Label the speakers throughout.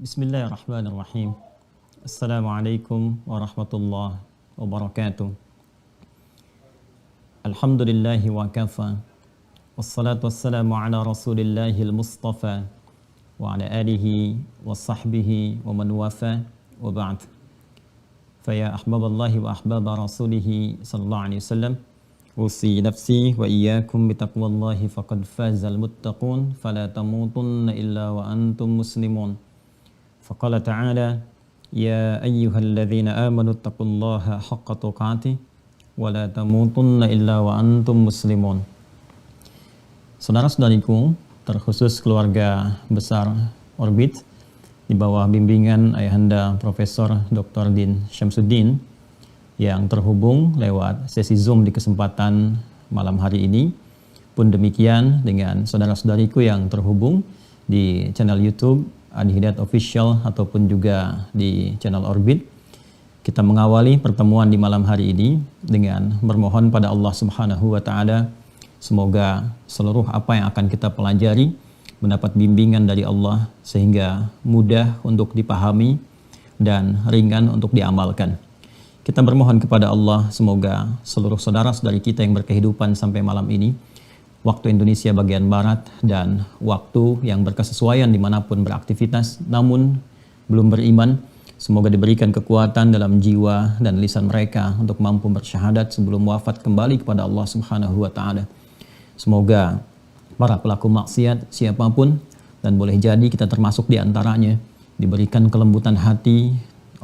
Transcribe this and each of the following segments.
Speaker 1: Bismillahirrahmanirrahim. Assalamualaikum warahmatullahi wabarakatuh. Alhamdulillahi wa kafa. Wassalatu wassalamu ala rasulillahil mustafa wa ala alihi wa sahbihi wa man wafa wa ba'd. Faya ahbaballahi wa ahbaba rasulihi sallallahu alaihi wasallam, usi nafsi wa iyyakum bitaqwallahi faqad fazal muttaqun fala tamutunna illa wa antum muslimun. Faqala ta'ala ya ayyuhalladzina amanu taqullaha haqqa tuqatih wa la tamutunna illa wa antum muslimun. Saudara-saudariku, terkhusus keluarga besar Orbit di bawah bimbingan Ayahanda Profesor Dr. Din Syamsuddin yang terhubung lewat sesi Zoom di kesempatan malam hari ini. Pun demikian dengan saudara-saudariku yang terhubung di channel YouTube Adi Hidayat Official ataupun juga di channel Orbit. Kita mengawali pertemuan di malam hari ini dengan bermohon pada Allah Subhanahu wa taala semoga seluruh apa yang akan kita pelajari mendapat bimbingan dari Allah sehingga mudah untuk dipahami dan ringan untuk diamalkan. Kita bermohon kepada Allah semoga seluruh saudara-saudari kita yang berkehidupan sampai malam ini, waktu Indonesia bagian Barat dan waktu yang berkesesuaian dimanapun beraktivitas namun belum beriman, semoga diberikan kekuatan dalam jiwa dan lisan mereka untuk mampu bersyahadat sebelum wafat kembali kepada Allah Subhanahu wa taala. Semoga para pelaku maksiat siapapun, dan boleh jadi kita termasuk di antaranya, diberikan kelembutan hati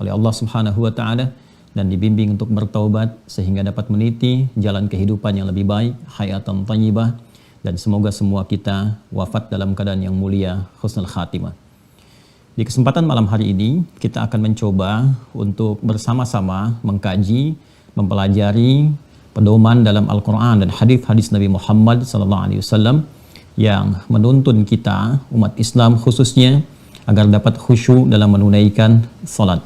Speaker 1: oleh Allah Subhanahu wa taala dan dibimbing untuk bertaubat sehingga dapat meniti jalan kehidupan yang lebih baik, hayatan thayyibah, dan semoga semua kita wafat dalam keadaan yang mulia, husnul khatimah. Di kesempatan malam hari ini kita akan mencoba untuk bersama-sama mengkaji, mempelajari pedoman dalam Al-Quran dan hadis-hadis Nabi Muhammad SAW yang menuntun kita, umat Islam khususnya, agar dapat khusyuk dalam menunaikan salat.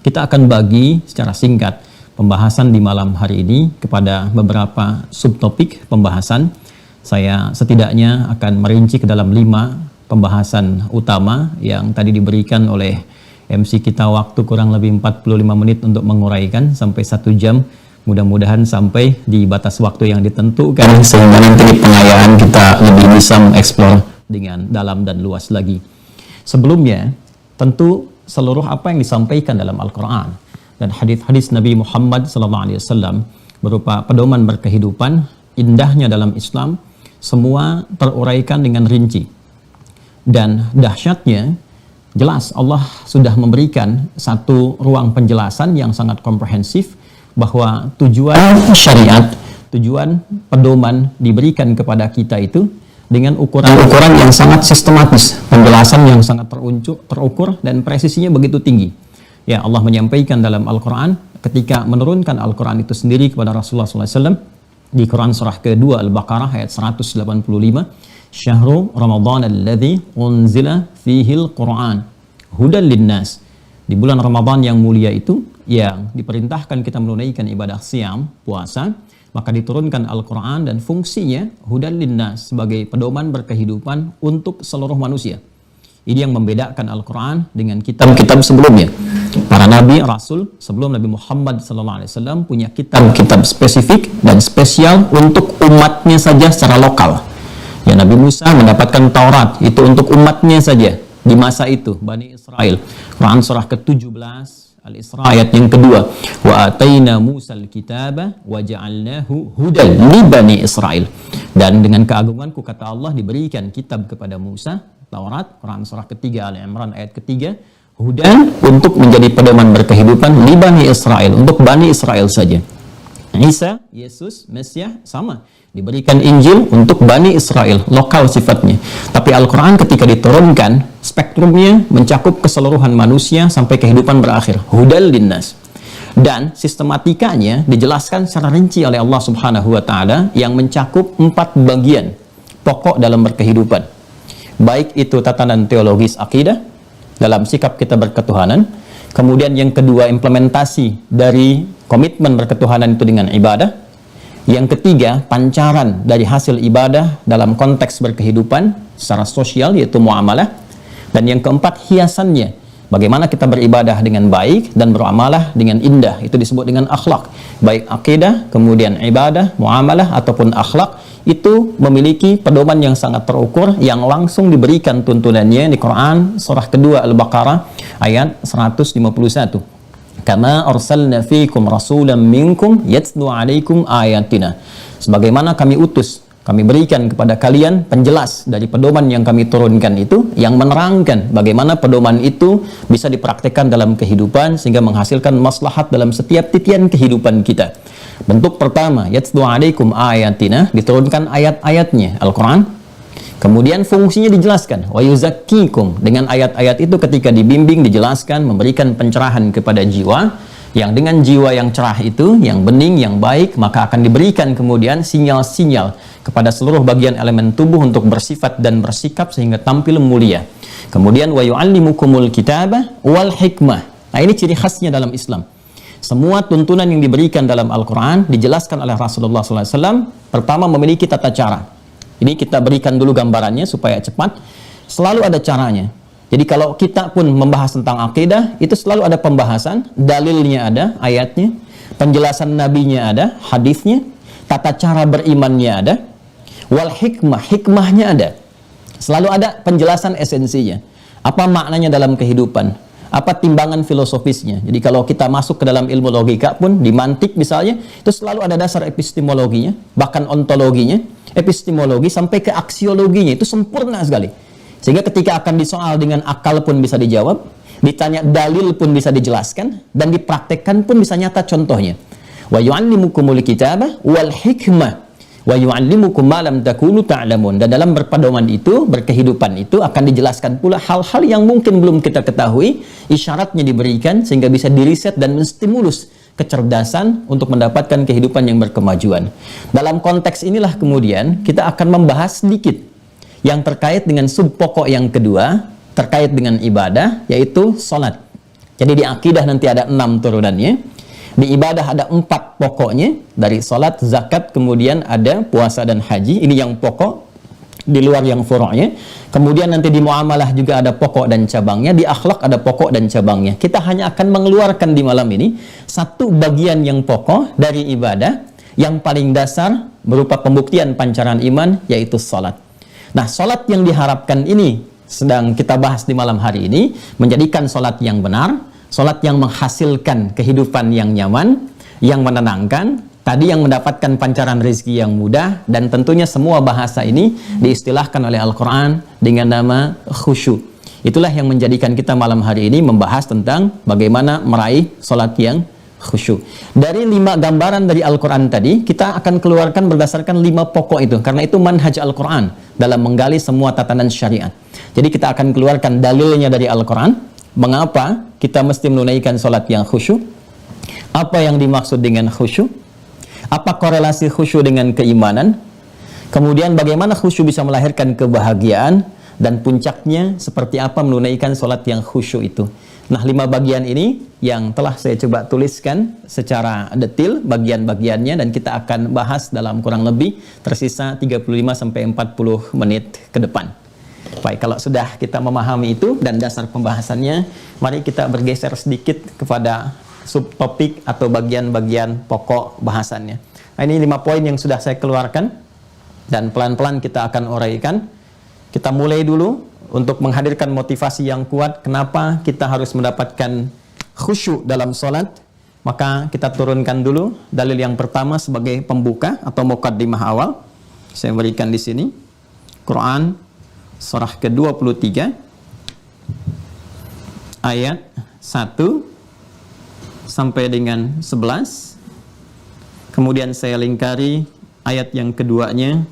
Speaker 1: Kita akan bagi secara singkat pembahasan di malam hari ini kepada beberapa subtopik pembahasan. Saya setidaknya akan merinci ke dalam 5 pembahasan utama yang tadi diberikan oleh MC kita waktu kurang lebih 45 menit untuk menguraikan sampai 1 jam. Mudah-mudahan sampai di batas waktu yang ditentukan sehingga nanti di pengayaan kita lebih bisa mengeksplor dengan dalam dan luas lagi. Sebelumnya, tentu seluruh apa yang disampaikan dalam Al-Quran dan hadis-hadis Nabi Muhammad SAW berupa pedoman berkehidupan, indahnya dalam Islam, semua teruraikan dengan rinci. Dan dahsyatnya, jelas Allah sudah memberikan satu ruang penjelasan yang sangat komprehensif bahwa tujuan syariat, tujuan pedoman diberikan kepada kita itu dengan ukuran-ukuran yang sangat sistematis, penjelasan yang sangat terukur dan presisinya begitu tinggi. Ya, Allah menyampaikan dalam Al-Quran ketika menurunkan Al-Quran itu sendiri kepada Rasulullah SAW di Quran surah kedua Al-Baqarah ayat 185, Syahrul Ramadan alladzi unzila fihil Quran hudan linnas. Di bulan Ramadan yang mulia itu yang diperintahkan kita menunaikan ibadah siam, puasa, maka diturunkan Al-Quran dan fungsinya hudan linnas sebagai pedoman berkehidupan untuk seluruh manusia. Ini yang membedakan Al-Quran dengan kitab-kitab sebelumnya. Para nabi, rasul sebelum Nabi Muhammad SAW punya kitab-kitab spesifik dan spesial untuk umatnya saja secara lokal. Ya, Nabi Musa mendapatkan Taurat, itu untuk umatnya saja di masa itu, Bani Israel. Quran surah ke-17 Al-Isra ayat yang kedua, wa ataina Musal kitaba wa ja'alnahu hudan li Bani Israel. Dan dengan keagunganku, kata Allah, diberikan kitab kepada Musa, Taurat, Quran surah ketiga Al-Imran ayat ketiga, hudan untuk menjadi pedoman berkehidupan li Bani Israel, untuk Bani Israel saja. Isa, Yesus, Mesias sama, diberikan Injil untuk Bani Israel, lokal sifatnya. Tapi Al-Quran ketika diturunkan, spektrumnya mencakup keseluruhan manusia sampai kehidupan berakhir, hudal linnas. Dan sistematikanya dijelaskan secara rinci oleh Allah Subhanahu wa taala yang mencakup 4 bagian pokok dalam berkehidupan. Baik itu tatanan teologis akidah dalam sikap kita berketuhanan, kemudian yang kedua implementasi dari komitmen berketuhanan itu dengan ibadah, Yang ketiga, pancaran dari hasil ibadah dalam konteks berkehidupan secara sosial, yaitu muamalah. Dan yang keempat, hiasannya. Bagaimana kita beribadah dengan baik dan beramalah dengan indah. Itu disebut dengan akhlak. Baik akidah, kemudian ibadah, muamalah, ataupun akhlak. Itu memiliki pedoman yang sangat terukur, yang langsung diberikan tuntunannya di Quran, surah kedua Al-Baqarah, ayat 151. Kama arsalna fikum rasulan minkum yatlu alaikum ayatina. Sebagaimana kami utus, kami berikan kepada kalian penjelas dari pedoman yang kami turunkan itu, yang menerangkan bagaimana pedoman itu bisa dipraktekkan dalam kehidupan sehingga menghasilkan maslahat dalam setiap titian kehidupan kita. Bentuk pertama, yatlu alaikum ayatina, diturunkan ayat-ayatnya Al-Quran. Kemudian fungsinya dijelaskan, wa yuzakkikum, dengan ayat-ayat itu ketika dibimbing, dijelaskan, memberikan pencerahan kepada jiwa, yang dengan jiwa yang cerah itu, yang bening, yang baik, maka akan diberikan kemudian sinyal-sinyal kepada seluruh bagian elemen tubuh untuk bersifat dan bersikap sehingga tampil mulia. Kemudian wa yu'allimukumul kitabah wal hikmah. Nah, ini ciri khasnya dalam Islam. Semua tuntunan yang diberikan dalam Al-Quran dijelaskan oleh Rasulullah SAW. Pertama, memiliki tata cara. Ini kita berikan dulu gambarannya supaya cepat. Selalu ada caranya. Jadi kalau kita pun membahas tentang akidah, itu selalu ada pembahasan, dalilnya ada, ayatnya, penjelasan nabinya ada, hadisnya, tata cara berimannya ada, wal hikmah, hikmahnya ada. Selalu ada penjelasan esensinya. Apa maknanya dalam kehidupan? Apa timbangan filosofisnya? Jadi kalau kita masuk ke dalam ilmu logika pun, di mantik misalnya, itu selalu ada dasar epistemologinya, bahkan ontologinya, epistemologi sampai ke aksiologinya, itu sempurna sekali. Sehingga ketika akan disoal dengan akal pun bisa dijawab, ditanya dalil pun bisa dijelaskan, dan dipraktekkan pun bisa nyata contohnya. Wa yu'allimukumul kitabah wal hikmah wa yu'allimukum ma lam takunu ta'lamun. Dan dalam berpedoman itu, berkehidupan itu akan dijelaskan pula hal-hal yang mungkin belum kita ketahui, isyaratnya diberikan sehingga bisa diriset dan menstimulus kecerdasan untuk mendapatkan kehidupan yang berkemajuan. Dalam konteks inilah kemudian kita akan membahas sedikit yang terkait dengan sub pokok yang kedua, terkait dengan ibadah, yaitu sholat. Jadi di akidah nanti ada 6 turunannya, di ibadah ada 4 pokoknya, dari sholat, zakat, kemudian ada puasa dan haji. Ini yang pokok, di luar yang furu'nya. Kemudian nanti di muamalah juga ada pokok dan cabangnya, di akhlak ada pokok dan cabangnya. Kita hanya akan mengeluarkan di malam ini satu bagian yang pokok dari ibadah, yang paling dasar berupa pembuktian pancaran iman, yaitu sholat. Nah, sholat yang diharapkan ini sedang kita bahas di malam hari ini, menjadikan sholat yang benar, sholat yang menghasilkan kehidupan yang nyaman, yang menenangkan, tadi yang mendapatkan pancaran rezeki yang mudah, dan tentunya semua bahasa ini diistilahkan oleh Al-Quran dengan nama khusyuk. Itulah yang menjadikan kita malam hari ini membahas tentang bagaimana meraih sholat yang khusyuk. Dari 5 gambaran dari Al-Quran tadi, kita akan keluarkan berdasarkan 5 pokok itu, karena itu manhaj Al-Quran dalam menggali semua tatanan syariat. Jadi kita akan keluarkan dalilnya dari Al-Quran, mengapa kita mesti menunaikan sholat yang khusyuk, apa yang dimaksud dengan khusyuk, apa korelasi khusyuk dengan keimanan, kemudian bagaimana khusyuk bisa melahirkan kebahagiaan, dan puncaknya seperti apa menunaikan sholat yang khusyuk itu. Nah, 5 bagian ini yang telah saya coba tuliskan secara detail bagian-bagiannya, dan kita akan bahas dalam kurang lebih tersisa 35-40 menit ke depan. Baik, kalau sudah kita memahami itu dan dasar pembahasannya, mari kita bergeser sedikit kepada subtopik atau bagian-bagian pokok bahasannya. Nah, ini 5 poin yang sudah saya keluarkan, dan pelan-pelan kita akan uraikan. Kita mulai dulu untuk menghadirkan motivasi yang kuat kenapa kita harus mendapatkan khusyuk dalam sholat. Maka kita turunkan dulu dalil yang pertama sebagai pembuka atau muqaddimah awal. Saya berikan di sini Quran surah ke-23 ayat 1 sampai dengan 11. Kemudian saya lingkari ayat yang keduanya,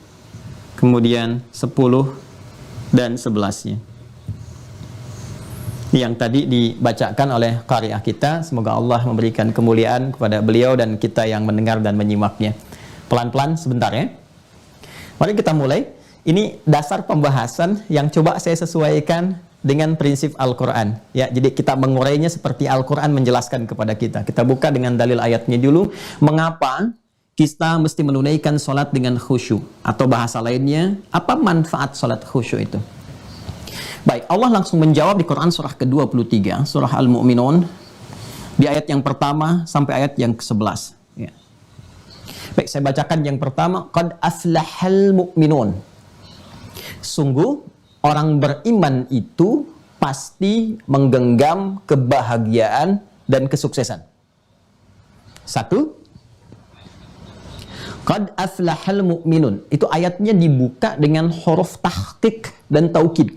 Speaker 1: kemudian 10 dan 11-nya. Yang tadi dibacakan oleh qari'ah kita, semoga Allah memberikan kemuliaan kepada beliau dan kita yang mendengar dan menyimaknya. Pelan-pelan sebentar ya. Mari kita mulai. Ini dasar pembahasan yang coba saya sesuaikan dengan prinsip Al-Quran. Ya, jadi kita mengurainya seperti Al-Quran menjelaskan kepada kita. Kita buka dengan dalil ayatnya dulu. Mengapa kita mesti menunaikan sholat dengan khusyuk? Atau bahasa lainnya, apa manfaat sholat khusyuk itu? Baik, Allah langsung menjawab di Quran surah ke-23, surah Al-Mu'minun, di ayat yang pertama sampai ayat yang ke-11. Ya. Baik, saya bacakan yang pertama. Qad aflahal mu'minun. Sungguh, orang beriman itu pasti menggenggam kebahagiaan dan kesuksesan. Satu, qad aflahal mu'minun. Itu ayatnya dibuka dengan huruf tahqiq dan taukid.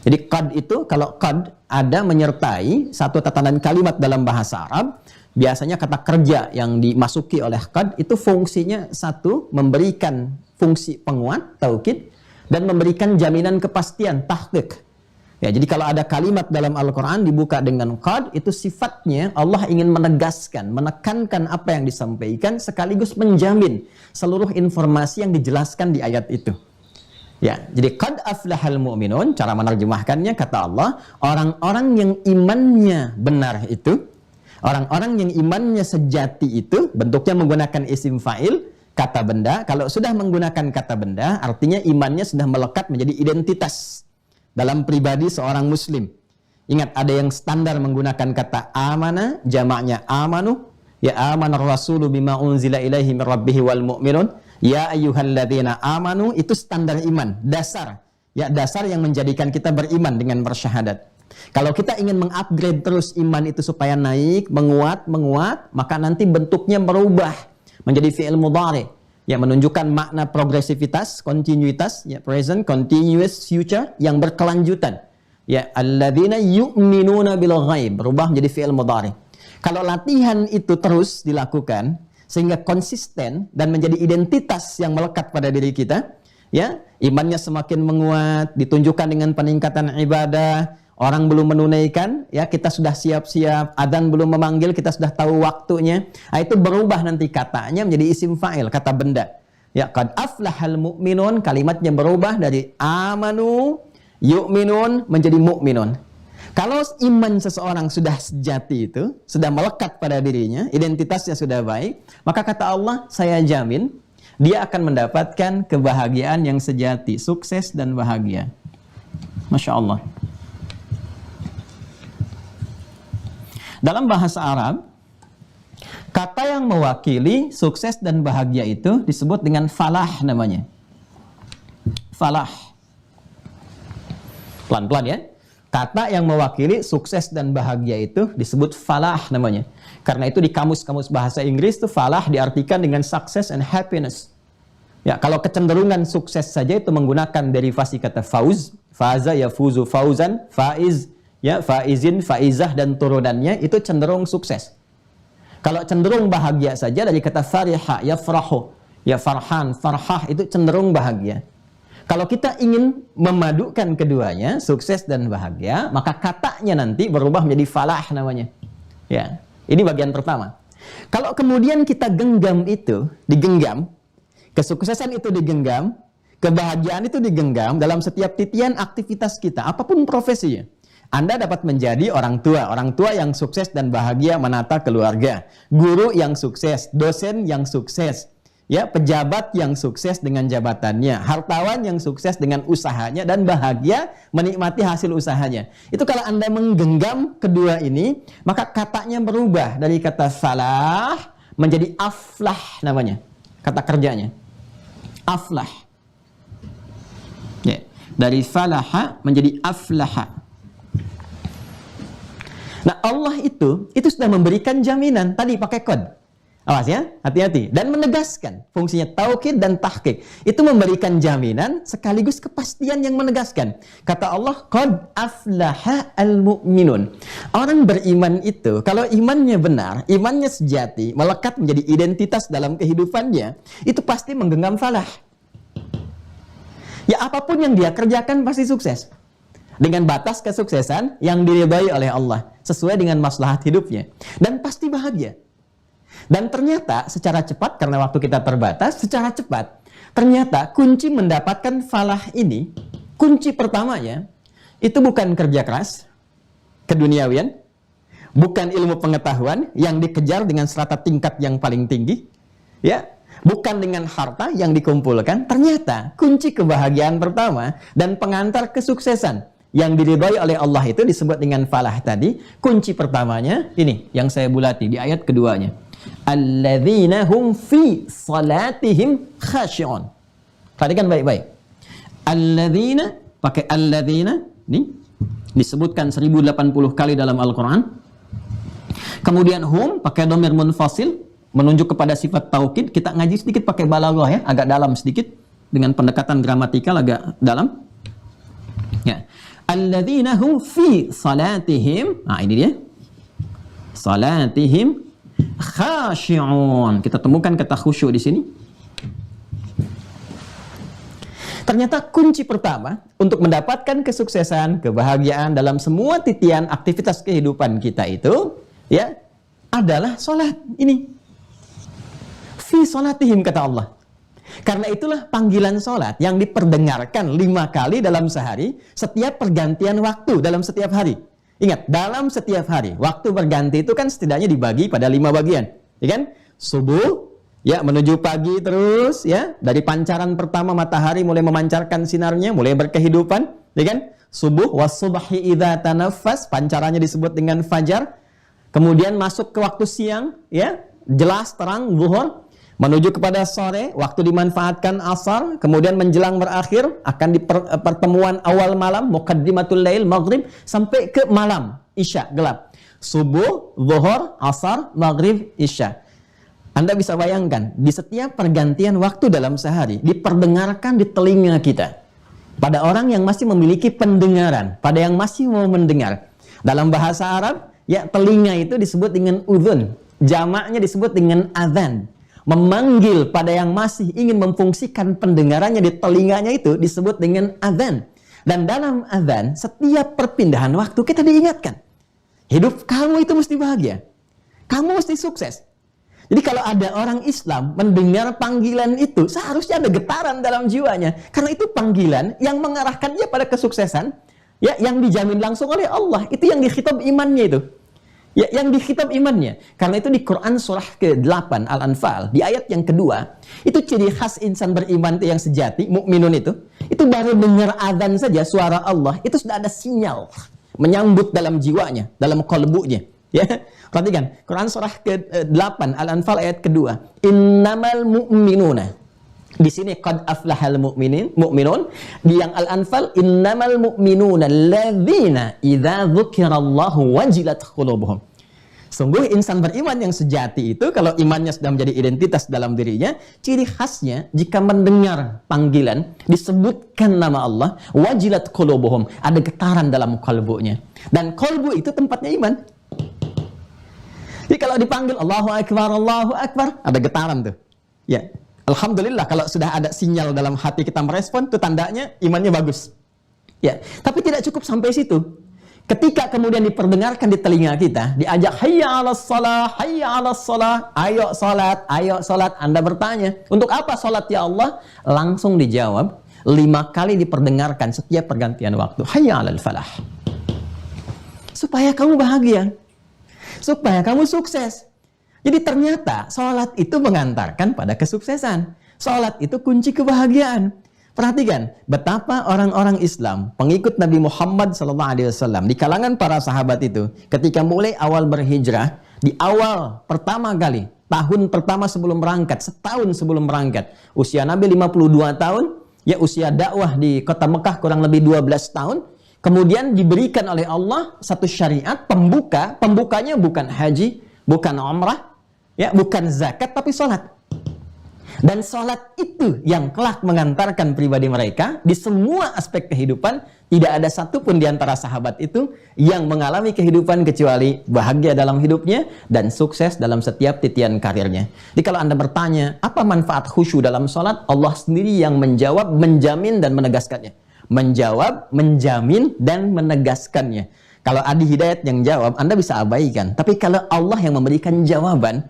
Speaker 1: Jadi qad itu, kalau qad ada menyertai satu tatanan kalimat dalam bahasa Arab, biasanya kata kerja yang dimasuki oleh qad itu fungsinya satu, memberikan fungsi penguat, taukid, dan memberikan jaminan kepastian, tahqiq. Ya, jadi kalau ada kalimat dalam Al-Quran dibuka dengan qad, itu sifatnya Allah ingin menegaskan, menekankan apa yang disampaikan, sekaligus menjamin seluruh informasi yang dijelaskan di ayat itu. Ya, jadi qad aflahal mu'minun, cara menerjemahkannya kata Allah, orang-orang yang imannya benar itu, orang-orang yang imannya sejati itu, bentuknya menggunakan isim fa'il, kata benda. Kalau sudah menggunakan kata benda, artinya imannya sudah melekat menjadi identitas dalam pribadi seorang muslim. Ingat, ada yang standar menggunakan kata amana, jamaknya amanu, ya amanar rasulu bima unzila ilaihi min rabbihi wal mu'minun. Ya ayyuhalladzina amanu, itu standar iman, dasar. Ya, dasar yang menjadikan kita beriman dengan bersyahadat. Kalau kita ingin mengupgrade terus iman itu supaya naik, menguat, maka nanti bentuknya berubah menjadi fi'il mudhari, yang menunjukkan makna progresivitas, kontinuitas, ya, present, continuous, future, yang berkelanjutan. Ya, alladzina yu'minuna bil ghaib, berubah menjadi fi'il mudhari. Kalau latihan itu terus dilakukan, sehingga konsisten dan menjadi identitas yang melekat pada diri kita, ya, imannya semakin menguat, ditunjukkan dengan peningkatan ibadah. Orang belum menunaikan, ya, kita sudah siap-siap. Adzan belum memanggil, kita sudah tahu waktunya. Nah, itu berubah nanti katanya menjadi isim fa'il, kata benda. Ya, qad aflahal mu'minun, kalimatnya berubah dari amanu, yu'minun menjadi mu'minun. Kalau iman seseorang sudah sejati itu, sudah melekat pada dirinya, identitasnya sudah baik, maka kata Allah, saya jamin dia akan mendapatkan kebahagiaan yang sejati, sukses dan bahagia. Masya Allah. Dalam bahasa Arab, kata yang mewakili sukses dan bahagia itu disebut dengan falah namanya. Falah. Pelan-pelan ya. Kata yang mewakili sukses dan bahagia itu disebut falah namanya. Karena itu di kamus-kamus bahasa Inggris itu falah diartikan dengan success and happiness. Ya, kalau kecenderungan sukses saja itu menggunakan derivasi kata fauz, faza yafuzu fauzan, faiz, ya, faizin, faizah dan turunannya itu cenderung sukses. Kalau cenderung bahagia saja dari kata fariha, yafrahu, ya farhan, farhah itu cenderung bahagia. Kalau kita ingin memadukan keduanya, sukses dan bahagia, maka katanya nanti berubah menjadi falah namanya. Ya, ini bagian pertama. Kalau kemudian kita genggam itu, digenggam, kesuksesan itu digenggam, kebahagiaan itu digenggam dalam setiap titian aktivitas kita, apapun profesinya. Anda dapat menjadi orang tua yang sukses dan bahagia menata keluarga, guru yang sukses, dosen yang sukses, ya, pejabat yang sukses dengan jabatannya, hartawan yang sukses dengan usahanya dan bahagia menikmati hasil usahanya. Itu kalau Anda menggenggam kedua ini, maka katanya berubah dari kata falah menjadi aflah namanya. Kata kerjanya. Aflah. Ya, dari falaha menjadi aflaha. Nah, Allah itu sudah memberikan jaminan tadi pakai qad. Awas ya, hati-hati. Dan menegaskan fungsinya taukid dan tahqiq. Itu memberikan jaminan sekaligus kepastian yang menegaskan. Kata Allah, qad aflaha al-mu'minun. Orang beriman itu, kalau imannya benar, imannya sejati, melekat menjadi identitas dalam kehidupannya, itu pasti menggenggam falah. Ya, apapun yang dia kerjakan pasti sukses. Dengan batas kesuksesan yang diridhai oleh Allah, sesuai dengan maslahat hidupnya. Dan pasti bahagia. Dan ternyata secara cepat, karena waktu kita terbatas, secara cepat, ternyata kunci mendapatkan falah ini, kunci pertamanya, itu bukan kerja keras, keduniawian, bukan ilmu pengetahuan yang dikejar dengan strata tingkat yang paling tinggi, ya, bukan dengan harta yang dikumpulkan. Ternyata kunci kebahagiaan pertama dan pengantar kesuksesan yang diridhai oleh Allah itu disebut dengan falah tadi. Kunci pertamanya ini yang saya bulati di ayat keduanya. Alladzina hum fi salatihim khashi'un. Perhatikan baik-baik. Alladzina, pakai alladzina, ini disebutkan 1080 kali dalam Al-Quran. Kemudian hum, pakai dhamir munfasil, menunjuk kepada sifat taukid. Kita ngaji sedikit pakai balaghah ya, agak dalam sedikit. Dengan pendekatan gramatikal agak dalam. Ya. Alladzina hum fi salatihim. Nah, ini dia. Salatihim khashi'un. Kita temukan kata khusyuk di sini. Ternyata kunci pertama untuk mendapatkan kesuksesan, kebahagiaan dalam semua titian aktivitas kehidupan kita itu, ya, adalah salat. Ini. Fi salatihim kata Allah. Karena itulah panggilan salat yang diperdengarkan 5 kali dalam sehari, setiap pergantian waktu dalam setiap hari. Ingat, dalam setiap hari, waktu berganti itu kan setidaknya dibagi pada 5 bagian. Ya kan? Subuh, ya, menuju pagi terus, ya, dari pancaran pertama matahari mulai memancarkan sinarnya, mulai berkehidupan, ya kan? Subuh, was-subhi idza tanaffas, pancarannya disebut dengan fajar. Kemudian masuk ke waktu siang, ya, jelas terang zuhur, menuju kepada sore, waktu dimanfaatkan asar, kemudian menjelang berakhir akan di pertemuan awal malam, muqaddimatul lail, maghrib, sampai ke malam, isya, gelap. Subuh, zuhur, asar, maghrib, isya. Anda bisa bayangkan, di setiap pergantian waktu dalam sehari, diperdengarkan di telinga kita. Pada orang yang masih memiliki pendengaran, pada yang masih mau mendengar. Dalam bahasa Arab, ya, telinga itu disebut dengan udhun. Jamaknya disebut dengan adhan. Memanggil pada yang masih ingin memfungsikan pendengarannya di telinganya itu disebut dengan adhan. Dan dalam adhan, setiap perpindahan waktu kita diingatkan. Hidup kamu itu mesti bahagia. Kamu mesti sukses. Jadi kalau ada orang Islam mendengar panggilan itu, seharusnya ada getaran dalam jiwanya. Karena itu panggilan yang mengarahkan dia pada kesuksesan, ya, yang dijamin langsung oleh Allah. Itu yang dikhitab imannya itu. Ya, yang dikhitab imannya. Karena itu di Quran surah ke-8 Al-Anfal, di ayat yang kedua, itu ciri khas insan beriman itu yang sejati, mukminun itu baru dengar azan saja suara Allah, itu sudah ada sinyal menyambut dalam jiwanya, dalam qalbunya. Ya, perhatikan Quran surah ke-8 Al-Anfal ayat kedua. Innamal mu'minuna. Di sini qad aflahal mu'minun. Di yang Al-Anfal innamal mu'minuna alladzina idza dzukirallahu wajilat qulubuhum. Sungguh insan beriman yang sejati itu kalau imannya sudah menjadi identitas dalam dirinya, ciri khasnya jika mendengar panggilan disebutkan nama Allah, wajilat qulubuhum, ada getaran dalam kalbunya. Dan kalbu itu tempatnya iman. Jadi kalau dipanggil Allahu Akbar, ada getaran tuh. Ya. Alhamdulillah kalau sudah ada sinyal dalam hati kita merespon, itu tandanya imannya bagus. Ya, tapi tidak cukup sampai situ. Ketika kemudian diperdengarkan di telinga kita, diajak hayya 'alas shalah, hayya 'alas shalah, ayo salat, ayo salat. Anda bertanya, untuk apa salat ya Allah? Langsung dijawab, 5 kali diperdengarkan setiap pergantian waktu. Hayya 'alal falah. Supaya kamu bahagia. Supaya kamu sukses. Jadi ternyata sholat itu mengantarkan pada kesuksesan. Sholat itu kunci kebahagiaan. Perhatikan betapa orang-orang Islam, pengikut Nabi Muhammad SAW di kalangan para sahabat itu, ketika mulai awal berhijrah, di awal pertama kali, tahun pertama sebelum berangkat, setahun sebelum berangkat, usia Nabi 52 tahun, ya usia dakwah di kota Mekah kurang lebih 12 tahun, kemudian diberikan oleh Allah satu syariat pembuka, pembukanya bukan haji, bukan umrah, ya, bukan zakat, tapi sholat. Dan sholat itu yang kelak mengantarkan pribadi mereka di semua aspek kehidupan. Tidak ada satupun di antara sahabat itu yang mengalami kehidupan kecuali bahagia dalam hidupnya dan sukses dalam setiap titian karirnya. Jadi kalau Anda bertanya, apa manfaat khusyuk dalam sholat? Allah sendiri yang menjawab, menjamin, dan menegaskannya. Menjawab, menjamin, dan menegaskannya. Kalau Adi Hidayat yang jawab, Anda bisa abaikan. Tapi kalau Allah yang memberikan jawaban,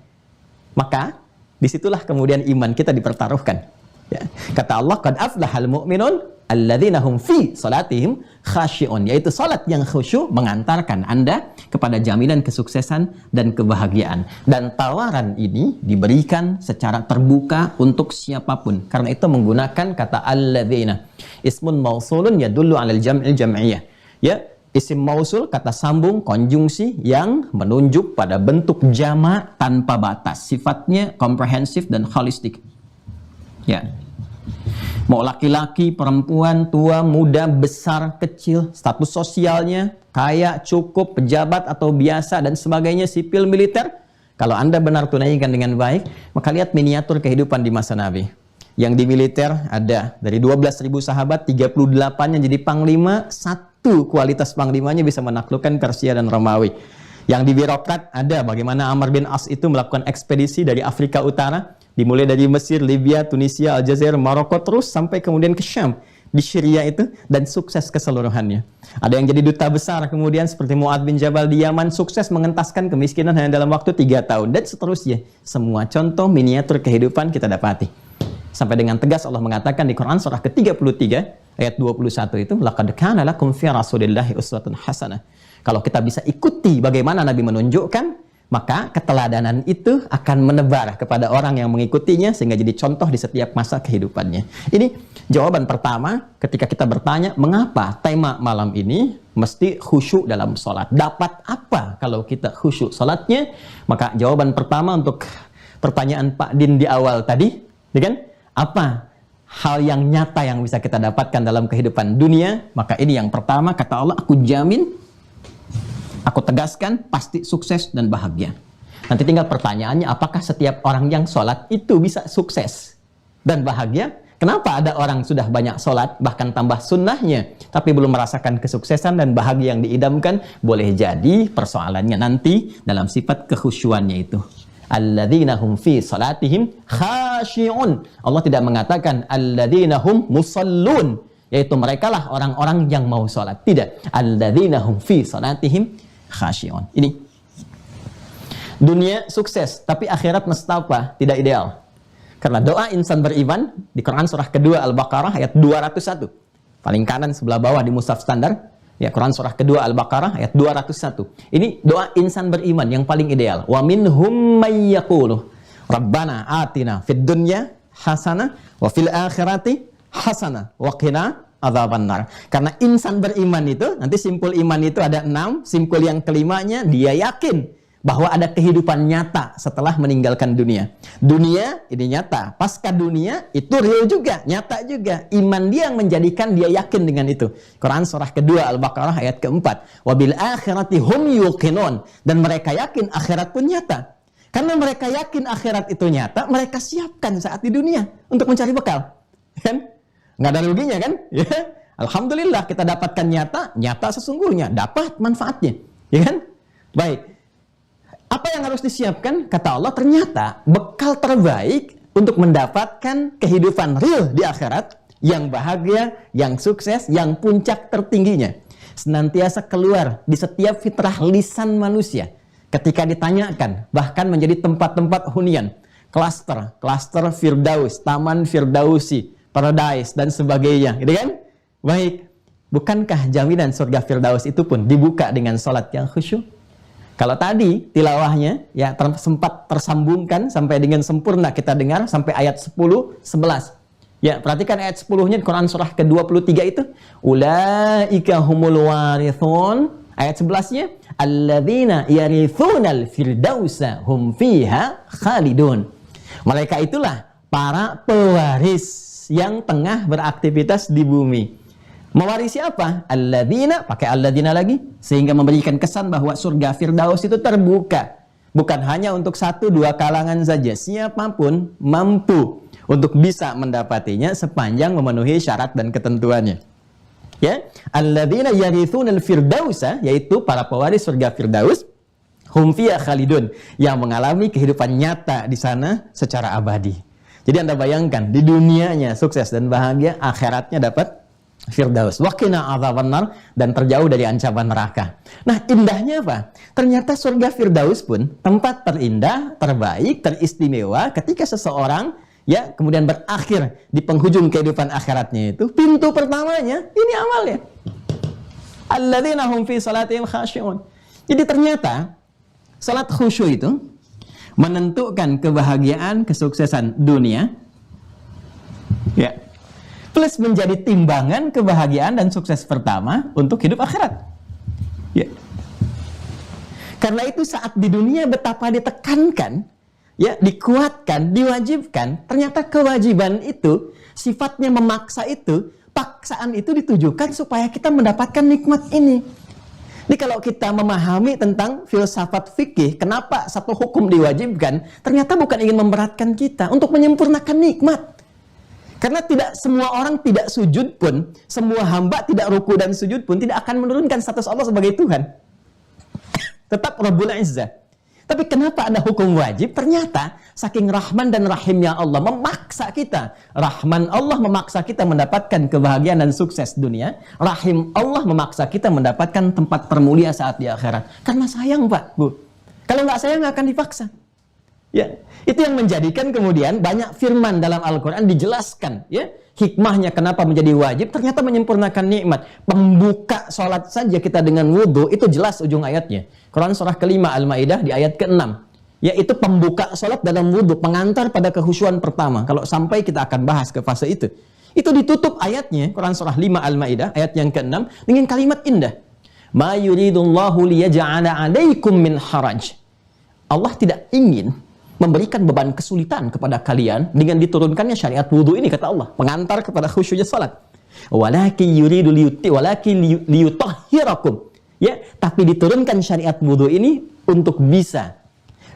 Speaker 1: maka disitulah kemudian iman kita dipertaruhkan. Ya. Kata Allah, qad aflahal mu'minun alladzina hum fi salatihim khashi'un, yaitu salat yang khusyuk mengantarkan Anda kepada jaminan kesuksesan dan kebahagiaan. Dan tawaran ini diberikan secara terbuka untuk siapapun. Karena itu menggunakan kata alladzina. Ismun mausulun yadullu 'alal jam'il jam'iyah. Ya, isim mausul kata sambung konjungsi yang menunjuk pada bentuk jamak tanpa batas. Sifatnya komprehensif dan holistik. Ya. Mau laki-laki, perempuan, tua, muda, besar, kecil, status sosialnya, kaya, cukup, pejabat atau biasa dan sebagainya, sipil, militer. Kalau Anda benar tunaikan dengan baik, maka lihat miniatur kehidupan di masa Nabi. Yang di militer ada dari 12.000 sahabat, 38 yang jadi panglima, satu kualitas panglimanya bisa menaklukkan Persia dan Romawi. Yang di birokrat ada bagaimana Amr bin As itu melakukan ekspedisi dari Afrika Utara, dimulai dari Mesir, Libya, Tunisia, Aljazair, Maroko, terus sampai kemudian ke Syam, di Syria itu, dan sukses keseluruhannya. Ada yang jadi duta besar kemudian seperti Mu'adz bin Jabal di Yaman, sukses mengentaskan kemiskinan hanya dalam waktu 3 tahun, dan seterusnya. Semua contoh miniatur kehidupan kita dapati. Sampai dengan tegas Allah mengatakan di Quran surah ke-33 ayat 21 itu, laqad kana lakum fi rasulillahi uswatun hasanah. Kalau kita bisa ikuti bagaimana Nabi menunjukkan, maka keteladanan itu akan menebar kepada orang yang mengikutinya sehingga jadi contoh di setiap masa kehidupannya. Ini jawaban pertama ketika kita bertanya mengapa tema malam ini mesti khusyuk dalam sholat. Dapat apa kalau kita khusyuk sholatnya? Maka jawaban pertama untuk pertanyaan Pak Din di awal tadi, ya kan? Apa hal yang nyata yang bisa kita dapatkan dalam kehidupan dunia? Maka ini yang pertama, kata Allah, aku jamin, aku tegaskan, pasti sukses dan bahagia. Nanti tinggal pertanyaannya, apakah setiap orang yang sholat itu bisa sukses dan bahagia? Kenapa ada orang sudah banyak sholat, bahkan tambah sunnahnya, tapi belum merasakan kesuksesan dan bahagia yang diidamkan? Boleh jadi persoalannya nanti dalam sifat kekhusyuannya itu. Alladzina hum fi salatihim khashi'un. Allah tidak mengatakan alladzina hum musallun, yaitu mereka lah orang-orang yang mau sholat. Tidak. Alladzina hum fi salatihim khashi'un. Ini dunia sukses, tapi akhirat mustapa, tidak ideal. Karena doa insan beriman di Quran surah kedua Al-Baqarah ayat 201. Paling kanan sebelah bawah di mushaf standar. Ya, Quran surah kedua Al-Baqarah ayat 201. Ini doa insan beriman yang paling ideal. Wa minhum may yaqulu Rabbana atina fid dunya hasanah wa fil akhirati hasanah wa qina adzabannar. Karena insan beriman itu, nanti simpul iman itu ada 6, simpul yang kelimanya dia yakin bahwa ada kehidupan nyata setelah meninggalkan dunia. Dunia ini nyata, pasca dunia itu real juga, nyata juga. Iman dia yang menjadikan dia yakin dengan itu. Quran surah kedua Al-Baqarah ayat keempat. Wabil akhirati hum yuqinun. Dan mereka yakin akhirat pun nyata. Karena mereka yakin akhirat itu nyata, mereka siapkan saat di dunia untuk mencari bekal. Kan? Nggak ada ruginya kan? Ya. Alhamdulillah kita dapatkan nyata sesungguhnya, dapat manfaatnya. Ya kan? Baik. Apa yang harus disiapkan? Kata Allah, ternyata bekal terbaik untuk mendapatkan kehidupan real di akhirat, yang bahagia, yang sukses, yang puncak tertingginya, senantiasa keluar di setiap fitrah lisan manusia ketika ditanyakan, bahkan menjadi tempat-tempat hunian, klaster Firdaus, Taman Firdausi, Paradise, dan sebagainya, gitu kan? Baik, bukankah jaminan surga Firdaus itu pun dibuka dengan sholat yang khusyuk? Kalau tadi tilawahnya ya sempat tersambungkan sampai dengan sempurna kita dengar sampai ayat 10, 11. Ya, perhatikan ayat 10-nya di Quran surah ke-23 itu. Ulaika humul warithun. Ayat 11-nya, alladzina yarithunal firdausa hum fiha khalidun. Mereka itulah para pewaris yang tengah beraktivitas di bumi. Mewarisi apa? Alladzina, pakai alladzina lagi, sehingga memberikan kesan bahwa surga Firdaus itu terbuka. Bukan hanya untuk 1-2 kalangan saja, siapapun mampu untuk bisa mendapatinya sepanjang memenuhi syarat dan ketentuannya. Ya, alladzina yarithunal firdausa, yaitu para pewaris surga Firdaus, hum fiha khalidun, yang mengalami kehidupan nyata di sana secara abadi. Jadi Anda bayangkan, di dunianya sukses dan bahagia, akhiratnya dapat Firdaus, wa qina adzabannar, dan terjauh dari ancaman neraka. Nah, indahnya apa? Ternyata surga Firdaus pun tempat terindah, terbaik, teristimewa ketika seseorang ya kemudian berakhir di penghujung kehidupan akhiratnya itu, pintu pertamanya ini amalnya. Alladzina hum fi salatihim khashi'un. Jadi ternyata salat khusyuk itu menentukan kebahagiaan, kesuksesan dunia. Ya.
Speaker 2: plus menjadi timbangan kebahagiaan dan sukses pertama untuk hidup akhirat. Ya. Karena itu saat di dunia betapa ditekankan, ya, dikuatkan, diwajibkan, ternyata kewajiban itu, sifatnya memaksa itu, paksaan itu ditujukan supaya kita mendapatkan nikmat ini. Jadi kalau kita memahami tentang filsafat fikih, kenapa satu hukum diwajibkan, ternyata bukan ingin memberatkan kita, untuk menyempurnakan nikmat. Karena tidak semua orang tidak sujud pun, semua hamba tidak ruku dan sujud pun, tidak akan menurunkan status Allah sebagai Tuhan. Tetap Rabbul Izzah. Tapi kenapa ada hukum wajib? Ternyata saking rahman dan rahimnya Allah memaksa kita. Rahman Allah memaksa kita mendapatkan kebahagiaan dan sukses dunia. Rahim Allah memaksa kita mendapatkan tempat termulia saat di akhirat. Karena sayang, Pak, Bu. Kalau nggak sayang nggak akan dipaksa. Ya, itu yang menjadikan kemudian banyak firman dalam Al-Quran dijelaskan, ya, hikmahnya kenapa menjadi wajib, ternyata menyempurnakan nikmat. Pembuka sholat saja kita dengan wudhu, itu jelas ujung ayatnya. Quran surah kelima Al-Ma'idah di ayat ke-6. Yaitu pembuka sholat dalam wudhu, pengantar pada kehusyuan pertama. Kalau sampai kita akan bahas ke fase itu. Itu ditutup ayatnya, Quran surah 5 Al-Ma'idah, ayat yang ke-6, dengan kalimat indah. Ma yuridullahu liyaja'ala alaikum min haraj. Allah tidak ingin memberikan beban kesulitan kepada kalian dengan diturunkannya syariat wudhu ini, kata Allah, pengantar kepada khusyuknya salat. Walakin yuridu liyutahhirakum. Ya, tapi diturunkan syariat wudhu ini untuk bisa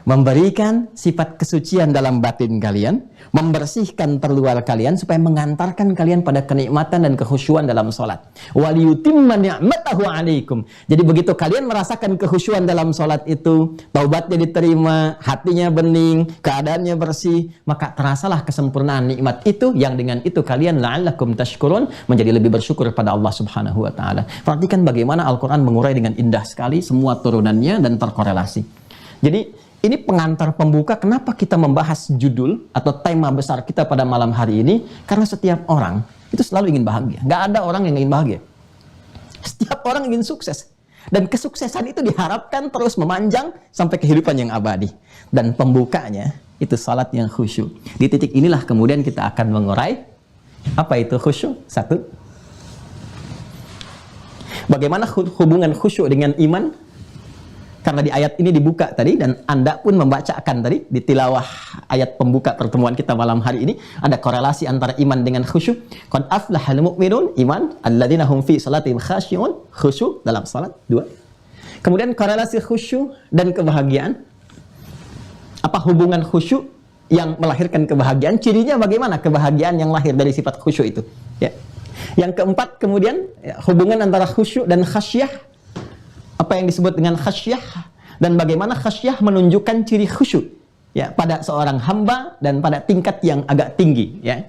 Speaker 2: memberikan sifat kesucian dalam batin kalian, membersihkan terluar kalian supaya mengantarkan kalian pada kenikmatan dan kekhusyuan dalam salat. Waliyutimma ni'matahu 'alaikum. Jadi begitu kalian merasakan kekhusyuan dalam salat itu, taubatnya diterima, hatinya bening, keadaannya bersih, maka terasalah kesempurnaan nikmat itu yang dengan itu kalian la'allakum tashkurun, menjadi lebih bersyukur pada Allah Subhanahu wa taala. Perhatikan bagaimana Al-Qur'an mengurai dengan indah sekali semua turunannya dan terkorelasi. Jadi ini pengantar pembuka kenapa kita membahas judul atau tema besar kita pada malam hari ini. Karena setiap orang itu selalu ingin bahagia. Nggak ada orang yang ingin bahagia. Setiap orang ingin sukses. Dan kesuksesan itu diharapkan terus memanjang sampai kehidupan yang abadi. Dan pembukanya itu salat yang khusyuk. Di titik inilah kemudian kita akan mengurai apa itu khusyuk. Satu, bagaimana hubungan khusyuk dengan iman. Karena di ayat ini dibuka tadi, dan Anda pun membacakan tadi, di tilawah ayat pembuka pertemuan kita malam hari ini, ada korelasi antara iman dengan khusyuk. Qad aflahal mu'minun, iman, alladzina hum fi salatihim khasyi'un, khusyuk dalam salat. Dua. Kemudian korelasi khusyuk dan kebahagiaan. Apa hubungan khusyuk yang melahirkan kebahagiaan? Cirinya bagaimana kebahagiaan yang lahir dari sifat khusyuk itu? Ya. Yang keempat kemudian, ya, hubungan antara khusyuk dan khasyah. Apa yang disebut dengan khasyah, dan bagaimana khasyah menunjukkan ciri khusyuk, ya, pada seorang hamba dan pada tingkat yang agak tinggi, ya.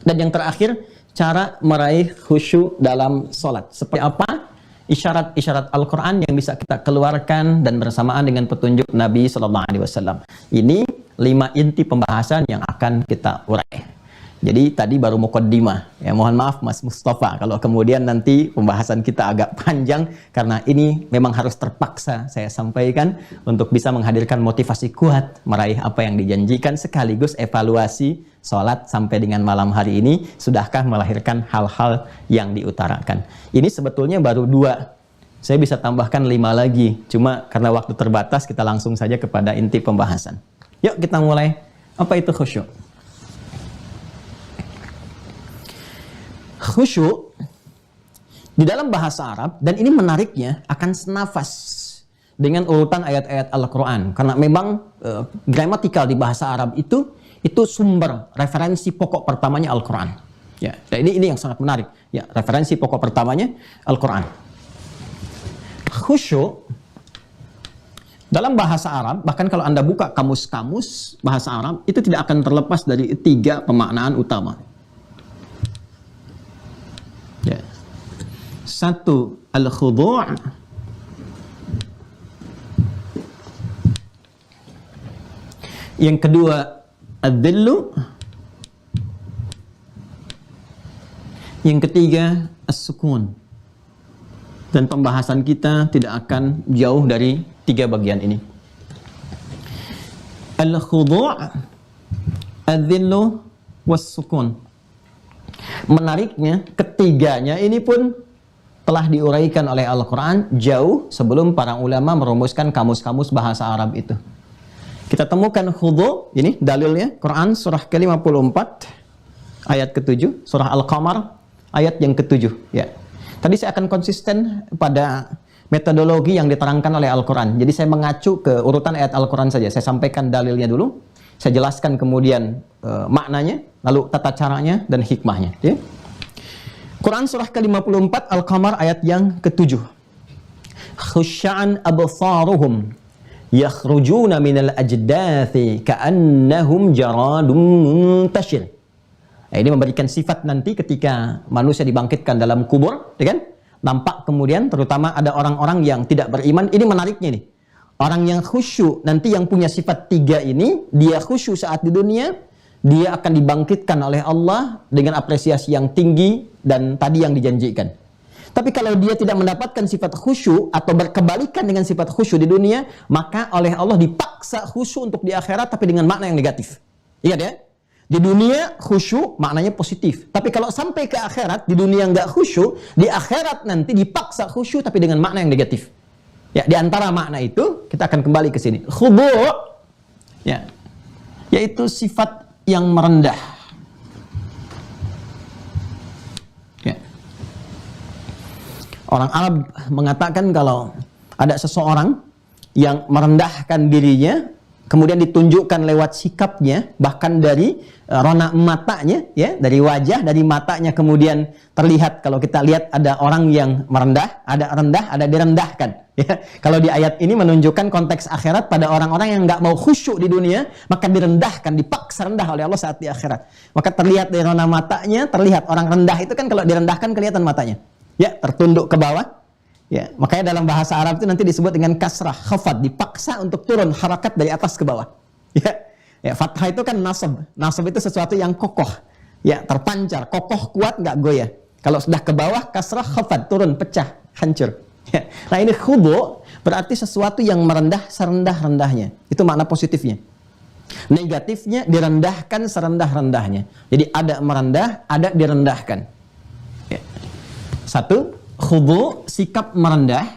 Speaker 2: Dan yang terakhir, cara meraih khusyuk dalam sholat. Seperti apa isyarat-isyarat Al-Quran yang bisa kita keluarkan dan bersamaan dengan petunjuk Nabi SAW. Ini 5 inti pembahasan yang akan kita urai. Jadi tadi baru muqaddimah, ya, mohon maaf Mas Mustafa kalau kemudian nanti pembahasan kita agak panjang, karena ini memang harus terpaksa saya sampaikan untuk bisa menghadirkan motivasi kuat meraih apa yang dijanjikan, sekaligus evaluasi sholat sampai dengan malam hari ini, sudahkah melahirkan hal-hal yang diutarakan. Ini sebetulnya baru 2, saya bisa tambahkan 5 lagi, cuma karena waktu terbatas kita langsung saja kepada inti pembahasan. Yuk kita mulai. Apa itu khusyuk? Khusyuk di dalam bahasa Arab, dan ini menariknya akan senafas dengan urutan ayat-ayat Al-Quran, karena memang gramatikal di bahasa Arab itu sumber referensi pokok pertamanya Al-Quran. Ya, dan ini yang sangat menarik. Ya, referensi pokok pertamanya Al-Quran. Khusyuk dalam bahasa Arab, bahkan kalau Anda buka kamus-kamus bahasa Arab, itu tidak akan terlepas dari 3 pemaknaan utama. Ya. 1, al-khudu'. Yang kedua, ad-dhillu. Yang ketiga, as-sukun. Dan pembahasan kita tidak akan jauh dari 3 bagian ini. Al-khudu', ad-dhillu, was-sukun. Menariknya, ketiganya ini pun telah diuraikan oleh Al-Quran jauh sebelum para ulama merumuskan kamus-kamus bahasa Arab itu. Kita temukan khudu, ini dalilnya, Quran surah ke-54, ayat ke-7, surah Al-Qamar, ayat yang ke-7. Ya. Tadi saya akan konsisten pada metodologi yang diterangkan oleh Al-Quran. Jadi saya mengacu ke urutan ayat Al-Quran saja. Saya sampaikan dalilnya dulu, saya jelaskan kemudian maknanya, lalu tata caranya dan hikmahnya. Ya. Quran surah ke-54 Al-Qamar ayat yang ke-7. Khusya'an absaruhum yakhrujuna minal ajdathi ka'annahum jaradun muntashir. Nah, ini memberikan sifat nanti ketika manusia dibangkitkan dalam kubur, ya kan? Nampak kemudian terutama ada orang-orang yang tidak beriman. Ini menariknya nih. Orang yang khusyuk nanti yang punya sifat 3 ini, dia khusyuk saat di dunia, dia akan dibangkitkan oleh Allah dengan apresiasi yang tinggi dan tadi yang dijanjikan. Tapi kalau dia tidak mendapatkan sifat khusyuk atau berkebalikan dengan sifat khusyuk di dunia, maka oleh Allah dipaksa khusyuk untuk di akhirat tapi dengan makna yang negatif. Ingat ya? Di dunia khusyuk maknanya positif. Tapi kalau sampai ke akhirat, di dunia nggak khusyuk, di akhirat nanti dipaksa khusyuk tapi dengan makna yang negatif. Ya, di antara makna itu kita akan kembali ke sini. Khudu' ya, yaitu sifat yang merendah. Ya. Orang Arab mengatakan kalau ada seseorang yang merendahkan dirinya, kemudian ditunjukkan lewat sikapnya, bahkan dari rona matanya, ya, dari wajah, dari matanya kemudian terlihat. Kalau kita lihat ada orang yang merendah, ada direndahkan. Ya. Kalau di ayat ini menunjukkan konteks akhirat pada orang-orang yang nggak mau khusyuk di dunia, maka direndahkan, dipaksa rendah oleh Allah saat di akhirat. Maka terlihat dari rona matanya, terlihat orang rendah itu kan kalau direndahkan kelihatan matanya, ya, tertunduk ke bawah. Ya, makanya dalam bahasa Arab itu nanti disebut dengan kasrah, khafad, dipaksa untuk turun harakat dari atas ke bawah. Ya, ya, fathah itu kan nasab. Nasab itu sesuatu yang kokoh, ya, terpancar, kokoh, kuat, nggak goyah. Kalau sudah ke bawah, kasrah, khafad, turun, pecah, hancur. Ya. Nah ini khudu berarti sesuatu yang merendah serendah-rendahnya. Itu makna positifnya. Negatifnya direndahkan serendah-rendahnya. Jadi ada merendah, ada direndahkan. Ya. Satu, khudu, sikap merendah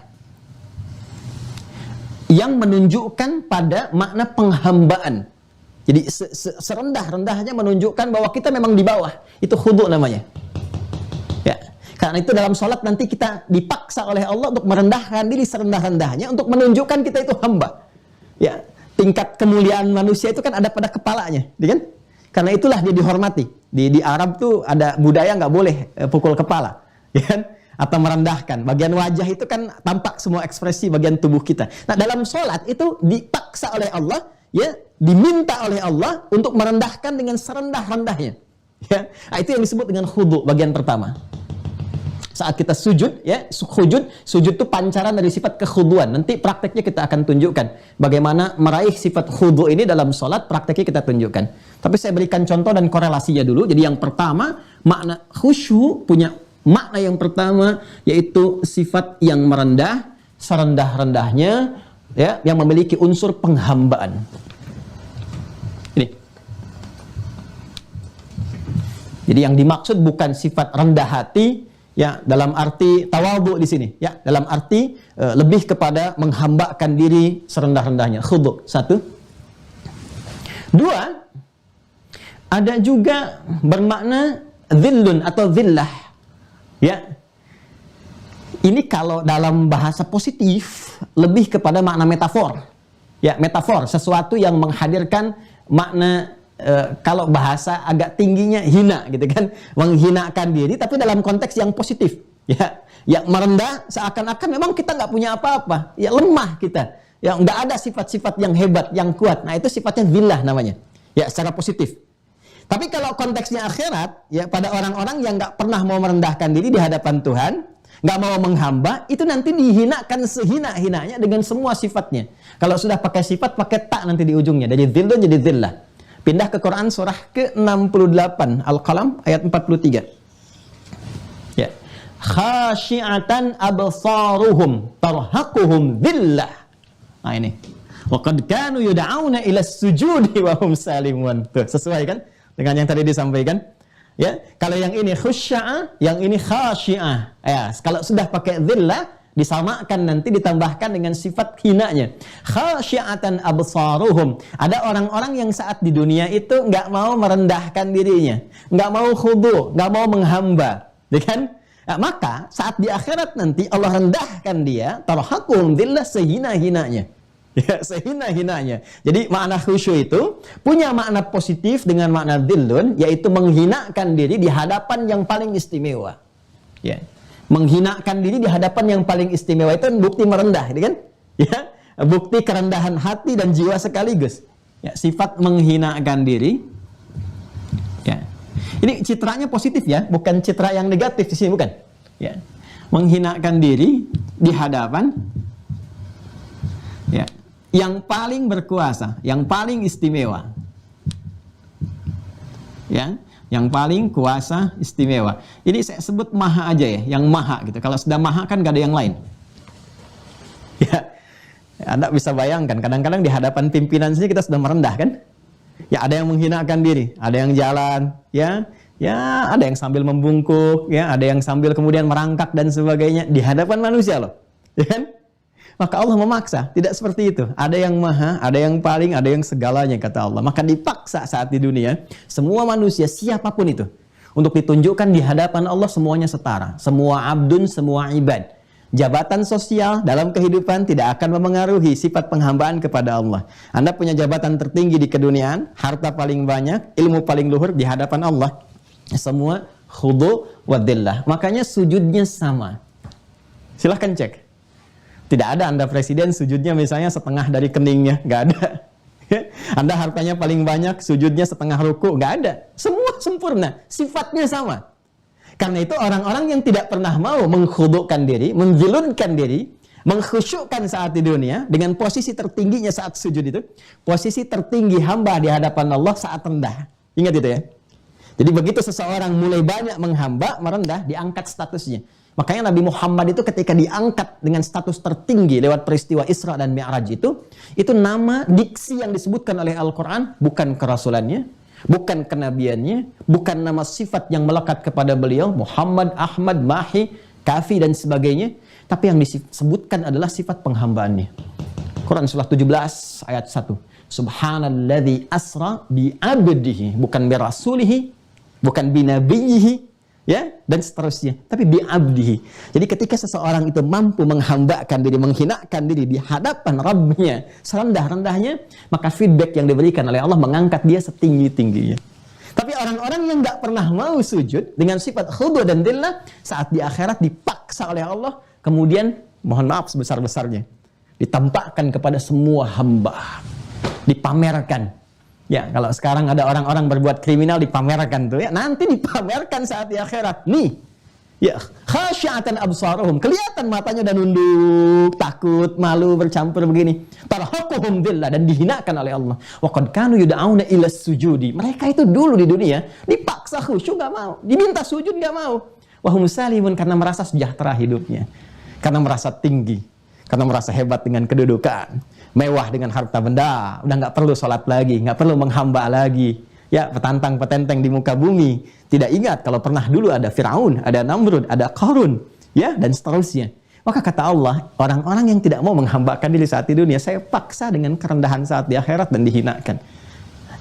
Speaker 2: yang menunjukkan pada makna penghambaan. Jadi serendah-rendahnya menunjukkan bahwa kita memang di bawah. Itu khudu namanya. Ya. Karena itu dalam sholat nanti kita dipaksa oleh Allah untuk merendahkan diri serendah-rendahnya untuk menunjukkan kita itu hamba. Ya. Tingkat kemuliaan manusia itu kan ada pada kepalanya, kan? Karena itulah dia dihormati. Di Arab tuh ada budaya nggak boleh pukul kepala, ya kan? Atau merendahkan. Bagian wajah itu kan tampak semua ekspresi bagian tubuh kita. Nah, dalam sholat itu dipaksa oleh Allah, ya, diminta oleh Allah untuk merendahkan dengan serendah-rendahnya. Ya. Nah, itu yang disebut dengan khudu bagian pertama. Saat kita sujud, ya, sujud itu pancaran dari sifat kekhuduan. Nanti prakteknya kita akan tunjukkan bagaimana meraih sifat khudu ini dalam sholat, prakteknya kita tunjukkan. Tapi saya berikan contoh dan korelasinya dulu. Jadi yang pertama, makna khusyuk punya makna yang pertama yaitu sifat yang merendah, serendah-rendahnya, ya, yang memiliki unsur penghambaan. Ini. Jadi yang dimaksud bukan sifat rendah hati, ya, dalam arti tawadhu di sini, ya, dalam arti lebih kepada menghambakan diri serendah-rendahnya. Khudu. Satu. Dua, ada juga bermakna dhillun atau dhillah. Ya. Ini kalau dalam bahasa positif lebih kepada makna metafor. Ya, metafor, sesuatu yang menghadirkan makna kalau bahasa agak tingginya hina gitu kan, menghinakan diri tapi dalam konteks yang positif, ya, yang merendah seakan-akan memang kita nggak punya apa-apa, ya, lemah kita, ya, nggak ada sifat-sifat yang hebat, yang kuat. Nah itu sifatnya dhillah namanya, ya, secara positif. Tapi kalau konteksnya akhirat, ya, pada orang-orang yang nggak pernah mau merendahkan diri di hadapan Tuhan, nggak mau menghamba, itu nanti dihinakan sehina-hinanya dengan semua sifatnya. Kalau sudah pakai sifat, pakai tak nanti di ujungnya, dari dhillun jadi dhillah. Pindah ke Quran surah ke-68 Al-Qalam ayat 43. Ya. Khashi'atan absaruhum tarhaquhum dhillah. Nah ini. Wa qad kanu yud'auna ila sujudi wa hum salimun. Tuh, sesuai kan dengan yang tadi disampaikan? Ya, kalau yang ini khusya'a, yang ini khasyi'ah. Ya, kalau sudah pakai dhillah, disamakan nanti ditambahkan dengan sifat hinanya. Khasyi'atan absaruhum. Ada orang-orang yang saat di dunia itu nggak mau merendahkan dirinya, nggak mau khudu, nggak mau menghamba, ya kan? Nah, maka saat di akhirat nanti Allah rendahkan dia, tarhaquhum dhillah, sehina-hinanya. Ya, sehina-hinanya. Jadi makna khusyuk itu punya makna positif dengan makna dhillun, yaitu menghinakan diri di hadapan yang paling istimewa. Ya. Menghinakan diri di hadapan yang paling istimewa itu bukti merendah, gitu kan? Ya, bukti kerendahan hati dan jiwa sekaligus. Ya, sifat menghinakan diri. Ya. Ini citranya positif ya, bukan citra yang negatif di sini, bukan. Ya. Menghinakan diri di hadapan ya, yang paling berkuasa, yang paling istimewa. Ya, yang paling kuasa istimewa. Ini saya sebut maha aja ya, yang maha gitu. Kalau sudah maha kan gak ada yang lain. Ya, Anda bisa bayangkan, kadang-kadang di hadapan pimpinan sini kita sudah merendah kan? Ya, ada yang menghinakan diri, ada yang jalan, ya, ada yang sambil membungkuk, ya, ada yang sambil kemudian merangkak dan sebagainya di hadapan manusia loh, ya kan? Maka Allah memaksa, tidak seperti itu. Ada yang maha, ada yang paling, ada yang segalanya, kata Allah. Maka dipaksa saat di dunia, semua manusia, siapapun itu, untuk ditunjukkan di hadapan Allah semuanya setara. Semua abdun, semua ibad. Jabatan sosial dalam kehidupan tidak akan memengaruhi sifat penghambaan kepada Allah. Anda punya jabatan tertinggi di keduniaan, harta paling banyak, ilmu paling luhur di hadapan Allah. Semua khudu wa dhillah. Makanya sujudnya sama. Silahkan cek. Tidak ada Anda presiden sujudnya misalnya setengah dari keningnya, nggak ada. Anda hartanya paling banyak, sujudnya setengah ruku, nggak ada. Semua sempurna, sifatnya sama. Karena itu orang-orang yang tidak pernah mau mengkhudukkan diri, menjilunkan diri, mengkhusyukkan saat di dunia, dengan posisi tertingginya saat sujud itu, posisi tertinggi hamba di hadapan Allah saat rendah. Ingat itu ya. Jadi begitu seseorang mulai banyak menghamba, merendah, diangkat statusnya. Makanya Nabi Muhammad itu ketika diangkat dengan status tertinggi lewat peristiwa Isra dan Mi'raj itu nama diksi yang disebutkan oleh Al-Quran bukan kerasulannya, bukan kenabiannya, bukan nama sifat yang melekat kepada beliau, Muhammad, Ahmad, Mahi, Kafi dan sebagainya, tapi yang disebutkan adalah sifat penghambaannya. Quran surah 17 ayat 1. Subhanalladzi asra bi abdihi, bukan bi rasulihi, bukan bi nabiyhi, ya, dan seterusnya, tapi bi abdihi. Jadi ketika seseorang itu mampu menghambakan diri, menghinakan diri di hadapan Rabbnya serendah-rendahnya, maka feedback yang diberikan oleh Allah mengangkat dia setinggi-tingginya. Tapi orang-orang yang nggak pernah mau sujud dengan sifat khudu dan dhillah, saat di akhirat dipaksa oleh Allah, kemudian mohon maaf sebesar-besarnya ditampakkan kepada semua hamba, dipamerkan. Ya, kalau sekarang ada orang-orang berbuat kriminal dipamerkan tuh ya, nanti dipamerkan saat di akhirat. Nih, ya, khasyatan absaruhum, kelihatan matanya dan nunduk, takut, malu, bercampur begini. Tarhaquhum dhillah, dan dihinakan oleh Allah. Wa qad kanu yud'auna ila sujudi. Mereka itu dulu di dunia dipaksa khusyuk enggak mau, diminta sujud enggak mau. Wa hum salimun, karena merasa sejahtera hidupnya. Karena merasa tinggi, karena merasa hebat dengan kedudukan, mewah dengan harta benda, udah nggak perlu sholat lagi, nggak perlu menghamba lagi, ya, petantang petenteng di muka bumi, tidak ingat kalau pernah dulu ada Firaun, ada Namrud, ada Qarun, ya, dan seterusnya. Maka kata Allah, orang-orang yang tidak mau menghambakan diri saat di dunia, saya paksa dengan kerendahan saat di akhirat dan dihinakan.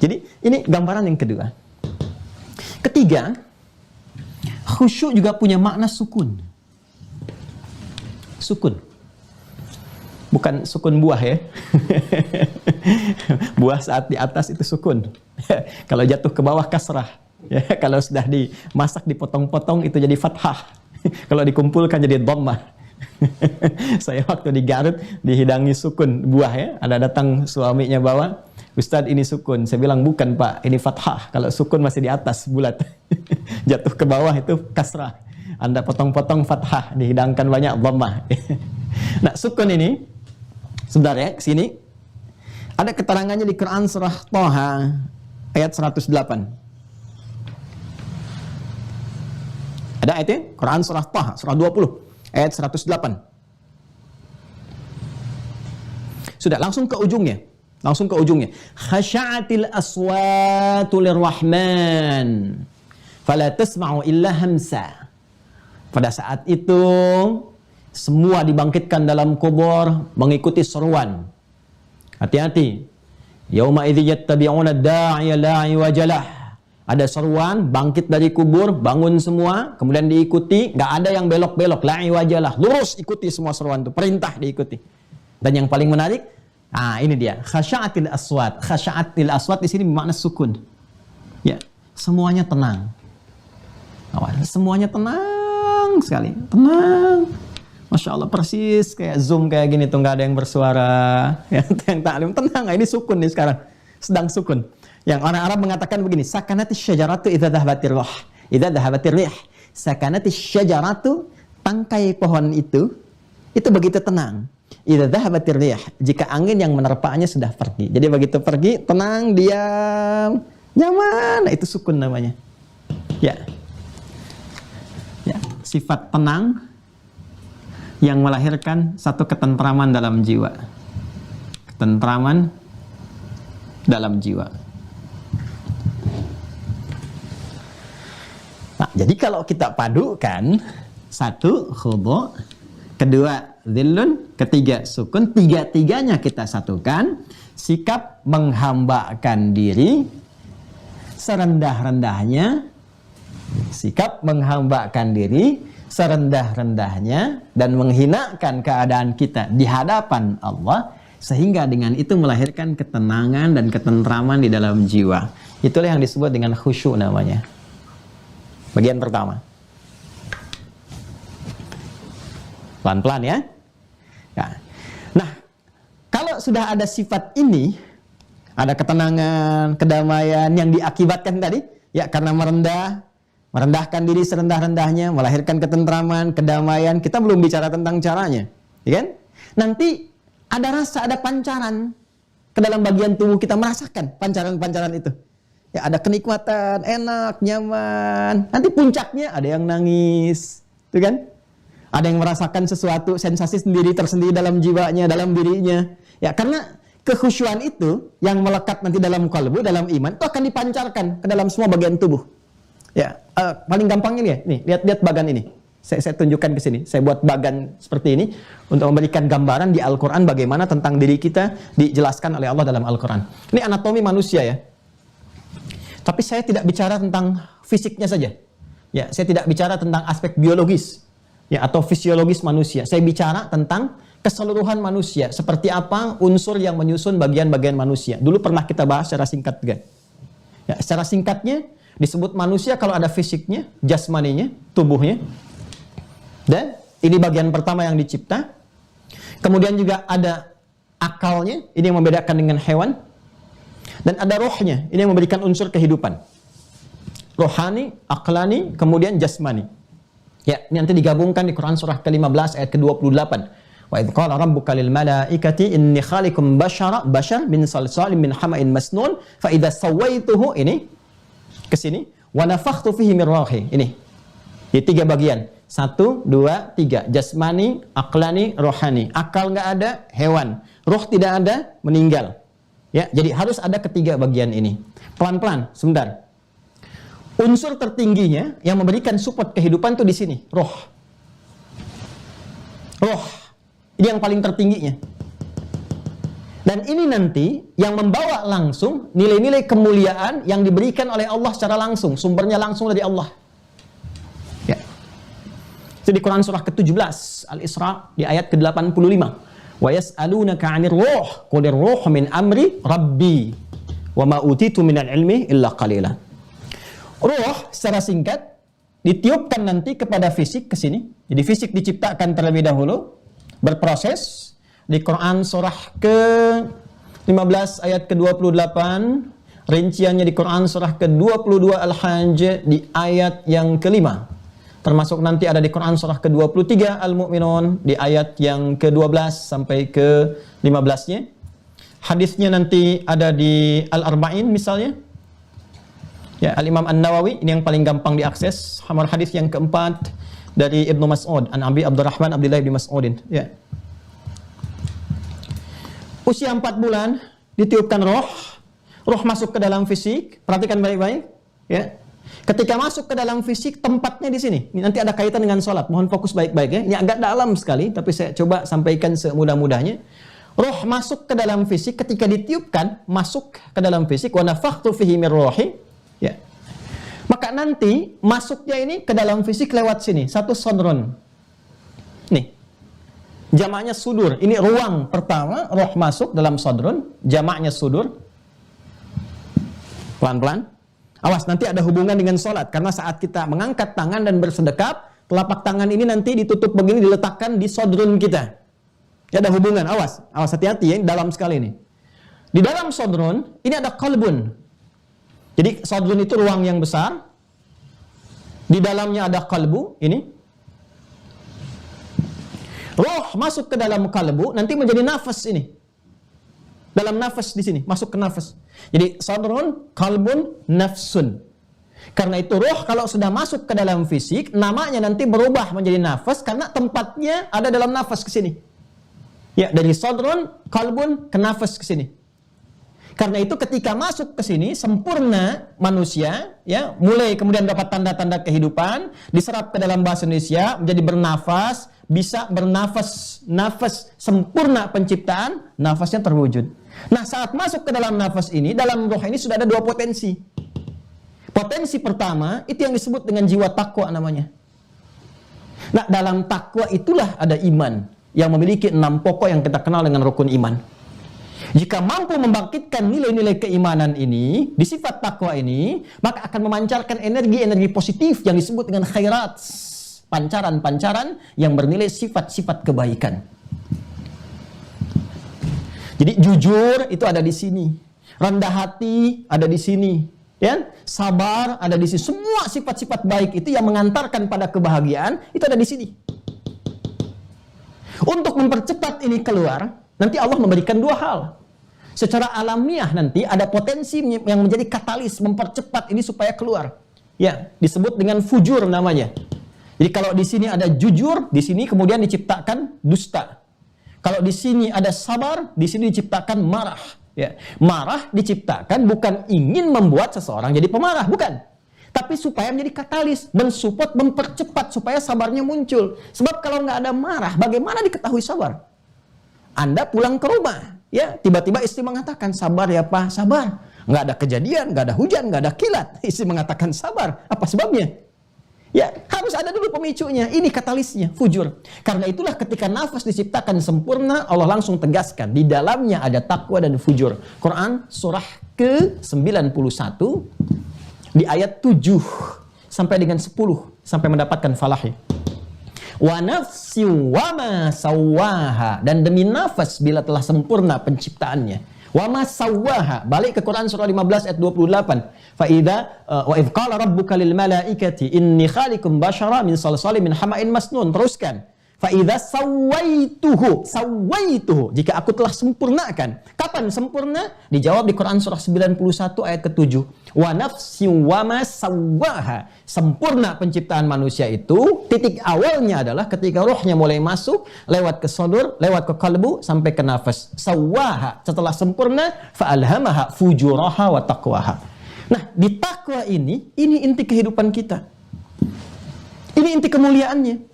Speaker 2: Jadi ini gambaran yang kedua. Ketiga, khusyuk juga punya makna sukun. Sukun. Bukan sukun buah ya. Buah saat di atas itu sukun. Kalau jatuh ke bawah kasrah. Ya, kalau sudah dimasak dipotong-potong itu jadi fathah. Kalau dikumpulkan jadi dhammah. Saya waktu di Garut dihidangi sukun buah ya. Ada datang suaminya bawa, Ustadz ini sukun. Saya bilang bukan Pak, ini fathah. Kalau sukun masih di atas bulat. Jatuh ke bawah itu kasrah. Anda potong-potong fathah, dihidangkan banyak dhammah. Nah, sukun ini sebentar ya, sini ada keterangannya di Quran surah Thaha ayat 108. Ada ayatnya? Quran surah Thaha, surah 20 ayat 108. Sudah, langsung ke ujungnya. Langsung ke ujungnya. Khasya'atil aswatu lirrahman. Fala tasma'u illa hamsa. Pada saat itu semua dibangkitkan dalam kubur mengikuti seruan. Hati-hati. Yauma idzi yattabi'una ad-da'iya la iwajalah. Ada seruan, bangkit dari kubur, bangun semua, kemudian diikuti, nggak ada yang belok-belok, la iwajalah, lurus ikuti semua seruan itu, perintah diikuti. Dan yang paling menarik, ini dia, khasya'atil aswat. Khasya'atil aswat di sini bermakna sukun. Ya, semuanya tenang. Semuanya tenang sekali, tenang. Masya Allah, persis kayak Zoom kayak gini tuh, nggak ada yang bersuara. Ya, yang taklim tenang, ini sukun nih sekarang, sedang sukun. Yang orang Arab mengatakan begini, sakanatis syajaratu idza dhahabatir rih. Idza dhahabatir rih. Sakanatis syajaratu, tangkai pohon itu begitu tenang. Idza dhahabatir rih, jika angin yang menerpanya sudah pergi. Jadi begitu pergi, tenang, diam, nyaman. Nah, itu sukun namanya. Ya. Ya, sifat tenang yang melahirkan satu ketentraman dalam jiwa. Ketentraman dalam jiwa. Nah, jadi kalau kita padukan, satu khudu', kedua dhillun, ketiga sukun, tiga-tiganya kita satukan, sikap menghambakan diri serendah-rendahnya, sikap menghambakan diri serendah-rendahnya dan menghinakan keadaan kita di hadapan Allah, sehingga dengan itu melahirkan ketenangan dan ketentraman di dalam jiwa. Itulah yang disebut dengan khusyuk namanya. Bagian pertama. Pelan-pelan ya. Nah, kalau sudah ada sifat ini, ada ketenangan, kedamaian yang diakibatkan tadi, ya karena merendahkan diri serendah-rendahnya, melahirkan ketentraman, kedamaian. Kita belum bicara tentang caranya, ya kan? Nanti ada rasa, ada pancaran ke dalam bagian tubuh kita, merasakan pancaran-pancaran itu. Ya, ada kenikmatan, enak, nyaman. Nanti puncaknya ada yang nangis, itu kan? Ada yang merasakan sesuatu, sensasi sendiri tersendiri dalam jiwanya, dalam dirinya. Ya, karena kekhusyuan itu yang melekat nanti dalam kalbu, dalam iman, itu akan dipancarkan ke dalam semua bagian tubuh. Ya, paling gampang ini ya. Nih, lihat bagan ini. Saya tunjukkan ke sini. Saya buat bagan seperti ini untuk memberikan gambaran di Al-Quran bagaimana tentang diri kita dijelaskan oleh Allah dalam Al-Quran. Ini anatomi manusia ya. Tapi saya tidak bicara tentang fisiknya saja. Ya, saya tidak bicara tentang aspek biologis ya atau fisiologis manusia. Saya bicara tentang keseluruhan manusia. Seperti apa unsur yang menyusun bagian-bagian manusia. Dulu pernah kita bahas secara singkat juga. Ya, secara singkatnya disebut manusia kalau ada fisiknya, jasmaninya, tubuhnya. Dan ini bagian pertama yang dicipta. Kemudian juga ada akalnya, ini yang membedakan dengan hewan. Dan ada rohnya, ini yang memberikan unsur kehidupan. Rohani, aklani, kemudian jasmani. Ya, ini nanti digabungkan di Quran surah ke-15 ayat ke-28. Wa idh qala rabbuka lil malaikati inni khaliqum bashar min salsalin min hama'in masnun fa idza sawaituhu, ini ke sini, wa nafakhtu fihi min ruhi. Ini. Di tiga bagian. 1, 2, 3. Jasmani, aklani, rohani. Akal nggak ada, hewan. Roh tidak ada, meninggal. Ya, jadi harus ada ketiga bagian ini. Pelan-pelan, sebentar. Unsur tertingginya yang memberikan support kehidupan tuh di sini, roh. Roh. Ini yang paling tertingginya. Dan ini nanti yang membawa langsung nilai-nilai kemuliaan yang diberikan oleh Allah secara langsung, sumbernya langsung dari Allah. Ya. Itu di Quran surah ke-17 Al-Isra di ayat ke-85. Wa yas'alunaka 'anir ruh, qulir ruh min amri rabbi wa ma utitu minal ilmi illa qalila. Ruh secara singkat ditiupkan nanti kepada fisik ke sini. Jadi fisik diciptakan terlebih dahulu, berproses. Di Quran surah ke-15 ayat ke-28, rinciannya di Quran surah ke-22 Al-Hajj di ayat yang ke-5. Termasuk nanti ada di Quran surah ke-23 Al-Mu'minun di ayat yang ke-12 sampai ke-15-nya. Hadisnya nanti ada di Al-Arba'in misalnya. Ya, Al-Imam An-Nawawi, ini yang paling gampang diakses. Hadis yang keempat dari Ibnu Mas'ud, an Abi Abdurrahman Abdullah bin Mas'udin. Ya. Usia 4 bulan ditiupkan roh. Roh masuk ke dalam fisik. Perhatikan baik-baik. Ya. Ketika masuk ke dalam fisik, tempatnya di sini. Ini nanti ada kaitan dengan sholat. Mohon fokus baik-baik ya. Ini agak dalam sekali, tapi saya coba sampaikan semudah-mudahnya. Roh masuk ke dalam fisik, ketika ditiupkan, masuk ke dalam fisik. Wa nafakhtu fihi min ruhi. Ya. Maka nanti masuknya ini ke dalam fisik lewat sini. Satu sodron. Nih. Jamaknya sudur. Ini ruang pertama, roh masuk dalam sodron. Jamaknya sudur. Pelan-pelan. Awas, nanti ada hubungan dengan sholat. Karena saat kita mengangkat tangan dan bersedekap, telapak tangan ini nanti ditutup begini, diletakkan di sodrun kita. Ya, ada hubungan, awas. Awas, hati-hati ya, dalam sekali ini. Di dalam sodrun, ini ada qalbun. Jadi, sodrun itu ruang yang besar. Di dalamnya ada qalbu, ini. Roh masuk ke dalam qalbu, nanti menjadi nafas ini. Dalam nafas di sini, masuk ke nafas. Jadi sadrun, qalbun, nafsun. Karena itu roh kalau sudah masuk ke dalam fisik, namanya nanti berubah menjadi nafas karena tempatnya ada dalam nafas ke sini. Ya, dari sadrun, qalbun ke nafas ke sini. Karena itu ketika masuk ke sini sempurna manusia, ya, mulai kemudian dapat tanda-tanda kehidupan, diserap ke dalam bahasa Indonesia menjadi bernafas, bisa bernafas, nafas sempurna penciptaan, nafasnya terwujud. Nah, saat masuk ke dalam nafas ini, dalam roh ini sudah ada dua potensi. Potensi pertama, itu yang disebut dengan jiwa takwa namanya. Nah, dalam takwa itulah ada iman, yang memiliki 6 pokok yang kita kenal dengan rukun iman. Jika mampu membangkitkan nilai-nilai keimanan ini, di sifat takwa ini, maka akan memancarkan energi-energi positif yang disebut dengan khairat. Pancaran-pancaran yang bernilai sifat-sifat kebaikan. Jadi jujur itu ada di sini, rendah hati ada di sini, ya, sabar ada di sini. Semua sifat-sifat baik itu yang mengantarkan pada kebahagiaan itu ada di sini. Untuk mempercepat ini keluar, nanti Allah memberikan 2 hal. Secara alamiah nanti ada potensi yang menjadi katalis mempercepat ini supaya keluar. Ya, disebut dengan fujur namanya. Jadi kalau di sini ada jujur, di sini kemudian diciptakan dusta. Kalau di sini ada sabar, di sini diciptakan marah. Ya. Marah diciptakan bukan ingin membuat seseorang jadi pemarah, bukan. Tapi supaya menjadi katalis, mensupport, mempercepat supaya sabarnya muncul. Sebab kalau nggak ada marah, bagaimana diketahui sabar? Anda pulang ke rumah, ya, tiba-tiba istri mengatakan, sabar ya Pak, sabar. Nggak ada kejadian, nggak ada hujan, nggak ada kilat. Istri mengatakan sabar. Apa sebabnya? Ya, harus ada dulu pemicunya. Ini katalisnya, fujur. Karena itulah ketika nafas diciptakan sempurna, Allah langsung tegaskan. Di dalamnya ada takwa dan fujur. Quran surah ke-91 di ayat 7 sampai dengan 10 sampai mendapatkan falahnya. Wa nafsi wa ma sawaha, dan demi nafas bila telah sempurna penciptaannya. Wa ma sawaha, balik ke Quran surah 15 ayat 28. Fa idza wa idz qala rabbuka lil malaikati inni khaliqum basyara min salsalin min hama'in masnun. Teruskan. Fa idza sawaituhu, jika aku telah sempurnakan. Kapan sempurna? Dijawab di Quran surah 91 ayat ke-7. Wa nafsi wa ma sawaha. Sempurna penciptaan manusia itu titik awalnya adalah ketika ruhnya mulai masuk lewat ke sadur, lewat ke kalbu sampai ke nafas. Sawaha, setelah sempurna fa alhamaha fujuraha wa taqwaha. Nah, di takwa ini inti kehidupan kita. Ini inti kemuliaannya.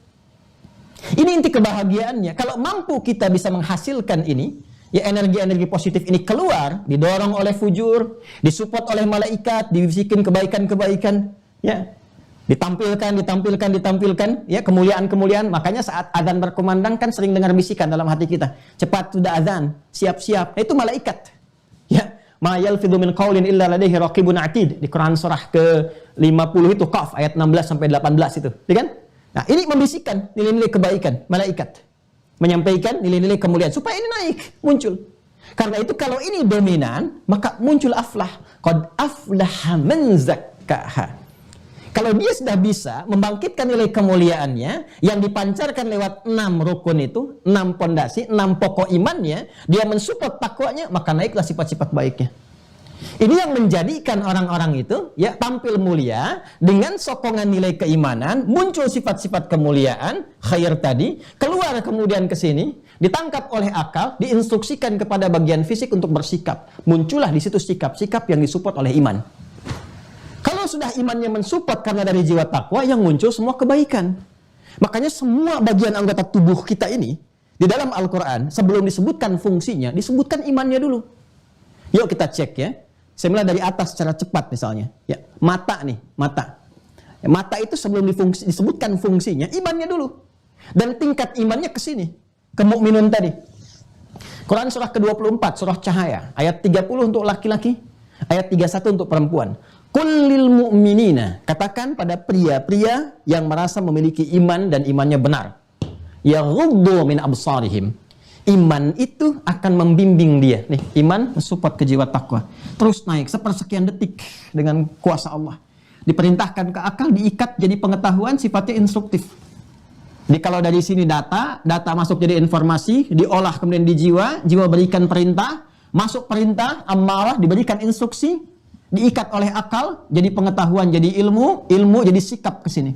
Speaker 2: Ini inti kebahagiaannya. Kalau mampu kita bisa menghasilkan ini, ya, energi-energi positif ini keluar, didorong oleh fujur, disupport oleh malaikat, dibisikin kebaikan-kebaikan, ya, ditampilkan, ya, kemuliaan-kemuliaan. Makanya saat azan berkumandang kan sering dengar bisikan dalam hati kita, cepat sudah azan, siap-siap. Nah, itu malaikat. Ya, ma yalfidhu min qaulin illa ladaihi raqibun atid. Di Quran surah ke-50 itu Qaf ayat 16 sampai 18 itu, ya kan? Nah, ini membisikkan nilai-nilai kebaikan, malaikat. Menyampaikan nilai-nilai kemuliaan, supaya ini naik, muncul. Karena itu kalau ini dominan, maka muncul aflah. Qad aflaha man zakkaha. Kalau dia sudah bisa membangkitkan nilai kemuliaannya, yang dipancarkan lewat 6 rukun itu, 6 pondasi, 6 pokok imannya, dia mensupport takwanya, maka naiklah sifat-sifat baiknya. Ini yang menjadikan orang-orang itu, ya, tampil mulia dengan sokongan nilai keimanan, muncul sifat-sifat kemuliaan, khair tadi, keluar kemudian ke sini, ditangkap oleh akal, diinstruksikan kepada bagian fisik untuk bersikap. Muncullah di situ sikap-sikap yang disupport oleh iman. Kalau Kalau sudah imannya mensupport karena dari jiwa takwa, yang muncul semua kebaikan. Makanya semua bagian anggota tubuh kita ini, di dalam Al-Quran, sebelum disebutkan fungsinya, disebutkan imannya dulu. Yuk kita cek ya. Saya mulai dari atas secara cepat misalnya. Ya, mata nih, mata. Ya, mata itu sebelum disebutkan fungsinya, imannya dulu. Dan tingkat imannya ke sini, ke mukminun tadi. Quran surah ke-24, surah Cahaya, ayat 30 untuk laki-laki, ayat 31 untuk perempuan. Qul lil mu'minina, katakan pada pria-pria yang merasa memiliki iman dan imannya benar. Yaghuddu min absarihim. Iman itu akan membimbing dia. Nih, iman mensupport ke jiwa takwa. Terus naik sepersekian detik dengan kuasa Allah. Diperintahkan ke akal, diikat jadi pengetahuan, sifatnya instruktif. Jadi kalau dari sini data masuk jadi informasi, diolah kemudian di jiwa, jiwa berikan perintah, masuk perintah, amarah, diberikan instruksi, diikat oleh akal, jadi pengetahuan, jadi ilmu jadi sikap ke sini.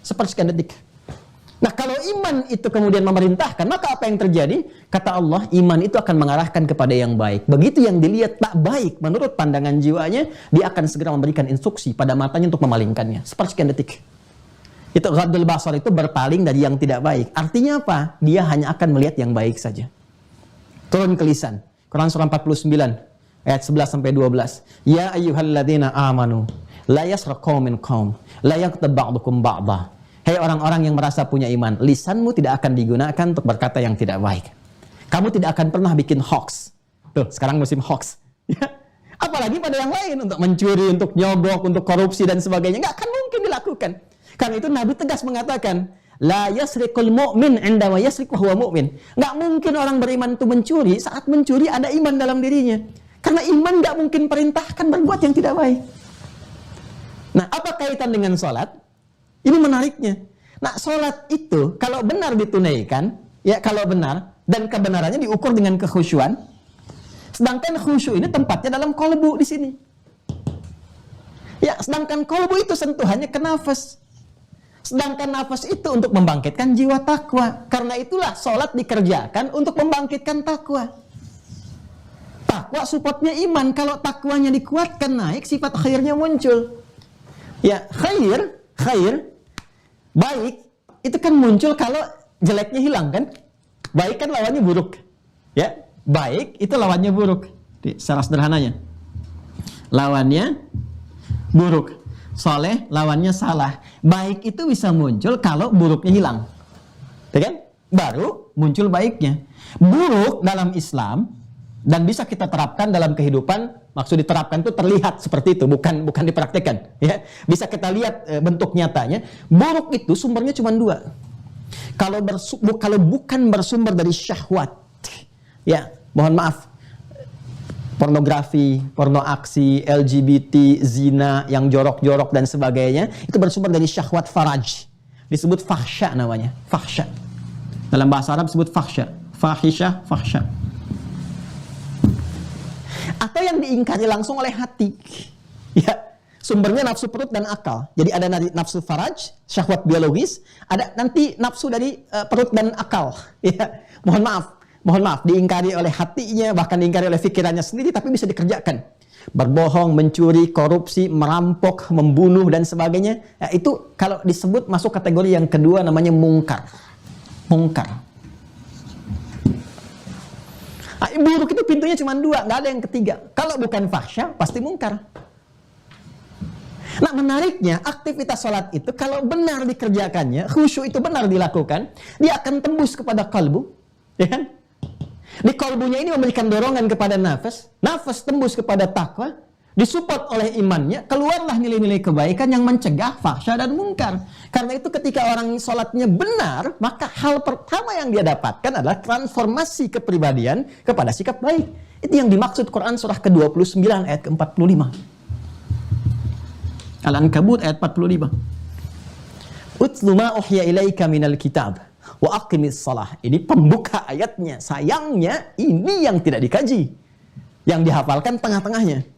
Speaker 2: Sepersekian detik. Nah, kalau iman itu kemudian memerintahkan, maka apa yang terjadi? Kata Allah, iman itu akan mengarahkan kepada yang baik. Begitu yang dilihat tak baik menurut pandangan jiwanya, dia akan segera memberikan instruksi pada matanya untuk memalingkannya. Sepersekian detik. Itu ghaddul basar, itu berpaling dari yang tidak baik. Artinya apa? Dia hanya akan melihat yang baik saja. Turun ke lisan. Quran surah 49 ayat 11 sampai 12. Ya ayyuhalladzina amanu la yasra qaumin qaum la yaqtab ba'dukum ba'dha. Hei orang-orang yang merasa punya iman, lisanmu tidak akan digunakan untuk berkata yang tidak baik. Kamu tidak akan pernah bikin hoax. Tuh, sekarang musim hoax. Apalagi pada yang lain, untuk mencuri, untuk nyogok, untuk korupsi dan sebagainya, nggak akan mungkin dilakukan. Karena itu Nabi tegas mengatakan, la yasriqul mu'min indama yasriq wa huwa mu'min. Nggak mungkin orang beriman itu mencuri, saat mencuri ada iman dalam dirinya. Karena iman nggak mungkin perintahkan berbuat yang tidak baik. Nah, apa kaitan dengan sholat? Ini menariknya. Nah, sholat itu kalau benar ditunaikan, ya kalau benar, dan kebenarannya diukur dengan kekhusyuan. Sedangkan khusyuk ini tempatnya dalam kolbu di sini. Ya, sedangkan kolbu itu sentuhannya ke nafas. Sedangkan nafas itu untuk membangkitkan jiwa takwa. Karena itulah sholat dikerjakan untuk membangkitkan takwa. Takwa supportnya iman. Kalau takwanya dikuatkan naik, sifat khairnya muncul. Ya, khair, baik, itu kan muncul kalau jeleknya hilang kan? Baik kan lawannya buruk. Ya, baik itu lawannya buruk. Secara sederhananya. Lawannya buruk. Soleh lawannya salah. Baik itu bisa muncul kalau buruknya hilang. Ya kan? Baru muncul baiknya. Buruk dalam Islam dan bisa kita terapkan dalam kehidupan. Maksud diterapkan itu terlihat seperti itu, bukan dipraktikkan. Ya, bisa kita lihat bentuk nyatanya. Buruk itu sumbernya cuma dua. Kalau bukan bersumber dari syahwat, ya mohon maaf, pornografi, porno aksi, LGBT, zina yang jorok-jorok dan sebagainya, itu bersumber dari syahwat faraj. Disebut fahsya namanya, fahsya. Dalam bahasa Arab disebut fahsya, fahisyah, fahsya. Atau yang diingkari langsung oleh hati. Ya, sumbernya nafsu perut dan akal. Jadi ada nafsu faraj, syahwat biologis, ada nanti nafsu dari perut dan akal. Ya, mohon maaf, diingkari oleh hatinya, bahkan diingkari oleh pikirannya sendiri, tapi bisa dikerjakan. Berbohong, mencuri, korupsi, merampok, membunuh dan sebagainya. Ya, itu kalau disebut masuk kategori yang kedua namanya mungkar. Mungkar. Buruk itu pintunya cuma dua, nggak ada yang ketiga. Kalau bukan fahsya, pasti mungkar. Nah, menariknya, aktivitas sholat itu kalau benar dikerjakannya, khusyuk itu benar dilakukan, dia akan tembus kepada kalbu, ya kan? Di kalbunya ini memberikan dorongan kepada nafas, nafas tembus kepada takwa, disupport oleh imannya, keluarlah nilai-nilai kebaikan yang mencegah fahsya dan mungkar. Karena itu ketika orang sholatnya benar, maka hal pertama yang dia dapatkan adalah transformasi kepribadian kepada sikap baik. Itu yang dimaksud Quran surah ke-29 ayat ke-45. Al-Ankabut ayat 45. Utlu ma uhya ilaika minal kitab wa aqimis shalah. Ini pembuka ayatnya. Sayangnya ini yang tidak dikaji. Yang dihafalkan tengah-tengahnya.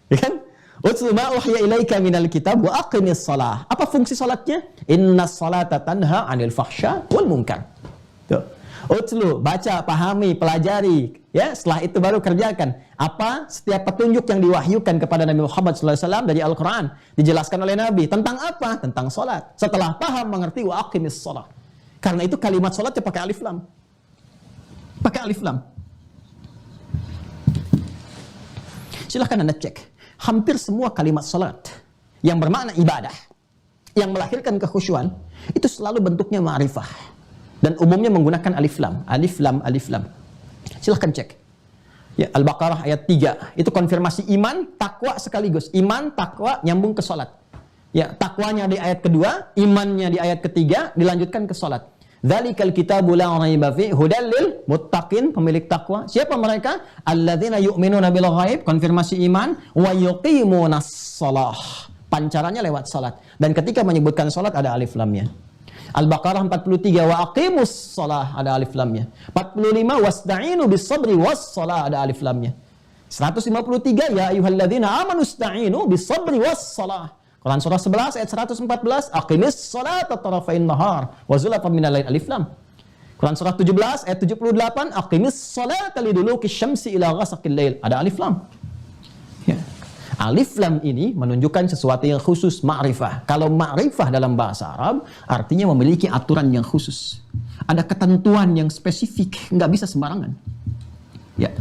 Speaker 2: Ya kan? Utlu ma uhya ilaika minal kitab wa aqimis shalah. Apa fungsi salatnya? Innas salata tanha 'anil fahsya wal munkar. Tuh. Utlu, baca, pahami, pelajari, ya. Setelah itu baru kerjakan. Apa setiap petunjuk yang diwahyukan kepada Nabi Muhammad SAW dari Al-Quran dijelaskan oleh Nabi tentang apa? Tentang solat. Setelah paham, mengerti, wa aqimis solat. Karena itu kalimat solatnya pakai alif lam. Pakai alif lam. Silahkan Anda cek. Hampir semua kalimat solat yang bermakna ibadah, yang melahirkan kekhusyuan, itu selalu bentuknya ma'rifah. Dan umumnya menggunakan alif lam. Alif lam, alif lam. Silahkan cek. Ya, Al-Baqarah ayat 3. Itu konfirmasi iman, takwa sekaligus. Iman, takwa, nyambung ke salat. Ya, takwanya di ayat kedua, imannya di ayat ketiga, dilanjutkan ke salat. Dzalikal kitabu la raiba fi hudal lil muttaqin, pemilik takwa. Siapa mereka? Alladzina yu'minuna bil ghaib, konfirmasi iman, wa yuqimunas shalah. Pancarannya lewat salat. Dan ketika menyebutkan salat ada alif lamnya. Al-Baqarah 43, wa aqimus shalah, ada alif lamnya. 45, wasta'inu bis sabri was shalah, ada alif lamnya. 153, ya ayyuhalladzina amanu ista'inu bis sabri was shalah. Quran surah 11 ayat 114, aqimis shalata tarafain nahar wa zulafan minal lail, alif lam. Quran surah 17 ayat 78, aqimis shalata liduluki syamsi ila ghasaqil lail, ada alif lam. Ya. Alif lam ini menunjukkan sesuatu yang khusus, ma'rifah. Kalau ma'rifah dalam bahasa Arab artinya memiliki aturan yang khusus. Ada ketentuan yang spesifik, nggak bisa sembarangan. Ya.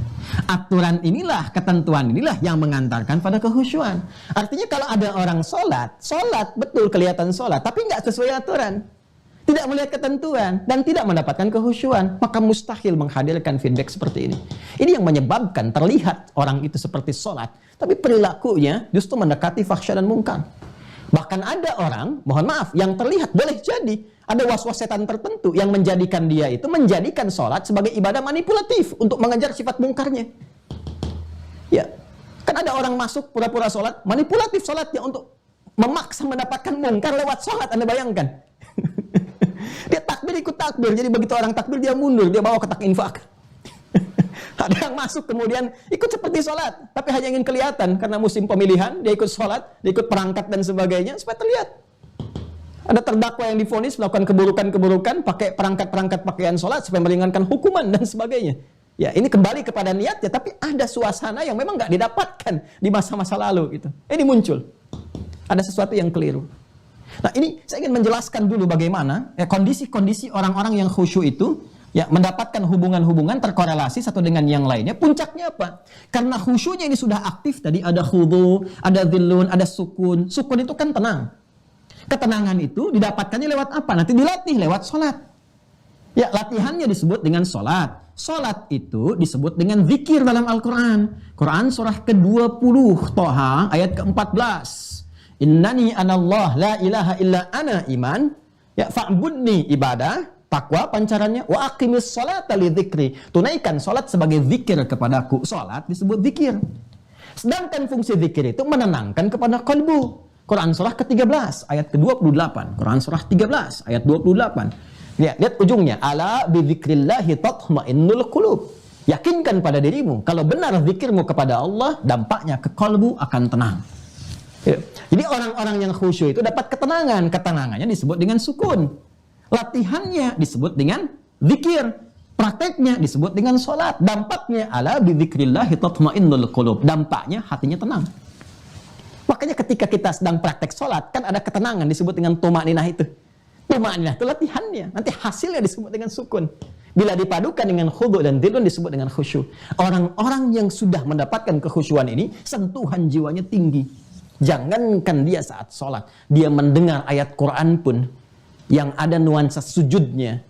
Speaker 2: Aturan inilah, ketentuan inilah yang mengantarkan pada kekhusyuan. Artinya kalau ada orang sholat betul kelihatan sholat, tapi nggak sesuai aturan. Tidak melihat ketentuan dan tidak mendapatkan kekhusyuan, maka mustahil menghadirkan feedback seperti ini. Ini yang menyebabkan terlihat orang itu seperti sholat, tapi perilakunya justru mendekati fahsya dan mungkar. Bahkan ada orang, mohon maaf, yang terlihat boleh jadi ada was-was setan tertentu yang menjadikan dia itu menjadikan sholat sebagai ibadah manipulatif untuk mengejar sifat mungkarnya. Ya, kan ada orang masuk pura-pura sholat, manipulatif sholatnya untuk memaksa mendapatkan mungkar lewat sholat. Anda bayangkan? Dia takbir ikut takbir, jadi begitu orang takbir dia mundur, dia bawa kotak infak. Ada yang masuk kemudian ikut seperti sholat, tapi hanya ingin kelihatan karena musim pemilihan, dia ikut sholat, dia ikut perangkat dan sebagainya supaya terlihat. Ada terdakwa yang divonis melakukan keburukan-keburukan, pakai perangkat-perangkat pakaian sholat supaya meringankan hukuman dan sebagainya. Ya, ini kembali kepada niatnya, tapi ada suasana yang memang nggak didapatkan di masa-masa lalu gitu. Ini muncul, ada sesuatu yang keliru. Nah, ini saya ingin menjelaskan dulu bagaimana ya, kondisi-kondisi orang-orang yang khusyuk itu ya mendapatkan hubungan-hubungan terkorelasi satu dengan yang lainnya. Puncaknya apa? Karena khusyuknya ini sudah aktif tadi, ada khudu, ada dhillun, ada sukun. Sukun itu kan tenang. Ketenangan itu didapatkannya lewat apa? Nanti dilatih lewat sholat. Ya, latihannya disebut dengan sholat. Sholat itu disebut dengan zikir dalam Al-Quran. Quran surah ke-20 Toha ayat ke-14. Innani anallah la ilaha illa ana iman. Ya, fa'budni ibadah, takwa pancarannya, wa aqimis sholata li dzikri. Tunaikan salat sebagai zikir kepadaku. Salat disebut zikir. Sedangkan fungsi zikir itu menenangkan kepada kalbu. Quran surah ke-13 ayat ke-28. Quran surah 13 ayat 28. Lihat ujungnya, ala bi dzikrillahi tatma'innul qulub. Yakinkan pada dirimu kalau benar zikirmu kepada Allah, dampaknya ke kalbu akan tenang. Ya. Jadi orang-orang yang khusyuk itu dapat ketenangan. Ketenangannya disebut dengan sukun. Latihannya disebut dengan zikir. Prakteknya disebut dengan sholat. Dampaknya ala bidzikrillahi tatma'innul qulub. Dampaknya hatinya tenang. Makanya ketika kita sedang praktek sholat, kan ada ketenangan disebut dengan tumaninah itu. Tumaninah itu latihannya. Nanti hasilnya disebut dengan sukun. Bila dipadukan dengan khudu dan dhillun disebut dengan khusyuk. Orang-orang yang sudah mendapatkan kekhusyuan ini, sentuhan jiwanya tinggi. Jangankan dia saat sholat, dia mendengar ayat Quran pun yang ada nuansa sujudnya,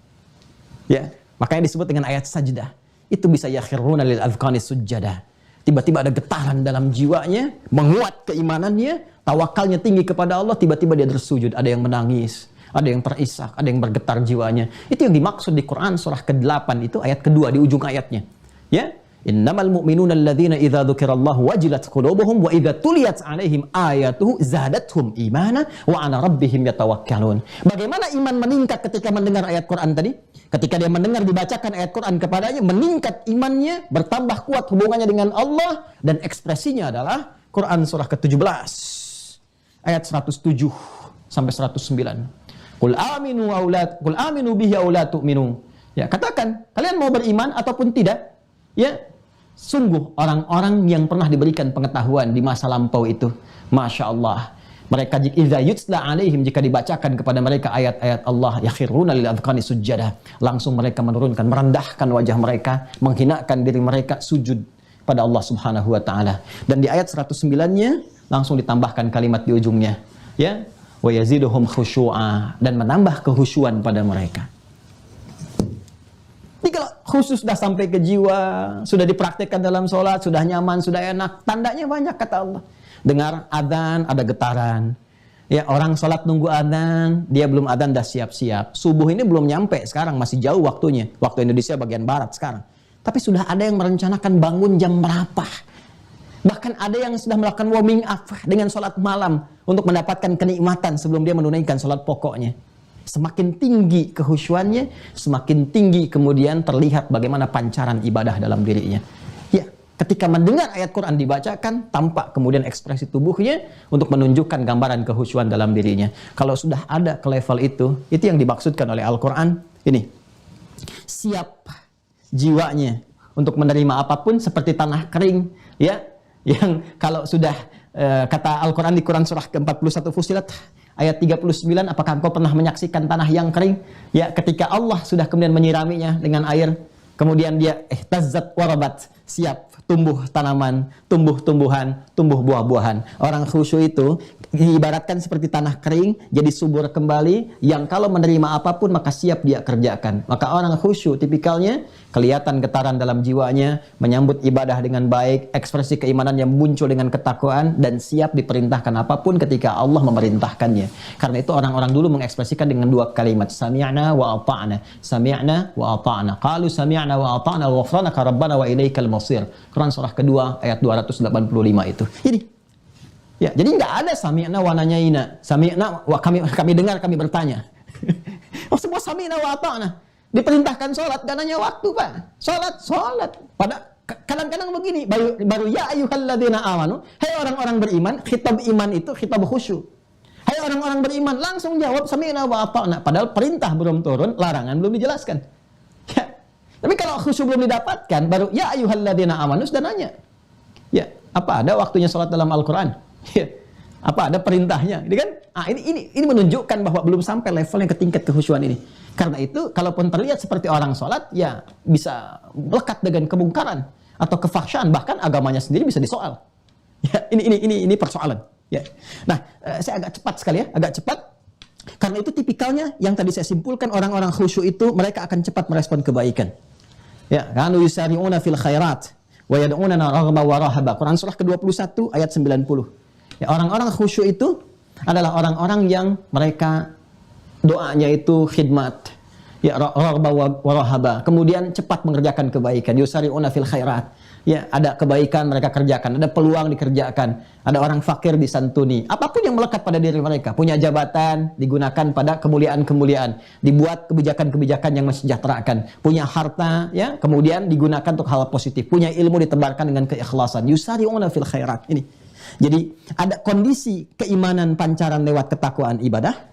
Speaker 2: ya, makanya disebut dengan ayat sajdah. Itu bisa yakhiruna lil azqani sujada. Tiba-tiba ada getaran dalam jiwanya, menguat keimanannya, tawakalnya tinggi kepada Allah, tiba-tiba dia bersujud. Ada yang menangis, ada yang terisak, ada yang bergetar jiwanya. Itu yang dimaksud di Quran surah ke-8 itu ayat kedua di ujung ayatnya. Ya. Innamal mu'minuna alladzina idza dzukirallahu wajilat qulubuhum wa idza tuliyat 'alaihim ayatuhu zadatuhum imana wa 'ala rabbihim yatawakkalun. Bagaimana iman meningkat ketika mendengar ayat Quran tadi? Ketika dia mendengar dibacakan ayat Quran kepadanya, meningkat imannya, bertambah kuat hubungannya dengan Allah, dan ekspresinya adalah Quran surah ke-17 ayat 107 sampai 109. Qul aminu bihi aw la tu'minu. Ya, katakan, kalian mau beriman ataupun tidak? Ya, sungguh orang-orang yang pernah diberikan pengetahuan di masa lampau itu, Masya Allah, mereka idza yutla alaihim, jika dibacakan kepada mereka ayat-ayat Allah, yakhiruna lil adqani sujada, langsung mereka menurunkan, merendahkan wajah mereka, menghinakan diri mereka, sujud pada Allah Subhanahu wa taala. Dan di ayat 109-nya langsung ditambahkan kalimat di ujungnya, ya, wa yaziduhum khusyu'a, dan menambah kehusyuan pada mereka. Jadi kalau khusus sudah sampai ke jiwa, sudah dipraktikkan dalam sholat, sudah nyaman, sudah enak, tandanya banyak kata Allah. Dengar adzan, ada getaran. Ya, orang sholat nunggu adzan, dia belum adzan dah siap-siap. Subuh ini belum nyampe sekarang, masih jauh waktunya. Waktu Indonesia bagian barat sekarang. Tapi sudah ada yang merencanakan bangun jam berapa. Bahkan ada yang sudah melakukan warming up dengan sholat malam untuk mendapatkan kenikmatan sebelum dia menunaikan sholat pokoknya. Semakin tinggi kehusyuannya, semakin tinggi kemudian terlihat bagaimana pancaran ibadah dalam dirinya. Ya, ketika mendengar ayat Quran dibacakan, tampak kemudian ekspresi tubuhnya untuk menunjukkan gambaran kehusyuan dalam dirinya. Kalau sudah ada ke level itu yang dimaksudkan oleh Al-Quran. Ini, siap jiwanya untuk menerima apapun seperti tanah kering, ya, yang kalau sudah kata Al-Quran di Quran surah ke-41 Fussilat ayat 39, apakah engkau pernah menyaksikan tanah yang kering? Ya, ketika Allah sudah kemudian menyiraminya dengan air, kemudian dia tazzat warabat, siap tumbuh tanaman, tumbuh tumbuhan, tumbuh buah-buahan. Orang khusyuk itu diibaratkan seperti tanah kering, jadi subur kembali, yang kalau menerima apapun maka siap dia kerjakan. Maka orang khusyuk tipikalnya kelihatan getaran dalam jiwanya, menyambut ibadah dengan baik, ekspresi keimanan yang muncul dengan ketakwaan, dan siap diperintahkan apapun ketika Allah memerintahkannya. Karena itu orang-orang dulu mengekspresikan dengan dua kalimat, sami'na wa ata'na. Sami'na wa ata'na. Qalu sami'na wa ata'na wa ghufranaka rabbana wa ilaikal masir. Quran surah kedua ayat 285 itu. Ini. Ya, jadi nggak ada sami'na wa nanyaina. Sami'na wa kami dengar, kami bertanya. Oh, semua sami'na wa ata'na. Diperintahkan sholat, gak nanya waktu, Pak. Sholat. Pada kadang-kadang begini, baru ya ayyuhalladzina amanu, hai orang-orang beriman, khitab iman itu khitab khusyuk. Hai orang-orang beriman, langsung jawab sami'na wa ata'na. Padahal perintah belum turun, larangan belum dijelaskan. Ya. Tapi kalau khusyuk belum didapatkan, baru ya ayyuhalladzina amanu sudah nanya. Ya, apa ada waktunya sholat dalam Al-Quran? Ya. Apa ada perintahnya? Ini kan? Ini menunjukkan bahwa belum sampai level yang ke tingkat kehusyuan ini. Karena itu, kalaupun terlihat seperti orang sholat, ya bisa melekat dengan kemungkaran atau kefahsyaan, bahkan agamanya sendiri bisa disoal. Ya, ini persoalan. Ya. Nah, saya agak cepat sekali ya, agak cepat. Karena itu tipikalnya yang tadi saya simpulkan, orang-orang khusyuk itu mereka akan cepat merespon kebaikan. Ya, kanu yusari'una fil khairat wa yad'unana raghaba wa rahaba. Quran surah ke-21 ayat 90. Ya, orang-orang khusyuk itu adalah orang-orang yang mereka doanya itu khidmat, ya, raghaba wa rahaba, kemudian cepat mengerjakan kebaikan, yusari'una fil khairat. Ya, ada kebaikan mereka kerjakan, ada peluang dikerjakan, ada orang fakir disantuni. Apapun yang melekat pada diri mereka, punya jabatan digunakan pada kemuliaan-kemuliaan, dibuat kebijakan-kebijakan yang mensejahterakan, punya harta, ya, kemudian digunakan untuk hal positif, punya ilmu ditebarkan dengan keikhlasan, yusari'una fil khairat. Ini. Jadi ada kondisi keimanan pancaran lewat ketakwaan ibadah,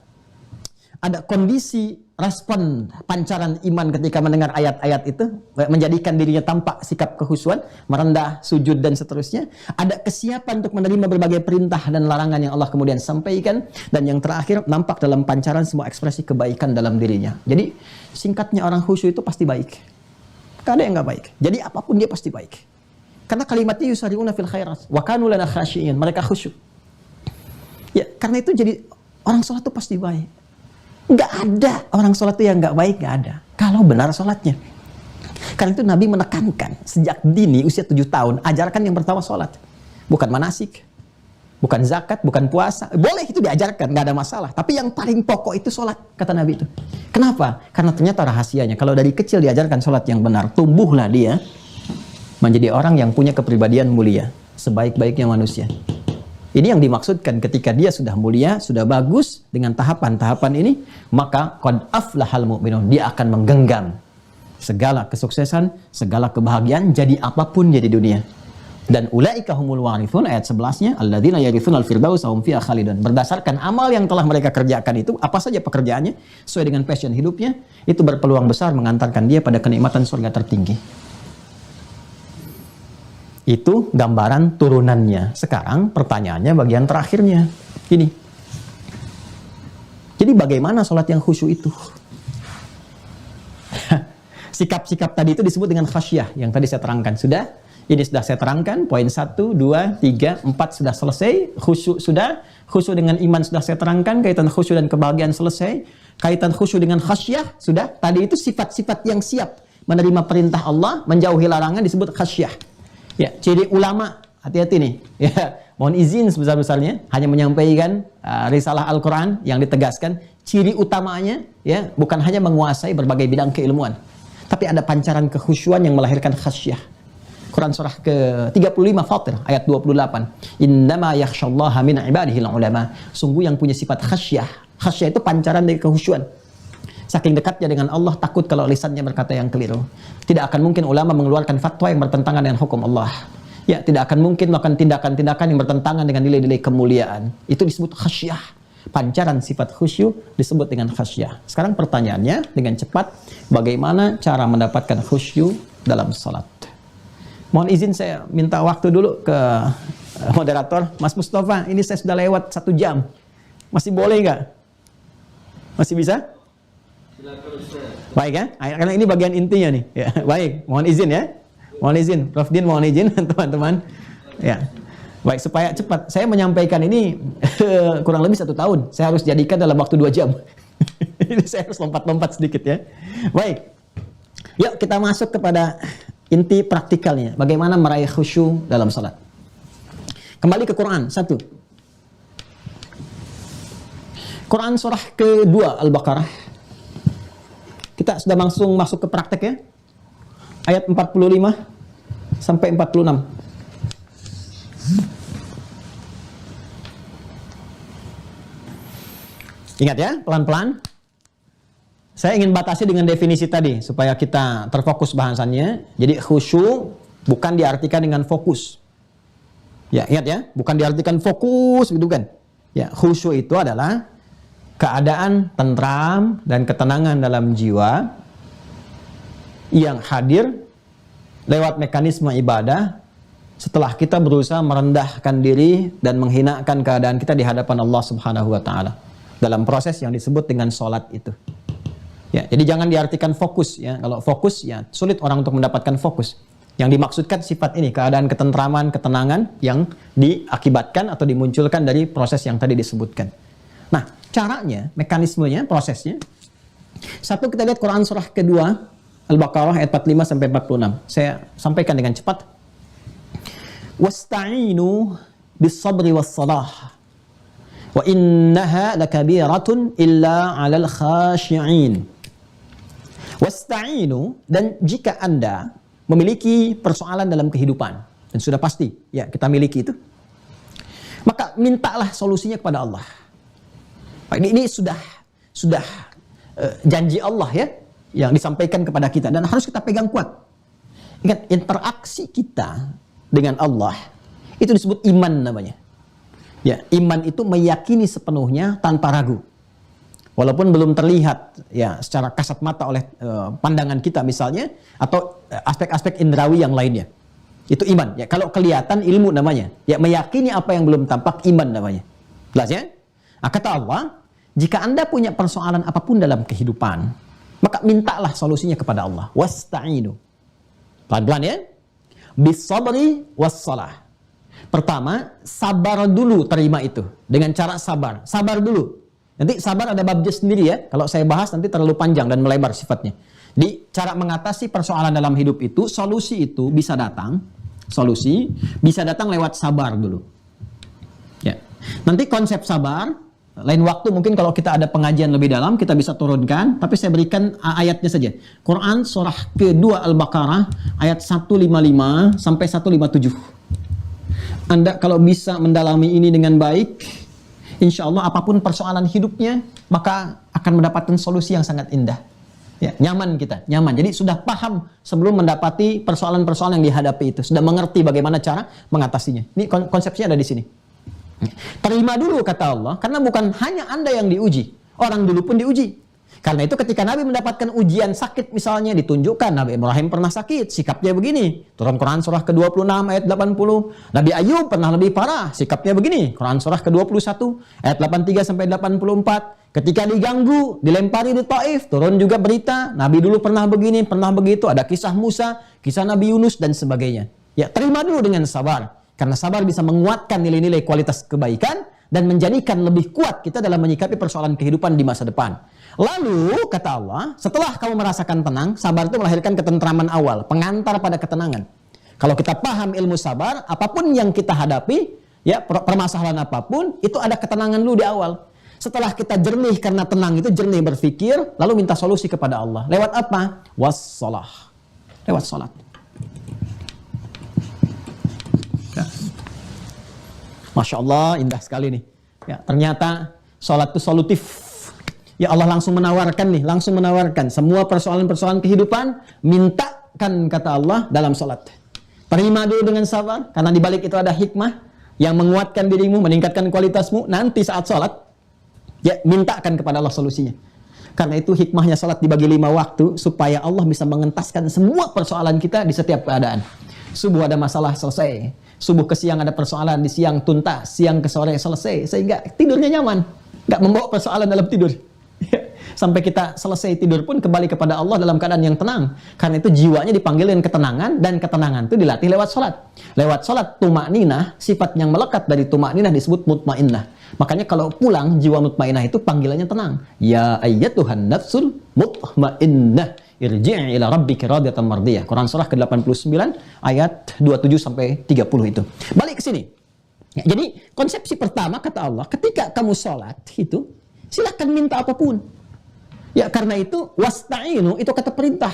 Speaker 2: ada kondisi respon pancaran iman ketika mendengar ayat-ayat itu, menjadikan dirinya tampak sikap kehusuan, merendah, sujud, dan seterusnya. Ada kesiapan untuk menerima berbagai perintah dan larangan yang Allah kemudian sampaikan. Dan yang terakhir, nampak dalam pancaran semua ekspresi kebaikan dalam dirinya. Jadi, singkatnya orang khusyuk itu pasti baik. Gak ada yang gak baik. Jadi, apapun dia pasti baik. Karena kalimatnya yusari'una fil khairat. Wa kanu lana khasyi'in. Mereka khusyuk. Ya, karena itu jadi orang sholat itu pasti baik. Nggak ada orang sholat itu yang nggak baik, nggak ada. Kalau benar sholatnya. Karena itu Nabi menekankan sejak dini usia 7 tahun, ajarkan yang pertama sholat. Bukan manasik, bukan zakat, bukan puasa. Boleh itu diajarkan, nggak ada masalah. Tapi yang paling pokok itu sholat, kata Nabi itu. Kenapa? Karena ternyata rahasianya, kalau dari kecil diajarkan sholat yang benar, tumbuhlah dia menjadi orang yang punya kepribadian mulia, sebaik-baiknya manusia. Ini yang dimaksudkan ketika dia sudah mulia, sudah bagus dengan tahapan-tahapan ini, maka qad aflahal mu'minun, dia akan menggenggam segala kesuksesan, segala kebahagiaan, jadi apapun dia di dunia. Dan ulaika humul warithun, ayat 11-nya, alladzina yarithunal firdaus hum fiha khalidun. Berdasarkan amal yang telah mereka kerjakan itu, apa saja pekerjaannya, sesuai dengan passion hidupnya, itu berpeluang besar mengantarkan dia pada kenikmatan surga tertinggi. Itu gambaran turunannya. Sekarang pertanyaannya bagian terakhirnya. Ini. Jadi bagaimana sholat yang khusyuk itu? Sikap-sikap tadi itu disebut dengan khasyah yang tadi saya terangkan. Sudah? Ini sudah saya terangkan. Poin 1, 2, 3, 4 sudah selesai. Khusyuk sudah. Khusyuk dengan iman sudah saya terangkan. Kaitan khusyuk dan kebahagiaan selesai. Kaitan khusyuk dengan khasyah sudah. Tadi itu sifat-sifat yang siap menerima perintah Allah, menjauhi larangan disebut khasyah. Ya, ciri ulama, hati-hati nih. Ya, mohon izin sebesar-besarnya hanya menyampaikan risalah Al-Qur'an yang ditegaskan ciri utamanya ya, bukan hanya menguasai berbagai bidang keilmuan, tapi ada pancaran kekhusyuan yang melahirkan khasyah. Quran surah ke-35 Fatir ayat 28. Innama yakhsyallaha min ibadihil ulama. Sungguh yang punya sifat khasyah. Khasyah itu pancaran dari kekhusyuan. Saking dekatnya dengan Allah, takut kalau lisannya berkata yang keliru. Tidak akan mungkin ulama mengeluarkan fatwa yang bertentangan dengan hukum Allah. Ya, tidak akan mungkin melakukan tindakan-tindakan yang bertentangan dengan nilai-nilai kemuliaan. Itu disebut khasyah. Pancaran sifat khusyuk disebut dengan khasyah. Sekarang pertanyaannya dengan cepat, bagaimana cara mendapatkan khusyuk dalam salat? Mohon izin saya minta waktu dulu ke moderator. Mas Mustafa, ini saya sudah lewat 1 jam. Masih boleh nggak? Masih bisa? Baik ya, karena ini bagian intinya nih. Ya, baik, mohon izin ya. Mohon izin, Prof. Din mohon izin teman-teman. Ya. Baik, supaya cepat. Saya menyampaikan ini kurang lebih 1 tahun. Saya harus jadikan dalam waktu 2 jam. Ini saya harus lompat-lompat sedikit ya. Baik. Yuk kita masuk kepada inti praktikalnya. Bagaimana meraih khusyuk dalam salat. Kembali ke Quran, 1. Quran surah ke-2 Al-Baqarah. Kita sudah langsung masuk ke praktek ya. Ayat 45 sampai 46. Ingat ya, pelan-pelan. Saya ingin batasi dengan definisi tadi supaya kita terfokus bahasannya. Jadi khusyuk bukan diartikan dengan fokus. Ya, ingat ya, bukan diartikan fokus gitu kan. Ya, khusyuk itu adalah keadaan tentram dan ketenangan dalam jiwa yang hadir lewat mekanisme ibadah setelah kita berusaha merendahkan diri dan menghinakan keadaan kita di hadapan Allah Subhanahu wa taala dalam proses yang disebut dengan sholat itu. Ya, jadi jangan diartikan fokus ya. Kalau fokus ya sulit orang untuk mendapatkan fokus. Yang dimaksudkan sifat ini, keadaan ketentraman, ketenangan yang diakibatkan atau dimunculkan dari proses yang tadi disebutkan. Nah, caranya, mekanismenya, prosesnya. 1 kita lihat Quran surah kedua Al-Baqarah ayat 45 sampai 46. Saya sampaikan dengan cepat. Wasta'inu bis-sabri was-salah. Wa innaha lakabiratun illa 'alal khashi'in. Wasta'inu, dan jika Anda memiliki persoalan dalam kehidupan, dan sudah pasti ya kita miliki itu, maka mintalah solusinya kepada Allah. Ini sudah janji Allah ya yang disampaikan kepada kita dan harus kita pegang kuat. Ingat, interaksi kita dengan Allah itu disebut iman namanya. Ya, iman itu meyakini sepenuhnya tanpa ragu. Walaupun belum terlihat ya secara kasat mata oleh pandangan kita misalnya atau aspek-aspek indrawi yang lainnya. Itu iman. Ya, kalau kelihatan ilmu namanya. Ya, meyakini apa yang belum tampak iman namanya. Jelas ya? Nah, kata Allah, jika Anda punya persoalan apapun dalam kehidupan, maka mintalah solusinya kepada Allah. Wasta'inu. Pelan-pelan ya. Bis-sabri was-salah. Pertama, sabar dulu terima itu. Dengan cara sabar. Sabar dulu. Nanti sabar ada babnya sendiri ya. Kalau saya bahas nanti terlalu panjang dan melebar sifatnya. Di cara mengatasi persoalan dalam hidup itu, solusi itu bisa datang. Solusi bisa datang lewat sabar dulu. Ya. Nanti konsep sabar, lain waktu mungkin kalau kita ada pengajian lebih dalam kita bisa turunkan, tapi saya berikan ayatnya saja. Quran surah kedua Al-Baqarah ayat 155 sampai 157. Anda kalau bisa mendalami ini dengan baik, insya Allah apapun persoalan hidupnya, maka akan mendapatkan solusi yang sangat indah. Ya, nyaman kita, nyaman. Jadi sudah paham sebelum mendapati persoalan-persoalan yang dihadapi itu, sudah mengerti bagaimana cara mengatasinya. Ini konsepsinya ada di sini. Terima dulu kata Allah, karena bukan hanya Anda yang diuji, orang dulu pun diuji. Karena itu ketika Nabi mendapatkan ujian sakit misalnya, ditunjukkan Nabi Ibrahim pernah sakit, sikapnya begini. Turun Quran surah ke-26 ayat 80. Nabi Ayub pernah lebih parah, sikapnya begini. Quran surah ke-21 ayat 83 sampai 84. Ketika diganggu, dilempari di Taif, turun juga berita, Nabi dulu pernah begini, pernah begitu, ada kisah Musa, kisah Nabi Yunus dan sebagainya. Ya, terima dulu dengan sabar. Karena sabar bisa menguatkan nilai-nilai kualitas kebaikan dan menjadikan lebih kuat kita dalam menyikapi persoalan kehidupan di masa depan. Lalu, kata Allah, setelah kamu merasakan tenang, sabar itu melahirkan ketentraman awal, pengantar pada ketenangan. Kalau kita paham ilmu sabar, apapun yang kita hadapi, ya permasalahan apapun, itu ada ketenangan dulu di awal. Setelah kita jernih karena tenang itu, jernih berpikir, lalu minta solusi kepada Allah. Lewat apa? Wassalah. Lewat salat. Ya. Masya Allah, indah sekali nih. Ya, ternyata salat itu solutif. Ya Allah langsung menawarkan semua persoalan-persoalan kehidupan, mintakan kata Allah dalam salat. Terima dulu dengan sabar, karena di balik itu ada hikmah yang menguatkan dirimu, meningkatkan kualitasmu nanti saat salat. Ya, mintakan kepada Allah solusinya. Karena itu hikmahnya salat dibagi 5 waktu supaya Allah bisa mengentaskan semua persoalan kita di setiap keadaan. Subuh ada masalah, selesai. Subuh ke siang ada persoalan, di siang tuntas, siang ke sore selesai, sehingga tidurnya nyaman, nggak membawa persoalan dalam tidur. Sampai kita selesai tidur pun kembali kepada Allah dalam keadaan yang tenang. Karena itu jiwanya dipanggil dengan ketenangan, dan ketenangan itu dilatih lewat salat. Lewat salat tumakninah, sifat yang melekat dari tumakninah disebut mutmainnah. Makanya kalau pulang jiwa mutmainnah itu panggilannya tenang. Ya ayyatuhan nafsul mutmainnah, irji'i ila rabbiki radiyatan mardiyah. Quran surah ke-89 ayat 27 sampai 30 itu. Balik ke sini. Ya, jadi konsepsi pertama kata Allah, ketika kamu sholat itu silakan minta apapun. Ya karena itu wasta'inu itu kata perintah.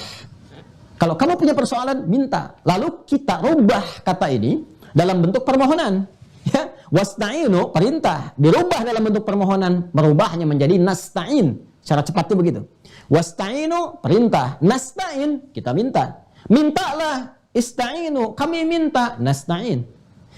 Speaker 2: Kalau kamu punya persoalan minta. Lalu kita rubah kata ini dalam bentuk permohonan. Ya, wasta'inu perintah dirubah dalam bentuk permohonan, merubahnya menjadi nasta'in. Cara cepatnya begitu. Wasta'inu perintah, nasta'in kita minta. Mintalah, ista'inu kami minta, nasta'in.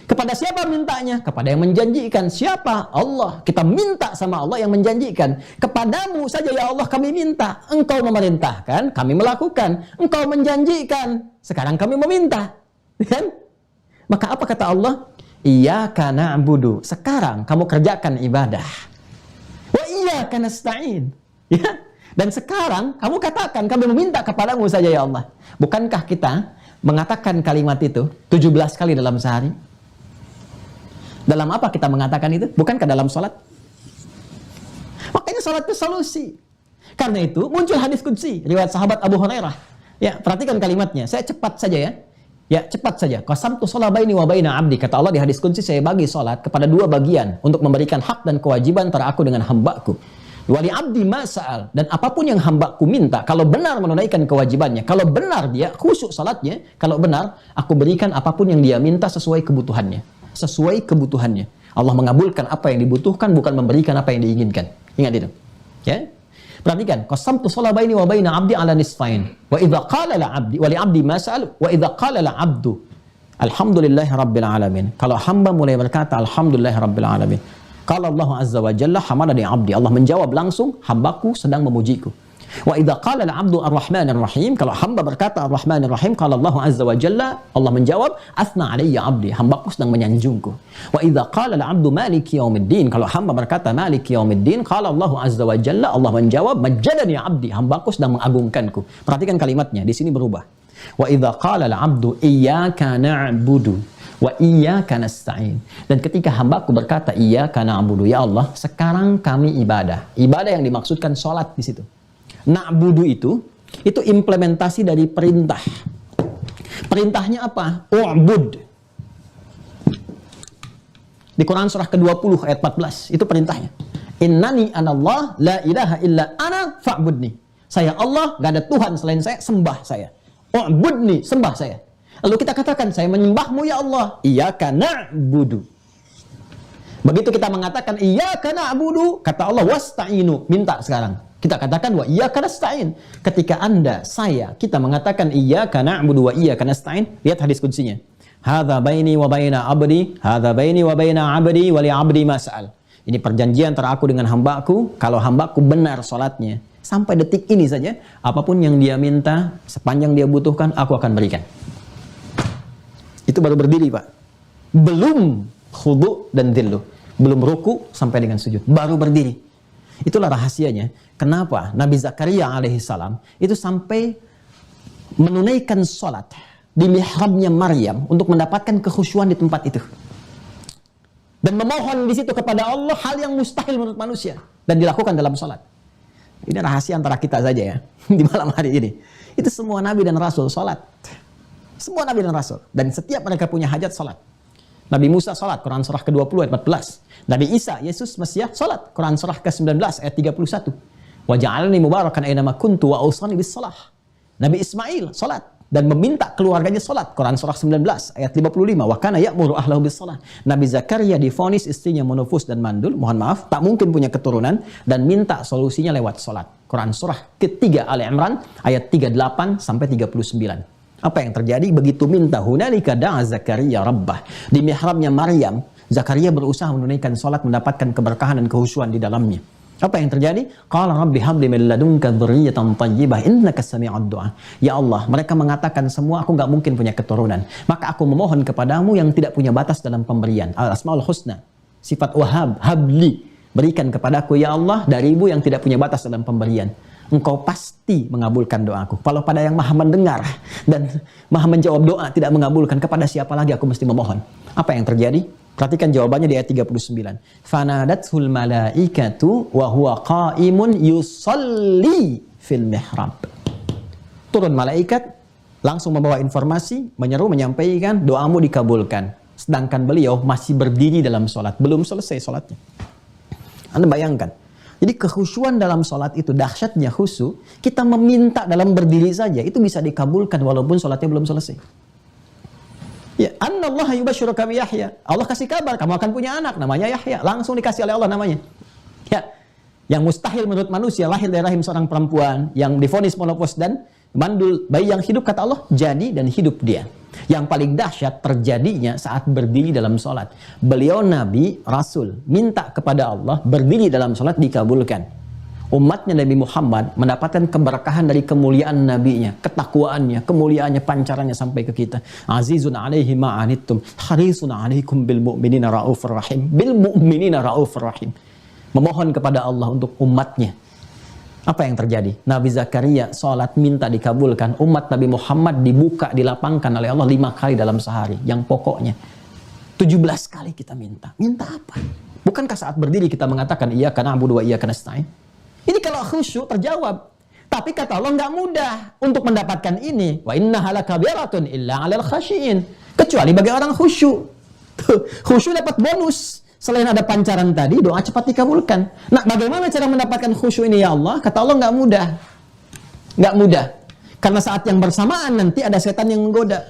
Speaker 2: Kepada siapa mintanya? Kepada yang menjanjikan. Siapa? Allah. Kita minta sama Allah yang menjanjikan. Kepadamu saja ya Allah kami minta. Engkau memerintahkan, kami melakukan. Engkau menjanjikan, sekarang kami meminta. Kan? Maka apa kata Allah? Iyyaka na'budu. Sekarang kamu kerjakan ibadah. Wa iyyaka nasta'in. Ya? Dan sekarang kamu katakan kami meminta kepadamu saja ya Allah. Bukankah kita mengatakan kalimat itu 17 kali dalam sehari? Dalam apa kita mengatakan itu? Bukankah dalam sholat? Makanya sholat itu solusi. Karena itu muncul hadis qudsi riwayat sahabat Abu Hurairah. Ya, perhatikan kalimatnya. Saya cepat saja ya. Ya, cepat saja. Qasamtu shalah baini wa baina 'abdi. Kata Allah di hadis qudsi, saya bagi sholat kepada 2 bagian untuk memberikan hak dan kewajiban antara aku dengan hambaku. Wali abdi ma sa'al, dan apapun yang hambaku minta, kalau benar menunaikan kewajibannya, kalau benar dia khusyuk salatnya, kalau benar aku berikan apapun yang dia minta sesuai kebutuhannya. Sesuai kebutuhannya. Allah mengabulkan apa yang dibutuhkan, bukan memberikan apa yang diinginkan. Ingat itu. Ya. Perhatikan, qasamtu shalah baini wa baina 'abdi 'ala nisfain. Wa idza qala la 'abdi wa li 'abdi ma sa'al wa idza qala la 'abdu alhamdulillahi rabbil alamin. Kalau hamba mulai berkata alhamdulillahi rabbil alamin. Kalau Allah azza wa jalla hamadani 'abdi. Allah menjawab langsung, hambaku sedang memujiku. Wa idza qala al-'abdu ar-rahmanir rahim, kalau hamba berkata ar-rahmanir rahim, qala Allah azza wa jalla, Allah menjawab athna 'alayya 'abdi, hambaku sedang menyanjungku. Wa idza qala al-'abdu maliki yaumiddin, kalau hamba berkata maliki yaumiddin, qala Allah azza wa jalla, Allah menjawab majjadani 'abdi, hambaku sedang mengagungkanku. Perhatikan kalimatnya, di sini berubah. Wa idza qala al-'abdu iyyaka na'budu wa iyyaka nasta'in, dan ketika hambaku berkata iyyaka na'budu, ya Allah sekarang kami ibadah. Ibadah yang dimaksudkan salat di situ. Na'budu itu implementasi dari perintah. Perintahnya apa? U'bud. Di Quran surah ke-20 ayat 14 itu perintahnya. Innani anallah la ilaha illa ana fa'budni. Saya Allah, gak ada Tuhan selain saya, sembah saya. U'budni, sembah saya. Lalu kita katakan, saya menyembahmu ya Allah. Iyyaka na'budu. Begitu kita mengatakan iyyaka na'budu, kata Allah wasta'inu, minta sekarang. Kita katakan wa iyyaka nasta'in. Ketika kita mengatakan iyyaka na'budu wa iyyaka nasta'in, lihat hadis kutsinya. Hadza baini wa baina 'abdi, hadza baini wa baina 'abdi wa li 'abdi ma sa'al. Ini perjanjian antara aku dengan hambaku, kalau hambaku benar salatnya, sampai detik ini saja, apapun yang dia minta, sepanjang dia butuhkan, aku akan berikan. Itu baru berdiri, Pak. Belum khudu dan dhillu. Belum ruku sampai dengan sujud. Baru berdiri. Itulah rahasianya. Kenapa Nabi Zakaria alaihissalam itu sampai menunaikan sholat di mihrabnya Maryam untuk mendapatkan kekhusyuan di tempat itu. Dan memohon di situ kepada Allah hal yang mustahil menurut manusia. Dan dilakukan dalam sholat. Ini rahasia antara kita saja ya. Di malam hari ini. Itu semua Nabi dan Rasul sholat. Semua Nabi dan Rasul. Dan setiap mereka punya hajat sholat. Nabi Musa sholat, Quran surah ke-20 ayat 14. Nabi Isa, Yesus Mesias sholat, Quran surah ke-19 ayat 31. Wa ja'alni mubarakan aynama kuntu wa awsani bis shalah. Nabi Ismail sholat dan meminta keluarganya sholat, Quran surah 19 ayat 55. Wa kana ya'muru ahlahu bis shalah. Nabi Zakaria divonis istrinya monofus dan mandul, mohon maaf, tak mungkin punya keturunan dan minta solusinya lewat sholat. Quran surah ketiga Ali Imran ayat 38 sampai 39. Apa yang terjadi? Begitu minta hunalika da'a Zakaria rabbah. Di mihrabnya Maryam, Zakaria berusaha menunaikan salat, mendapatkan keberkahan dan kehusyuan di dalamnya. Apa yang terjadi? Qala rabbi habli min ladunka dzurriyyatan thayyibah innaka sami'ud du'a. Ya Allah, mereka mengatakan semua aku enggak mungkin punya keturunan. Maka aku memohon kepadamu yang tidak punya batas dalam pemberian. Al-Asmaul Husna. Sifat Wahhab, habli. Berikan kepadaku ya Allah darimu yang tidak punya batas dalam pemberian. Engkau pasti mengabulkan doaku. Kalau pada yang maha mendengar dan maha menjawab doa tidak mengabulkan, kepada siapa lagi aku mesti memohon? Apa yang terjadi? Perhatikan jawabannya di ayat 39. Fanadathul malaikatu wa huwa qa'imun yusalli fil mihrab. Turun malaikat langsung membawa informasi, menyeru, menyampaikan doamu dikabulkan. Sedangkan beliau masih berdiri dalam sholat, belum selesai sholatnya. Anda bayangkan. Jadi kekhusyuan dalam sholat itu, dahsyatnya khusyuk, kita meminta dalam berdiri saja, itu bisa dikabulkan walaupun sholatnya belum selesai. Ya, annallaha yubasyiruka bi Yahya. Allah kasih kabar, kamu akan punya anak, namanya Yahya. Langsung dikasih oleh Allah namanya. Ya, yang mustahil menurut manusia, lahir dari rahim seorang perempuan, yang divonis monopos dan mandul, bayi yang hidup, kata Allah, jadi dan hidup dia. Yang paling dahsyat terjadinya saat berdiri dalam sholat. Beliau Nabi, Rasul, minta kepada Allah, berdiri dalam sholat dikabulkan. Umatnya Nabi Muhammad mendapatkan keberkahan dari kemuliaan Nabinya, ketakwaannya, kemuliaannya, pancarannya sampai ke kita. Azizun alaihi ma'anittum, harisun alaikum bil mu'minina ra'ufur rahim. Bil mu'minina ra'ufur rahim. Memohon kepada Allah untuk umatnya. Apa yang terjadi? Nabi Zakaria sholat minta dikabulkan. Umat Nabi Muhammad dibuka, dilapangkan oleh Allah 5 kali dalam sehari. Yang pokoknya 17 kali kita minta. Minta apa? Bukankah saat berdiri kita mengatakan iyyaka na'budu wa iyyaka nasta'in? Ini kalau khusyuk terjawab. Tapi kata Allah nggak mudah untuk mendapatkan ini. Wa innaha lakabiratun illa 'alal khashiyin. Kecuali bagi orang khusyuk. Khusyuk dapat bonus. Selain ada pancaran tadi, doa cepat dikabulkan. Nah, bagaimana cara mendapatkan khusyuk ini ya Allah? Kata Allah nggak mudah. Nggak mudah. Karena saat yang bersamaan nanti ada setan yang menggoda.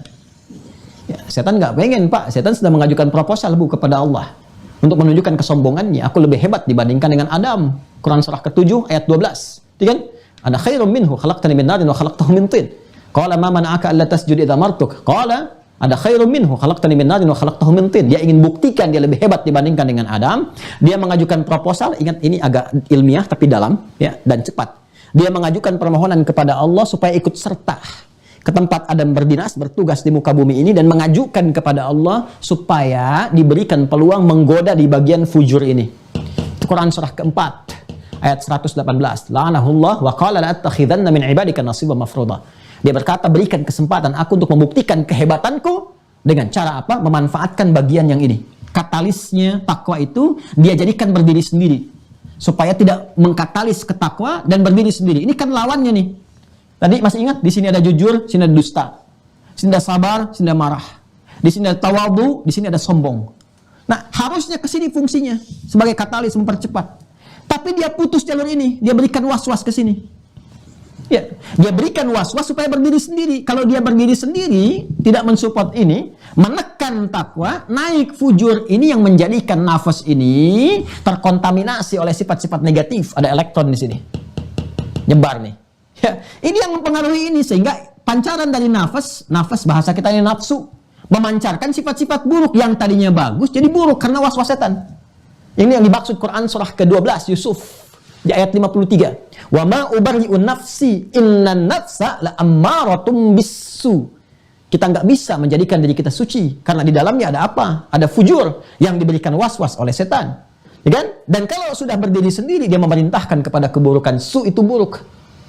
Speaker 2: Ya, setan nggak pengen, Pak. Setan sudah mengajukan proposal kepada Allah. Untuk menunjukkan kesombongannya. Aku lebih hebat dibandingkan dengan Adam. Quran surah ke-7 ayat 12. Kan? Ana khairum minhu khalaqtani min narin wa khalaqtahu min tin. Qala ma mana'aka alla tasjud idza martuk? Qala ada khairum minhu khalaqtani min narin wa khalaqtahu min tin. Dia ingin buktikan dia lebih hebat dibandingkan dengan Adam. Dia mengajukan proposal, ingat ini agak ilmiah tapi dalam ya dan cepat. Dia mengajukan permohonan kepada Allah supaya ikut serta ke tempat Adam berdinas, bertugas di muka bumi ini dan mengajukan kepada Allah supaya diberikan peluang menggoda di bagian fujur ini. Itu Quran surah keempat ayat 118. La'anahullah wa qala la'attakhidanna min ibadika nasiban mafruḍa. Dia berkata, berikan kesempatan aku untuk membuktikan kehebatanku dengan cara apa? Memanfaatkan bagian yang ini. Katalisnya takwa itu dia jadikan berdiri sendiri. Supaya tidak mengkatalis ke takwa dan berdiri sendiri. Ini kan lawannya nih. Tadi masih ingat? Di sini ada jujur, di sini ada dusta. Di sini ada sabar, di sini ada marah. Di sini ada tawadhu, di sini ada sombong. Nah, harusnya ke sini fungsinya. Sebagai katalis mempercepat. Tapi dia putus jalur ini. Dia berikan was-was ke sini. Ya, dia berikan was-was supaya berdiri sendiri. Kalau dia berdiri sendiri, tidak mensupport ini, menekan takwa, naik fujur ini yang menjadikan nafas ini terkontaminasi oleh sifat-sifat negatif. Ada elektron di sini. nyebar nih. Ya, ini yang mempengaruhi ini sehingga pancaran dari nafas bahasa kita ini nafsu, memancarkan sifat-sifat buruk yang tadinya bagus jadi buruk karena was-was setan. Ini yang dimaksud Quran surah ke-12 Yusuf di ayat 53. Wa ma ubarri'un nafsi innan nafsa la ammaratum bisu. Kita nggak bisa menjadikan diri kita suci karena di dalamnya ada apa? Ada fujur yang diberikan was-was oleh setan. Ya kan? Dan kalau sudah berdiri sendiri dia memerintahkan kepada keburukan, su itu buruk.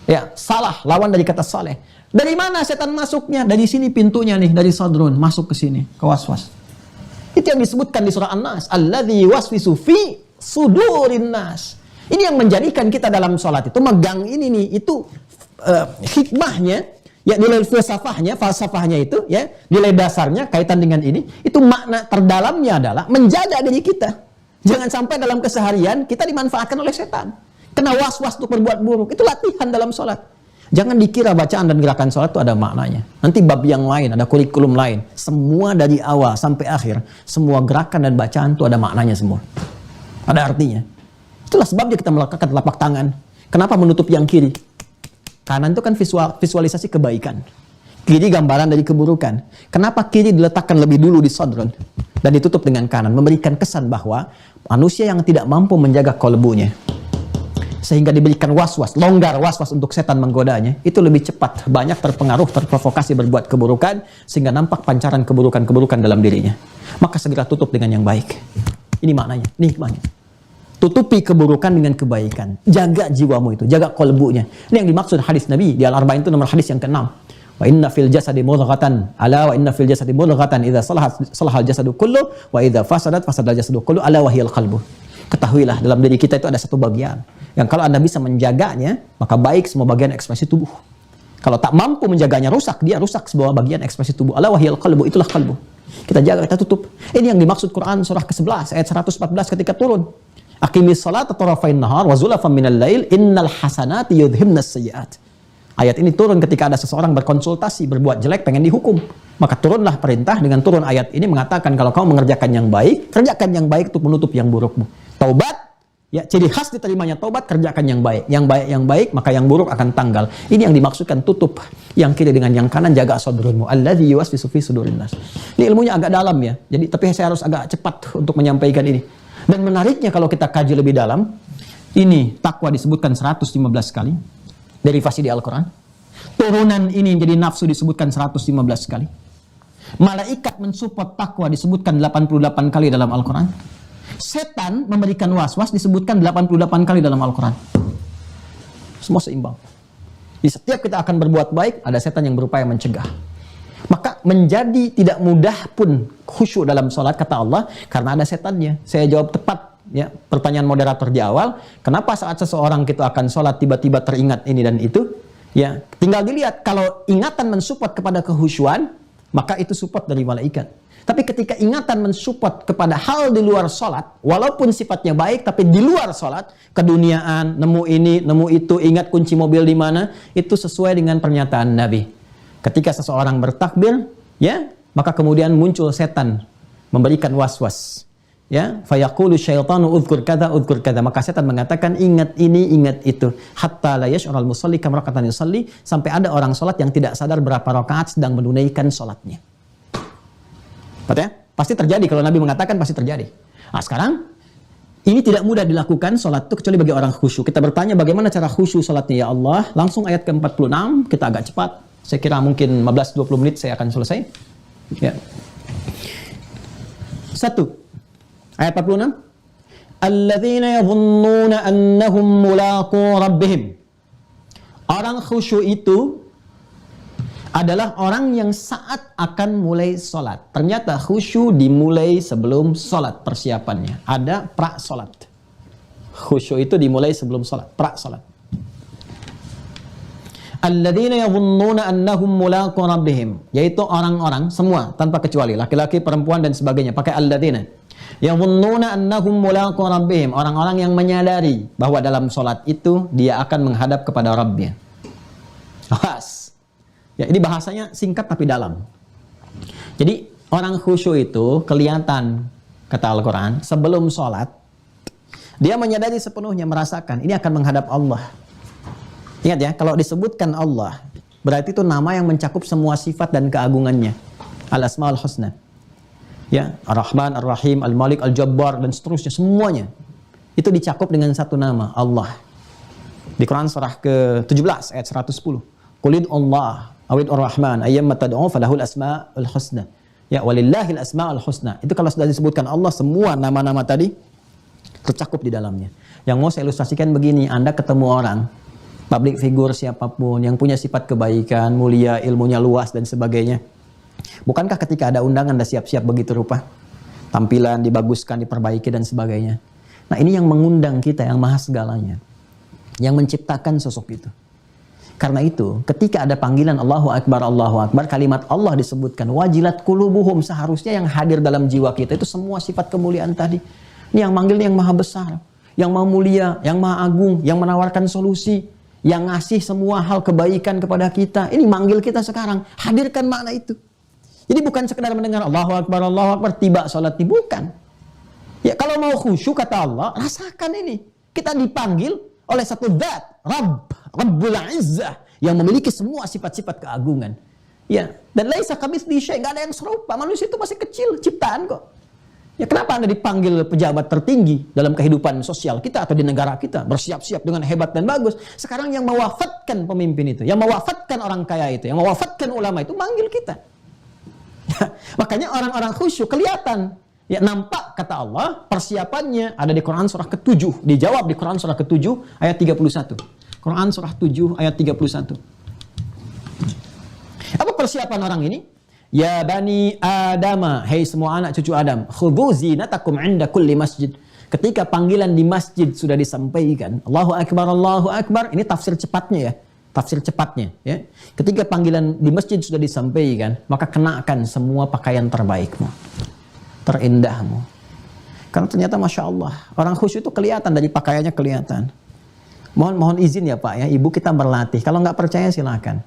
Speaker 2: Ya, salah lawan dari kata saleh. Dari mana setan masuknya? Dari sini pintunya nih, dari sadrun masuk ke sini, ke was-was. Itu yang disebutkan di surah An-Nas, alladzi waswisu fi sudurin nas. Ini yang menjadikan kita dalam sholat itu megang ini nih, itu hikmahnya, ya nilai falsafahnya itu, ya nilai dasarnya kaitan dengan ini, itu makna terdalamnya adalah menjaga diri kita. Jangan sampai dalam keseharian kita dimanfaatkan oleh setan. Kena was-was untuk berbuat buruk, itu latihan dalam sholat. Jangan dikira bacaan dan gerakan sholat itu ada maknanya. Nanti bab yang lain, ada kurikulum lain. Semua dari awal sampai akhir, semua gerakan dan bacaan itu ada maknanya semua. Ada artinya. Itulah sebabnya kita melakukan telapak tangan. Kenapa menutup yang kiri? Kanan itu kan visualisasi kebaikan. Kiri gambaran dari keburukan. Kenapa kiri diletakkan lebih dulu di sadrun dan ditutup dengan kanan? Memberikan kesan bahwa manusia yang tidak mampu menjaga kolbunya, sehingga diberikan was-was, longgar was-was untuk setan menggodanya, itu lebih cepat, banyak terpengaruh, terprovokasi berbuat keburukan, sehingga nampak pancaran keburukan-keburukan dalam dirinya. Maka segera tutup dengan yang baik. Ini maknanya, ini hikmahnya. Tutupi keburukan dengan kebaikan. Jaga jiwamu itu, jaga kolbunya. Ini yang dimaksud hadis Nabi, di Al-Arba'in itu nomor hadis yang ke-6. Wa inna fil jasadi mudghatan, ala wa inna fil jasadi mudghatan, idza salahal jasadu kullu, wa idza fasadal jasadu kullu, ala wa hiyal qalbu. Ketahuilah dalam diri kita itu ada satu bagian yang kalau Anda bisa menjaganya, maka baik semua bagian ekspresi tubuh. Kalau tak mampu menjaganya, rusak, dia rusak sebuah bagian ekspresi tubuh. Ala wahiyal qalbu, itulah qalbu. Kita jaga, kita tutup. Ini yang dimaksud Quran surah ke-11 ayat 114 ketika turun. Aqimis salata tarafain nahar wa zulafan minal lail innal hasanati yudhibnas sayyi'at. Ayat ini turun ketika ada seseorang berkonsultasi, berbuat jelek, pengen dihukum. Maka turunlah perintah dengan turun ayat ini mengatakan kalau kamu mengerjakan yang baik, kerjakan yang baik untuk menutup yang burukmu. Taubat, ya ciri khas diterimanya taubat, kerjakan yang baik. Yang baik, maka yang buruk akan tanggal. Ini yang dimaksudkan tutup yang kiri dengan yang kanan, jaga sadrunmu. Alladzi yuwaswisu fi sudurin nas. Ini ilmunya agak dalam ya. Jadi tapi saya harus agak cepat untuk menyampaikan ini. Dan menariknya kalau kita kaji lebih dalam, ini takwa disebutkan 115 kali. Derivasi di Al-Quran. Turunan ini jadi nafsu disebutkan 115 kali. Malaikat mensupport takwa disebutkan 88 kali dalam Al-Quran. Setan memberikan was-was disebutkan 88 kali dalam Al-Quran. Semua seimbang. Di setiap kita akan berbuat baik, ada setan yang berupaya mencegah. Maka menjadi tidak mudah pun khusyuk dalam sholat, kata Allah, karena ada setannya. Saya jawab tepat ya pertanyaan moderator di awal. Kenapa saat seseorang kita akan sholat tiba-tiba teringat ini dan itu? Ya, tinggal dilihat. Kalau ingatan mensupport kepada kehusyuan, maka itu support dari malaikat. Tapi ketika ingatan mensupport kepada hal di luar sholat, walaupun sifatnya baik, tapi di luar sholat, keduniaan, nemu ini, nemu itu, ingat kunci mobil di mana, itu sesuai dengan pernyataan Nabi. Ketika seseorang bertakbir, ya, maka kemudian muncul setan memberikan was-was. Ya, fayaqulu syaitanu udhkur kadza, maka setan mengatakan ingat ini, ingat itu, hatta la yash'ural musalli kam raka'atan yusalli, sampai ada orang sholat yang tidak sadar berapa rakaat sedang menunaikan sholatnya. Pasti terjadi, kalau Nabi mengatakan pasti terjadi. Nah sekarang, ini tidak mudah dilakukan sholat itu kecuali bagi orang khusyuk. Kita bertanya bagaimana cara khusyuk sholatnya ya Allah. Langsung ayat ke-46, kita agak cepat. Saya kira mungkin 15-20 menit saya akan selesai. Ya. 1. Ayat 46. Alladzina yadhunnuna annahum mulaqu rabbihim. Orang khusyuk itu adalah orang yang saat akan mulai sholat. Ternyata khusyuk dimulai sebelum sholat persiapannya. Ada pra-sholat. Khusyuk itu dimulai sebelum sholat. Pra-sholat. Alladzina yadhunnuna annahum mulaqu rabbihim. Yaitu orang-orang semua tanpa kecuali. Laki-laki, perempuan dan sebagainya. Pakai alladzina. Yadhunnuna annahum mulaqu rabbihim. Orang-orang yang menyadari bahwa dalam sholat itu dia akan menghadap kepada Rabbnya. Awas. Ya, ini bahasanya singkat tapi dalam. Jadi orang khusyuk itu kelihatan, kata Al-Quran, sebelum sholat, dia menyadari sepenuhnya, merasakan, ini akan menghadap Allah. Ingat ya, kalau disebutkan Allah, berarti itu nama yang mencakup semua sifat dan keagungannya. Al-Asma'ul Husna. Ya, Ar-Rahman, Ar-Rahim, Al-Malik, Al-Jabbar, dan seterusnya, semuanya. Itu dicakup dengan satu nama, Allah. Di Quran surah ke-17 ayat 110. Qulid Allah, awid Ar-Rahman, ayyamma tad'u falahul asma'ul husna. Ya, walillahil asma'ul husna. Itu kalau sudah disebutkan Allah, semua nama-nama tadi tercakup di dalamnya. Yang mau saya ilustrasikan begini, Anda ketemu orang, public figure siapapun, yang punya sifat kebaikan, mulia, ilmunya luas, dan sebagainya. Bukankah ketika ada undangan Anda siap-siap begitu rupa? Tampilan dibaguskan, diperbaiki, dan sebagainya. Nah, ini yang mengundang kita, yang maha segalanya. Yang menciptakan sosok itu. Karena itu, ketika ada panggilan Allahu Akbar, kalimat Allah disebutkan, wajilat qulubuhum, seharusnya yang hadir dalam jiwa kita itu semua sifat kemuliaan tadi. Ini yang manggil yang maha besar, yang maha mulia, yang maha agung, yang menawarkan solusi, yang ngasih semua hal kebaikan kepada kita. Ini manggil kita sekarang, hadirkan makna itu. Jadi bukan sekedar mendengar Allahu Akbar, tiba sholat, bukan. Ya, kalau mau khusyuk kata Allah, rasakan ini. Kita dipanggil oleh satu zat, Rabbul Izzah, yang memiliki semua sifat-sifat keagungan. Ya, dan laisa kamitslihi syai', enggak ada yang serupa. Manusia itu masih kecil, ciptaan kok. Ya, kenapa Anda dipanggil pejabat tertinggi dalam kehidupan sosial kita atau di negara kita, bersiap-siap dengan hebat dan bagus. Sekarang yang mewafatkan pemimpin itu, yang mewafatkan orang kaya itu, yang mewafatkan ulama itu, manggil kita. Ya, makanya orang-orang khusyuk kelihatan. Ya, nampak kata Allah, persiapannya ada di Quran surah ke-7. Dijawab di Quran surah ke-7 ayat 31. Quran surah 7 ayat 31. Apa persiapan orang ini? Ya bani Adama, hei semua anak cucu Adam, khudhu zinatakum 'inda kulli masjid. Ketika panggilan di masjid sudah disampaikan, Allahu Akbar, ini tafsir cepatnya ya. Tafsir cepatnya ya. Ketika panggilan di masjid sudah disampaikan, maka kenakan semua pakaian terbaikmu, terindahmu. Karena ternyata Masya Allah, orang khusyuk itu kelihatan, dari pakaiannya kelihatan. Mohon izin ya Pak ya, Ibu kita berlatih. Kalau nggak percaya silakan.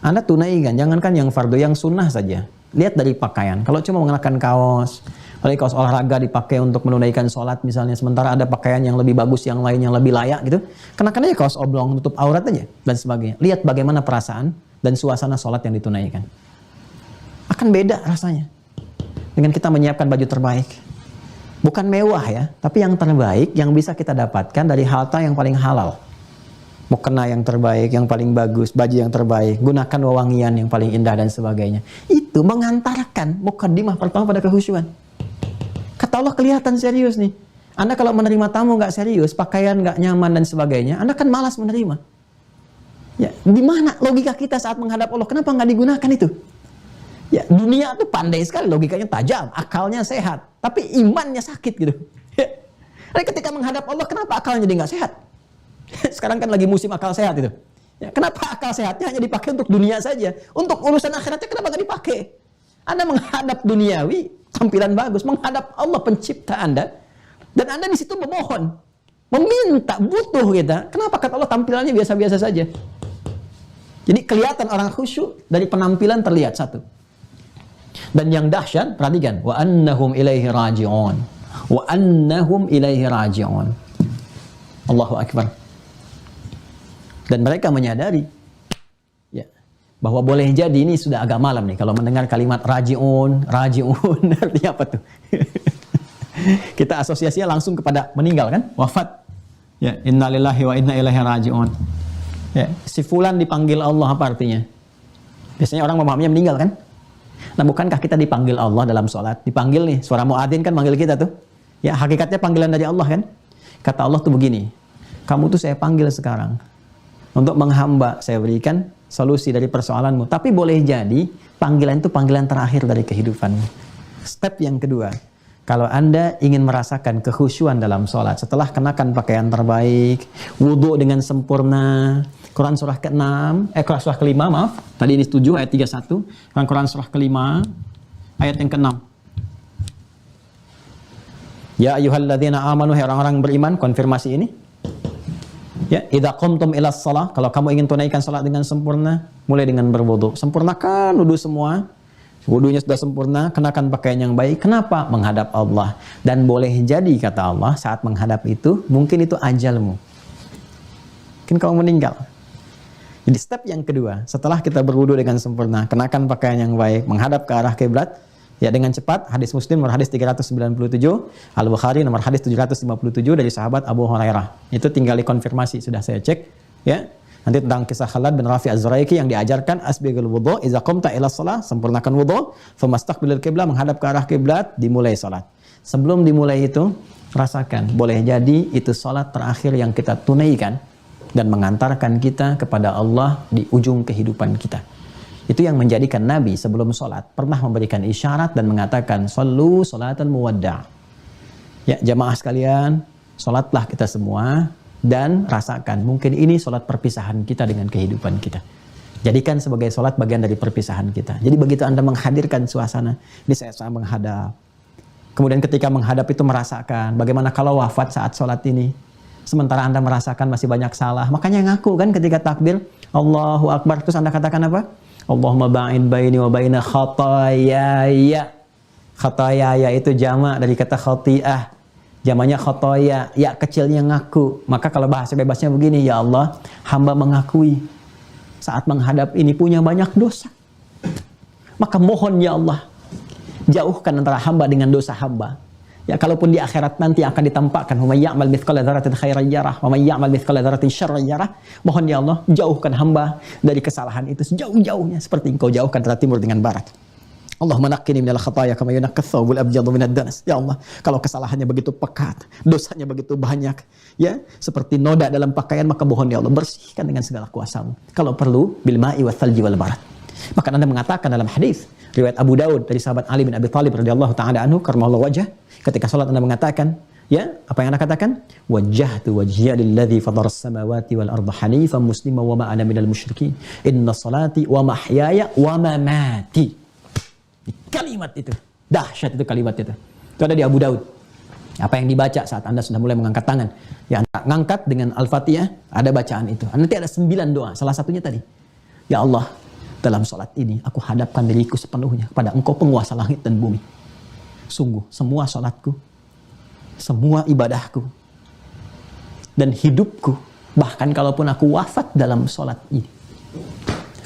Speaker 2: Anda tunaikan, jangankan yang fardu, yang sunnah saja. Lihat dari pakaian. Kalau cuma mengenakan kaos, apalagi kaos olahraga dipakai untuk menunaikan sholat misalnya, sementara ada pakaian yang lebih bagus, yang lain yang lebih layak gitu, kenakan aja kaos oblong, tutup aurat aja, dan sebagainya. Lihat bagaimana perasaan dan suasana sholat yang ditunaikan. Akan beda rasanya dengan kita menyiapkan baju terbaik. Bukan mewah ya, tapi yang terbaik yang bisa kita dapatkan dari harta yang paling halal. Mukena yang terbaik, yang paling bagus, baju yang terbaik, gunakan wewangian yang paling indah dan sebagainya. Itu mengantarkan mukaddimah pertama pada kehusyuan. Kata Allah kelihatan serius nih. Anda kalau menerima tamu nggak serius, pakaian nggak nyaman dan sebagainya, Anda kan malas menerima. Ya, di mana logika kita saat menghadap Allah? Kenapa nggak digunakan itu? Ya, dunia tuh pandai sekali, logikanya tajam, akalnya sehat, tapi imannya sakit gitu. Ya. Ketika menghadap Allah, kenapa akalnya jadi nggak sehat? Sekarang kan lagi musim akal sehat itu. Ya, kenapa akal sehatnya hanya dipakai untuk dunia saja? Untuk urusan akhiratnya kenapa nggak dipakai? Anda menghadap duniawi, tampilan bagus, menghadap Allah pencipta Anda, dan Anda di situ memohon, meminta, butuh kita. Kenapa kata Allah tampilannya biasa-biasa saja? Jadi kelihatan orang khusyuk dari penampilan terlihat satu. Dan yang dahsyat, perhatikan, wa annahum ilaihi raji'un. Wa annahum ilaihi raji'un. Allahu Akbar. Dan mereka menyadari ya, bahwa boleh jadi ini sudah agak malam nih kalau mendengar kalimat raji'un artinya apa tuh? Kita asosiasinya langsung kepada meninggal kan? Wafat. Ya, innalillahi wa inna ilaihi raji'un. Ya, si fulan dipanggil Allah, apa artinya? Biasanya orang memahaminya meninggal kan? Nah, bukankah kita dipanggil Allah dalam sholat? Dipanggil nih, suara muadzin kan manggil kita tuh. Ya, hakikatnya panggilan dari Allah kan? Kata Allah tuh begini, kamu tuh saya panggil sekarang untuk menghamba, saya berikan solusi dari persoalanmu. Tapi boleh jadi panggilan itu panggilan terakhir dari kehidupanmu. Step yang kedua, kalau Anda ingin merasakan kekhusyuan dalam sholat, setelah kenakan pakaian terbaik, wudhu dengan sempurna, Quran surah ke-6, Quran surah ke-5, maaf, tadi ini 7 ayat 31, Quran surah ke-5 ayat yang ke-6. Ya ayyuhalladzina amanu, orang-orang beriman, konfirmasi ini. Ya, idza qumtum ilas shalah, kalau kamu ingin tunaikan salat dengan sempurna, mulai dengan berwudu. Sempurnakan wudu semua. Wudunya sudah sempurna, kenakan pakaian yang baik. Kenapa? Menghadap Allah. Dan boleh jadi kata Allah, saat menghadap itu, mungkin itu ajalmu. Mungkin kamu meninggal. Jadi step yang kedua, setelah kita berwudu dengan sempurna, kenakan pakaian yang baik, menghadap ke arah kiblat, ya dengan cepat. Hadis Muslim nomor hadis 397, Al-Bukhari nomor hadis 757 dari sahabat Abu Hurairah. Itu tinggal dikonfirmasi, sudah saya cek, ya. Nanti tentang kisah Khalad bin Rafi Az-Zuraiki yang diajarkan asbighul wudu, idza qumta ila shalah, sempurnakan wudu, famastaqbilul qiblah, menghadap ke arah kiblat, dimulai salat. Sebelum dimulai itu, rasakan, boleh jadi itu salat terakhir yang kita tunaikan dan mengantarkan kita kepada Allah di ujung kehidupan kita. Itu yang menjadikan Nabi sebelum sholat pernah memberikan isyarat dan mengatakan, Sallu sholatal muwadda'. Ya jamaah sekalian, sholatlah kita semua dan rasakan, mungkin ini sholat perpisahan kita dengan kehidupan kita. Jadikan sebagai sholat bagian dari perpisahan kita. Jadi begitu Anda menghadirkan suasana, ini saya menghadap. Kemudian ketika menghadap itu merasakan, bagaimana kalau wafat saat sholat ini. Sementara Anda merasakan masih banyak salah. Makanya ngaku kan ketika takbir, Allahu Akbar. Terus Anda katakan apa? Allahumma ba'id baini wa baina khataayaya. Khataayaya itu jamak dari kata khati'ah. Jamaknya khotoya, ya kecilnya ngaku. Maka kalau bahasa bebasnya begini, ya Allah, hamba mengakui saat menghadap ini punya banyak dosa. Maka mohon ya Allah, jauhkan antara hamba dengan dosa hamba. Ya kalaupun di akhirat nanti akan ditampakkan, wa may ya'mal mithqala dzarratin khairan yarah, wa may ya'mal mithqala dzarratin syarran yarah. Mohon ya Allah, jauhkan hamba dari kesalahan itu sejauh-jauhnya seperti Engkau jauhkan antara timur dengan barat. Allahumma naqqini minal khataaya kama yunaqqas thawbul abyadu minad danas. Ya Allah, kalau kesalahannya begitu pekat, dosanya begitu banyak, ya, seperti noda dalam pakaian, maka mohon ya Allah bersihkan dengan segala kuasa-Mu. Kalau perlu bil ma'i wal thalji wal barat. Maka Anda mengatakan dalam hadis riwayat Abu Daud dari sahabat Ali bin Abi Thalib radhiyallahu taala anhu karramallahu wajhah, ketika salat Anda mengatakan, ya, apa yang Anda katakan? Wajjahtu wajhiya lilladzi fatara as-samawati wal arda hanifan musliman wa ma ana minal musyrikin. Inna salati wa mahyaya wa mamati. Kalimat itu, dahsyat itu kalimat itu. Itu ada di Abu Daud. Apa yang dibaca saat Anda sudah mulai mengangkat tangan? Ya, Anda ngangkat dengan Al-Fatihah, ada bacaan itu. Nanti ada 9 doa, salah satunya tadi. Ya Allah, dalam sholat ini aku hadapkan diriku sepenuhnya kepada Engkau penguasa langit dan bumi. Sungguh, semua sholatku, semua ibadahku, dan hidupku, bahkan kalaupun aku wafat dalam sholat ini.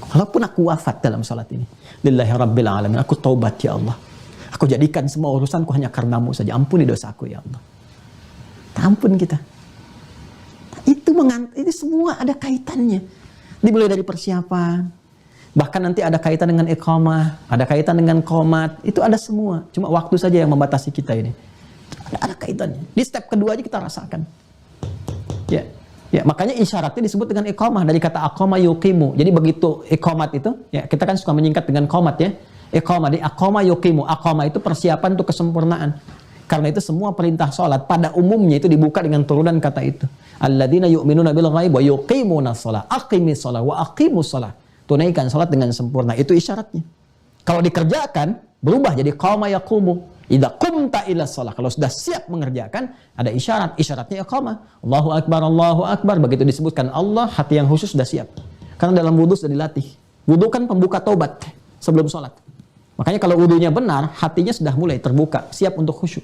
Speaker 2: Walaupun aku wafat dalam sholat ini, lillahi rabbil alamin, aku taubat ya Allah. Aku jadikan semua urusanku hanya karenamu saja. Ampuni dosaku ya Allah. Ampun kita. Itu semua ada kaitannya. Dimulai dari persiapan. Bahkan nanti ada kaitan dengan iqamah, ada kaitan dengan qomat. Itu ada semua. Cuma waktu saja yang membatasi kita ini. Ada kaitannya. Di step kedua aja kita rasakan. Ya. Ya, makanya isyaratnya disebut dengan iqamah dari kata aqama yuqimu. Jadi begitu iqamat itu, ya kita kan suka menyingkat dengan qomat ya. Iqamah, di aqama yuqimu. Aqama itu persiapan untuk kesempurnaan. Karena itu semua perintah sholat pada umumnya itu dibuka dengan turunan kata itu. Alladzina yu'minuna bil ghaib wa yuqimuna shalah. Aqimis shalah wa aqimus shalah. Tunaikan sholat dengan sempurna. Itu isyaratnya. Kalau dikerjakan, berubah jadi qama yaqumu. Idza qumta ila shalah. Kalau sudah siap mengerjakan, ada isyarat. Isyaratnya iqamah. Allahu Akbar, Allahu Akbar. Begitu disebutkan Allah, hati yang khusyuk sudah siap. Karena dalam wudu sudah dilatih. Wudu kan pembuka taubat sebelum sholat. Makanya kalau wudunya benar, hatinya sudah mulai terbuka, siap untuk khusyuk.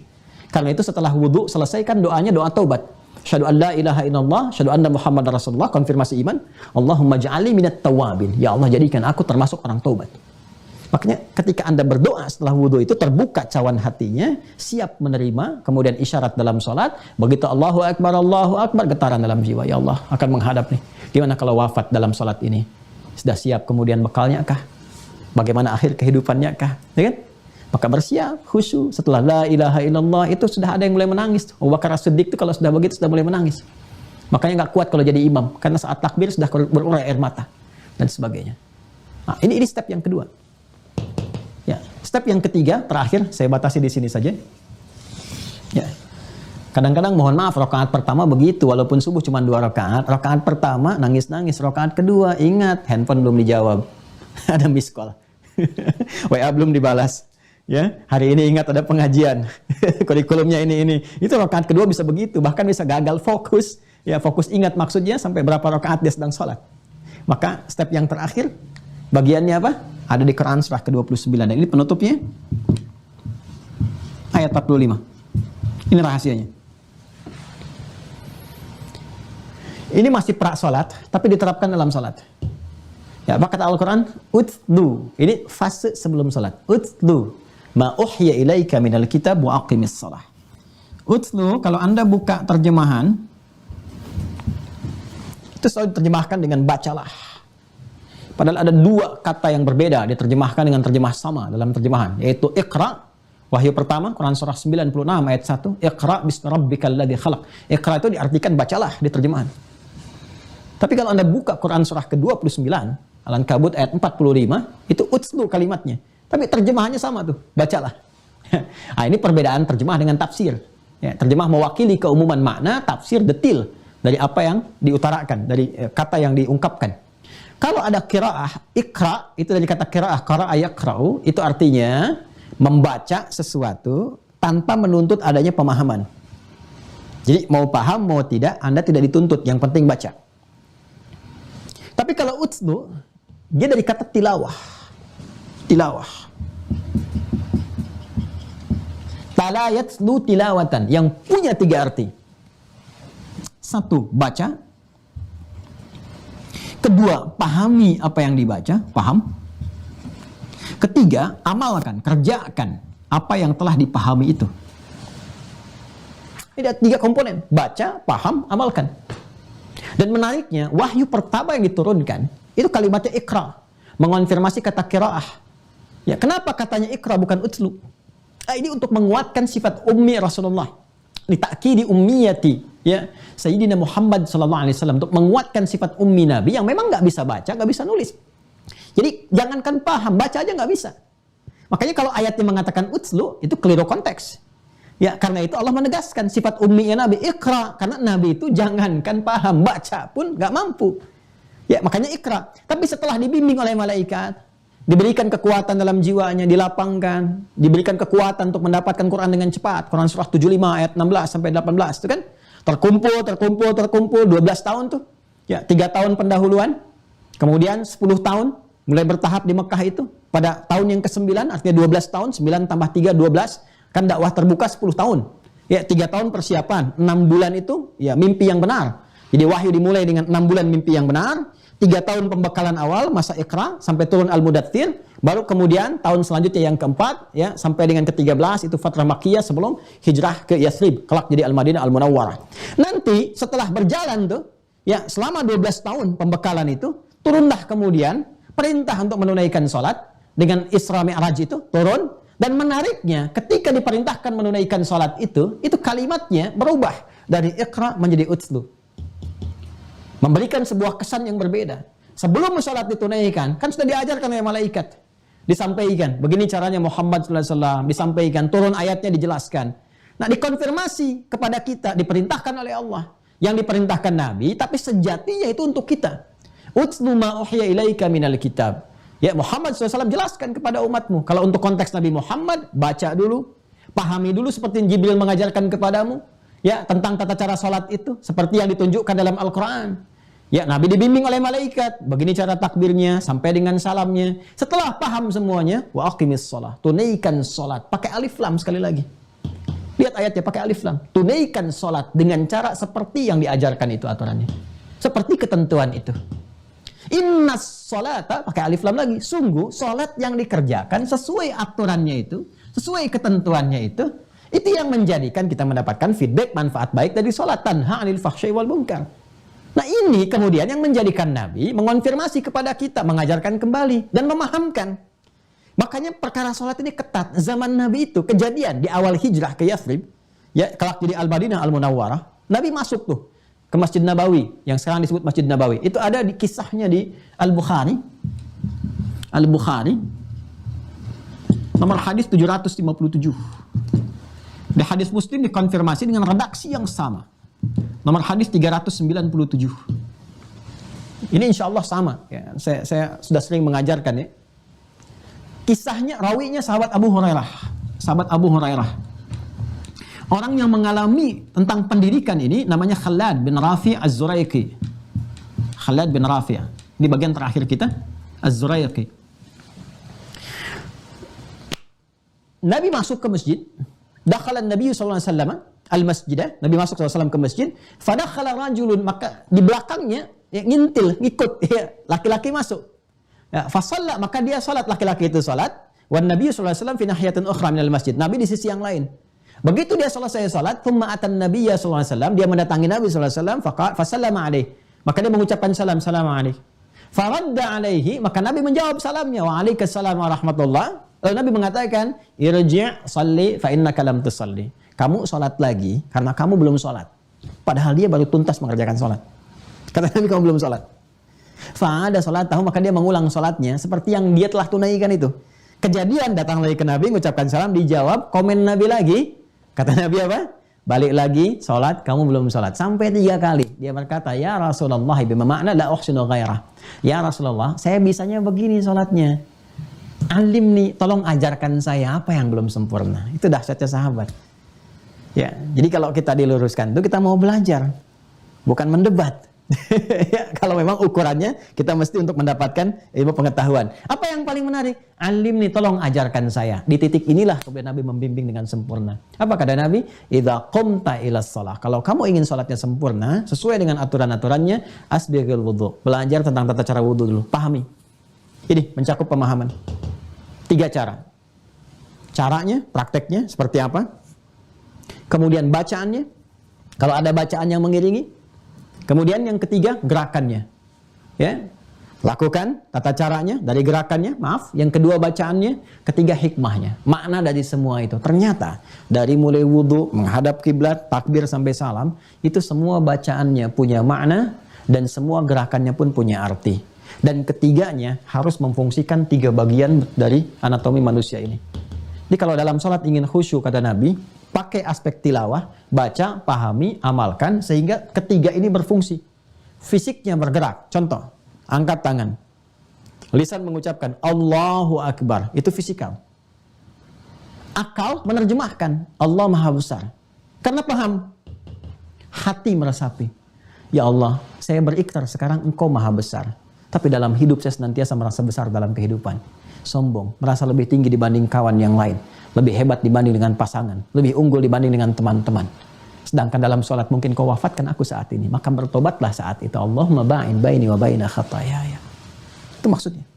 Speaker 2: Karena itu setelah wudu, selesaikan doanya doa taubat. Asyhadu an la ilaha illallah, asyhadu anna Muhammadar Rasulullah, konfirmasi iman. Allahumma ja'alni minat tawabin. Ya Allah, jadikan aku termasuk orang taubat. Makanya ketika Anda berdoa setelah wudu itu terbuka cawan hatinya, siap menerima, kemudian isyarat dalam sholat, begitu Allahu Akbar, getaran dalam jiwa, ya Allah akan menghadap nih. Gimana kalau wafat dalam sholat ini? Sudah siap kemudian bekalnya kah? Bagaimana akhir kehidupannya kah? Ya kan? Maka bersiap, khusyuk, setelah la ilaha illallah itu sudah ada yang mulai menangis. Abu Bakar As-Siddiq itu kalau sudah begitu sudah mulai menangis. Makanya nggak kuat kalau jadi imam, karena saat takbir sudah berurai air mata, dan sebagainya. Nah, ini step yang kedua. Ya, step yang ketiga, terakhir, saya batasi di sini saja. Ya, kadang-kadang mohon maaf, rakaat pertama begitu, walaupun subuh cuma 2 rakaat. Rakaat pertama nangis-nangis, rakaat kedua ingat handphone belum dijawab, ada miss call, WA belum dibalas. Ya, hari ini ingat ada pengajian, kurikulumnya ini. Itu rakaat kedua bisa begitu, bahkan bisa gagal fokus. Ya, fokus ingat maksudnya sampai berapa rakaat dia sedang sholat. Maka step yang terakhir, bagiannya apa? Ada di Quran surah ke-29. Dan ini penutupnya. Ayat 45. Ini rahasianya. Ini masih pra sholat, tapi diterapkan dalam sholat. Ya, apa kata Al-Quran? Utlu. Ini fase sebelum salat. Utlu ma uhya ilaika minal kitab wa aqimis salah. Utlu, kalau Anda buka terjemahan, itu selalu diterjemahkan dengan bacalah. Padahal ada dua kata yang berbeda diterjemahkan dengan terjemah sama dalam terjemahan, yaitu Iqra, wahyu pertama, Quran surah 96 ayat 1, Iqra bismi rabbikal ladzi khalaq. Iqra itu diartikan bacalah di terjemahan. Tapi kalau Anda buka Quran surah ke-29, Al-Ankabut ayat 45, itu utslu kalimatnya. Tapi terjemahannya sama tuh, bacalah. Nah, ini perbedaan terjemah dengan tafsir. Ya, terjemah mewakili keumuman makna, tafsir detil dari apa yang diutarakan, dari kata yang diungkapkan. Kalau ada qiraah, ikra, itu dari kata qiraah, qara'a yaqra'u, itu artinya membaca sesuatu tanpa menuntut adanya pemahaman. Jadi mau paham, mau tidak, Anda tidak dituntut, yang penting baca. Tapi kalau utslu, dia dari kata tilawah. Tilawah. Tala yatslu tilawatan, yang punya tiga arti. Satu, baca. Kedua, pahami apa yang dibaca, paham. Ketiga, amalkan, kerjakan apa yang telah dipahami itu. Ini ada tiga komponen, baca, paham, amalkan. Dan menariknya, wahyu pertama yang diturunkan, itu kalimatnya ikra, mengonfirmasi kata qiraah. Ya, kenapa katanya ikra bukan utslu? Ini untuk menguatkan sifat ummi Rasulullah. Litakidi ummiyati, ya, Sayyidina Muhammad sallallahu alaihi wasallam, untuk menguatkan sifat ummi Nabi yang memang nggak bisa baca, nggak bisa nulis. Jadi jangankan paham, baca aja nggak bisa. Makanya kalau ayatnya mengatakan utslu, itu keliru konteks. Ya, karena itu Allah menegaskan sifat umminya Nabi, ikra, karena Nabi itu jangankan paham, baca pun nggak mampu. Ya, makanya ikra. Tapi setelah dibimbing oleh malaikat, diberikan kekuatan dalam jiwanya, dilapangkan, diberikan kekuatan untuk mendapatkan Quran dengan cepat. Quran surah 75 ayat 16 sampai 18 itu kan terkumpul 12 tahun tuh. Ya, 3 tahun pendahuluan, kemudian 10 tahun mulai bertahap di Mekah itu. Pada tahun yang ke-9, artinya 12 tahun, 9 tambah 3 12. Kan dakwah terbuka 10 tahun. Ya, 3 tahun persiapan, 6 bulan itu ya mimpi yang benar. Jadi wahyu dimulai dengan 6 bulan mimpi yang benar. 3 tahun pembekalan awal, masa Iqra, sampai turun Al-Mudaththir. Baru kemudian tahun selanjutnya yang keempat, ya, sampai dengan ke-13, itu Fatrah Makkiyah sebelum hijrah ke Yathrib, kelak jadi Al-Madinah Al-Munawwarah. Nanti setelah berjalan tuh, ya, selama 12 tahun pembekalan itu, turunlah kemudian perintah untuk menunaikan sholat dengan Isra Mi'raj itu turun. Dan menariknya, ketika diperintahkan menunaikan sholat itu kalimatnya berubah dari Iqra menjadi utslu. Memberikan sebuah kesan yang berbeda. Sebelum sholat ditunaikan, kan sudah diajarkan oleh malaikat. Disampaikan, begini caranya Muhammad SAW, disampaikan, turun ayatnya dijelaskan. Nah, dikonfirmasi kepada kita, diperintahkan oleh Allah. Yang diperintahkan Nabi, tapi sejatinya itu untuk kita. Utslu ma uhya ilaika minal kitab. Ya, Muhammad SAW jelaskan kepada umatmu. Kalau untuk konteks Nabi Muhammad, baca dulu, pahami dulu seperti Jibril mengajarkan kepadamu, ya, tentang tata cara sholat itu, seperti yang ditunjukkan dalam Al-Quran. Ya, Nabi dibimbing oleh malaikat, begini cara takbirnya, sampai dengan salamnya. Setelah paham semuanya, wa aqimis sholat, tunaikan sholat, pakai alif lam sekali lagi. Lihat ayatnya, pakai alif lam. Tunaikan sholat dengan cara seperti yang diajarkan itu aturannya. Seperti ketentuan itu. Innas sholata, pakai alif lam lagi, sungguh sholat yang dikerjakan sesuai aturannya itu, sesuai ketentuannya itu yang menjadikan kita mendapatkan feedback, manfaat baik dari sholat. Tanha 'anil fahsya'i wal munkar. Nah, ini kemudian yang menjadikan Nabi mengonfirmasi kepada kita, mengajarkan kembali dan memahamkan. Makanya perkara sholat ini ketat. Zaman Nabi itu kejadian di awal hijrah ke Yathrib, ya, kelak jadi Al-Madinah Al-Munawwarah, Nabi masuk tuh ke Masjid Nabawi, yang sekarang disebut Masjid Nabawi. Itu ada di kisahnya di Al-Bukhari. Al-Bukhari nomor hadis 757. Di hadis Muslim dikonfirmasi dengan redaksi yang sama. Nomor hadis 397. Ini insya Allah sama. Ya, saya sudah sering mengajarkan, ya. Kisahnya, rawinya sahabat Abu Hurairah. Sahabat Abu Hurairah. Orang yang mengalami tentang pendidikan ini namanya Khalad bin Rafi' Az-Zuraiqi. Khalad bin Rafi'. Di bagian terakhir kita, Az-Zuraiqi. Nabi masuk ke masjid. Dakhala Nabi sallallahu alaihi wasallam al-masjidah. Nabi masuk SAW ke masjid. Fadakhala rajulun, maka di belakangnya ya, ngintil, ngikut, ya, laki-laki masuk. Ya, fasalla, maka dia salat, laki-laki itu salat. Wan Nabi sallallahu alaihi wasallam fi nahiyatin ukhra minal masjid. Nabi di sisi yang lain. Begitu dia selesai salat, thumma atan Nabi sallallahu alaihi wasallam, dia mendatangi Nabi sallallahu alaihi wasallam, fasallama alaihi. Maka dia mengucapkan salam, salamu alaihi. Faradda alaihi, maka Nabi menjawab salamnya, wa alaikassalam wa rahmatullah. Lalu Nabi mengatakan, irji' salli fa innaka lam tusalli. Kamu salat lagi karena kamu belum salat. Padahal dia baru tuntas mengerjakan salat. Kata Nabi, kamu belum salat. Fa'ada salatahu, maka dia mengulang salatnya seperti yang dia telah tunaikan itu. Kejadian datang lagi ke Nabi, mengucapkan salam, dijawab, komen Nabi lagi. Kata Nabi apa? Balik lagi, salat, kamu belum salat. Sampai 3 kali. Dia berkata, ya Rasulullah, bima makna la uhsinu ghairah. Ya Rasulullah, saya bisanya begini salatnya. Alim nih, tolong ajarkan saya apa yang belum sempurna. Itu dahsyatnya sahabat. Ya, jadi kalau kita diluruskan itu kita mau belajar, bukan mendebat. Ya, kalau memang ukurannya kita mesti untuk mendapatkan ilmu pengetahuan. Apa yang paling menarik? Alim nih, tolong ajarkan saya. Di titik inilah kemudian Nabi membimbing dengan sempurna. Apa kata Nabi? Idza qumta ilas shalah. Kalau kamu ingin salatnya sempurna sesuai dengan aturan-aturannya, asbighil wudu. Belajar tentang tata cara wudu dulu, pahami. Ini mencakup pemahaman. 3 cara. Caranya, prakteknya seperti apa? Kemudian bacaannya. Kalau ada bacaan yang mengiringi. Kemudian yang ketiga, gerakannya. Ya. Lakukan tata caranya dari gerakannya, maaf. Yang kedua bacaannya, ketiga hikmahnya. Makna dari semua itu. Ternyata dari mulai wudu, menghadap kiblat, takbir sampai salam, itu semua bacaannya punya makna dan semua gerakannya pun punya arti. Dan ketiganya harus memfungsikan 3 bagian dari anatomi manusia ini. Jadi kalau dalam sholat ingin khusyuk, kata Nabi, pakai aspek tilawah, baca, pahami, amalkan, sehingga ketiga ini berfungsi. Fisiknya bergerak. Contoh, angkat tangan. Lisan mengucapkan Allahu Akbar. Itu fisikal. Akal menerjemahkan Allah Maha Besar. Karena paham. Hati meresapi. Ya Allah, saya berikrar sekarang Engkau Maha Besar. Tapi dalam hidup saya senantiasa merasa besar dalam kehidupan. Sombong, merasa lebih tinggi dibanding kawan yang lain. Lebih hebat dibanding dengan pasangan. Lebih unggul dibanding dengan teman-teman. Sedangkan dalam sholat mungkin kau wafatkan aku saat ini. Maka bertobatlah saat itu. Allahumma ba'in baini wa baina khatayaya. Itu maksudnya.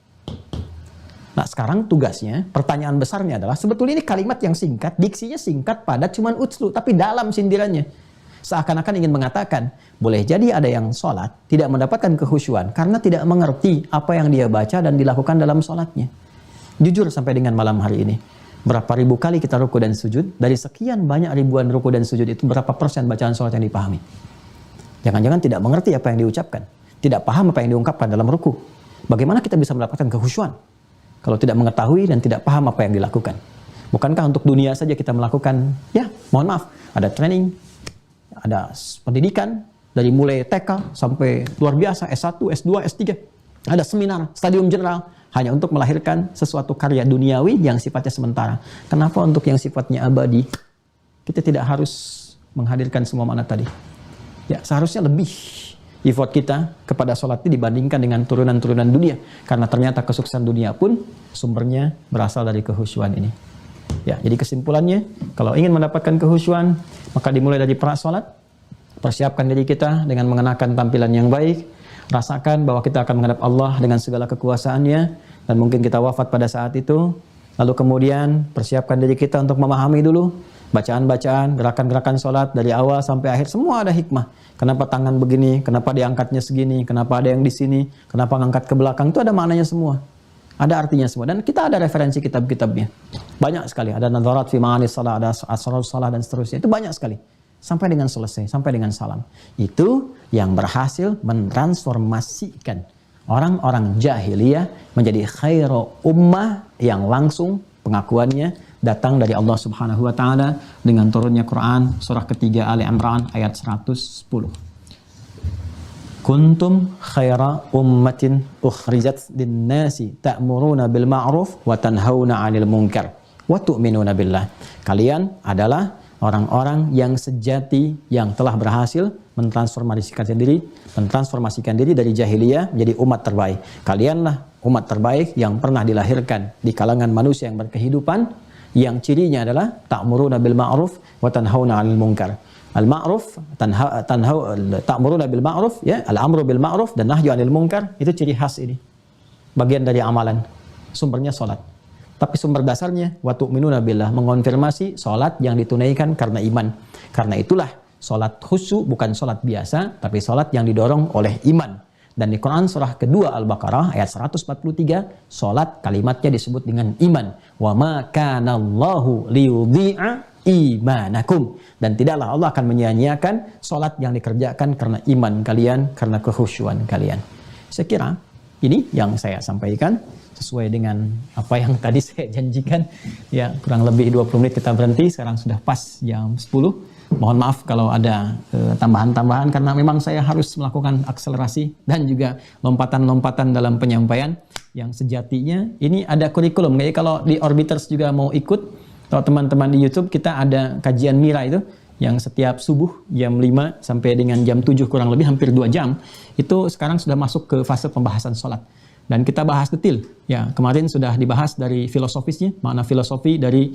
Speaker 2: Nah sekarang tugasnya, pertanyaan besarnya adalah, sebetulnya ini kalimat yang singkat, diksinya singkat, padat, cuman utslu. Tapi dalam sindirannya. Seakan-akan ingin mengatakan, boleh jadi ada yang sholat tidak mendapatkan kehusyuan karena tidak mengerti apa yang dia baca dan dilakukan dalam sholatnya. Jujur sampai dengan malam hari ini, berapa ribu kali kita ruku dan sujud, dari sekian banyak ribuan ruku dan sujud itu berapa persen bacaan sholat yang dipahami? Jangan-jangan tidak mengerti apa yang diucapkan, tidak paham apa yang diungkapkan dalam ruku. Bagaimana kita bisa mendapatkan kehusyuan kalau tidak mengetahui dan tidak paham apa yang dilakukan? Bukankah untuk dunia saja kita melakukan, ya mohon maaf, ada training, ada pendidikan dari mulai TK sampai luar biasa S1, S2, S3. Ada seminar, stadium general hanya untuk melahirkan sesuatu karya duniawi yang sifatnya sementara. Kenapa untuk yang sifatnya abadi kita tidak harus menghadirkan semua makna tadi? Ya, seharusnya lebih effort kita kepada sholat ini dibandingkan dengan turunan-turunan dunia. Karena ternyata kesuksesan dunia pun sumbernya berasal dari kehusyuan ini. Ya, jadi kesimpulannya, kalau ingin mendapatkan kehusyuan, maka dimulai dari pra-sholat. Persiapkan diri kita dengan mengenakan tampilan yang baik. Rasakan bahwa kita akan menghadap Allah dengan segala kekuasaannya. Dan mungkin kita wafat pada saat itu. Lalu kemudian persiapkan diri kita untuk memahami dulu bacaan-bacaan, gerakan-gerakan sholat dari awal sampai akhir. Semua ada hikmah. Kenapa tangan begini, kenapa diangkatnya segini, kenapa ada yang di sini, kenapa ngangkat ke belakang. Itu ada maknanya semua. Ada artinya semua. Dan kita ada referensi kitab-kitabnya. Banyak sekali. Ada nadharat fi ma'ani salat, ada asrar salat dan seterusnya. Itu banyak sekali. Sampai dengan selesai, sampai dengan salam. Itu yang berhasil mentransformasikan orang-orang jahiliyah menjadi khairu ummah yang langsung pengakuannya datang dari Allah Subhanahu wa taala dengan turunnya Quran surah ketiga Ali Imran ayat 110. Kuntum khaira ummatin ukhrijat lin-nasi ta'muruna bil ma'ruf wa tanhauna 'anil munkar wa tu'minuna billah. Kalian adalah orang-orang yang sejati yang telah berhasil mentransformasikan diri dari jahiliyah menjadi umat terbaik. Kalianlah umat terbaik yang pernah dilahirkan di kalangan manusia yang berkehidupan, yang cirinya adalah ta'muruna bil ma'ruf wa tanhauna 'anil munkar. Al-ma'ruf, ta'muruna bil ma'ruf, ya, al-amru bil ma'ruf dan nahyu 'anil munkar, itu ciri khas ini.
Speaker 1: bagian dari amalan. Sumbernya sholat. Tapi sumber dasarnya, wa tu'minuna billah, mengonfirmasi sholat yang ditunaikan karena iman. Karena itulah sholat khusyuk bukan sholat biasa, tapi sholat yang didorong oleh iman. Dan di Quran surah kedua Al-Baqarah ayat 143, sholat kalimatnya disebut dengan iman. Wa ma kana Allahu liyudhi'a imanakum. Dan tidaklah Allah akan menyia-nyiakan sholat yang dikerjakan karena iman kalian, karena kekhusyuan kalian. Saya kira ini yang saya sampaikan sesuai dengan apa yang tadi saya janjikan. Ya, kurang lebih 20 menit kita berhenti, sekarang sudah pas jam 10. Mohon maaf kalau ada tambahan-tambahan karena memang saya harus melakukan akselerasi dan juga lompatan-lompatan dalam penyampaian yang sejatinya ini ada kurikulum. Jadi kalau di Orbiters juga mau ikut, kalau teman-teman di YouTube kita ada kajian Mira itu yang setiap subuh jam 5 sampai dengan jam 7 kurang lebih hampir 2 jam. Itu sekarang sudah masuk ke fase pembahasan sholat. Dan kita bahas detail. Ya, kemarin sudah dibahas dari filosofisnya, makna filosofi dari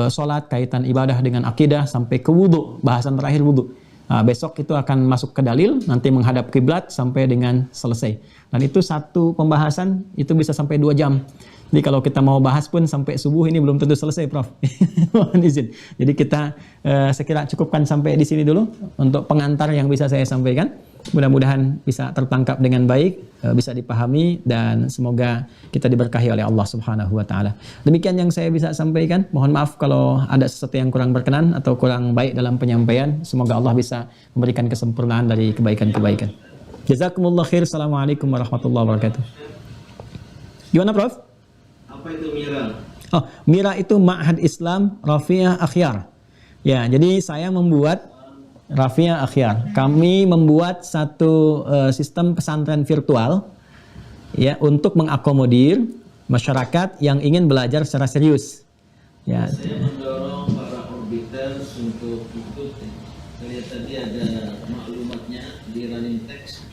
Speaker 1: sholat, kaitan ibadah dengan akidah sampai ke wudhu, bahasan terakhir wudhu. Nah, besok itu akan masuk ke dalil, nanti menghadap kiblat sampai dengan selesai. Dan itu satu pembahasan itu bisa sampai 2 jam. Jadi kalau kita mau bahas pun sampai subuh ini belum tentu selesai, Prof. Mohon izin. Jadi kita saya kira cukupkan sampai di sini dulu untuk pengantar yang bisa saya sampaikan. Mudah-mudahan bisa tertangkap dengan baik, bisa dipahami dan semoga kita diberkahi oleh Allah Subhanahu wa taala. Demikian yang saya bisa sampaikan. Mohon maaf kalau ada sesuatu yang kurang berkenan atau kurang baik dalam penyampaian. Semoga Allah bisa memberikan kesempurnaan dari kebaikan-kebaikan. Jazakumullah khair. Assalamualaikum warahmatullahi wabarakatuh. Gimana, Prof?
Speaker 3: Apa itu Mira?
Speaker 1: Oh, Mira itu Ma'had Islam Rafiah Akhyar. Ya, jadi saya membuat Rafiah Akhyar. Kami membuat satu sistem pesantren virtual ya untuk mengakomodir masyarakat yang ingin belajar secara serius. Ya.
Speaker 3: Saya mendorong para orbiters untuk ikut. Lihat tadi ada maklumatnya di running text.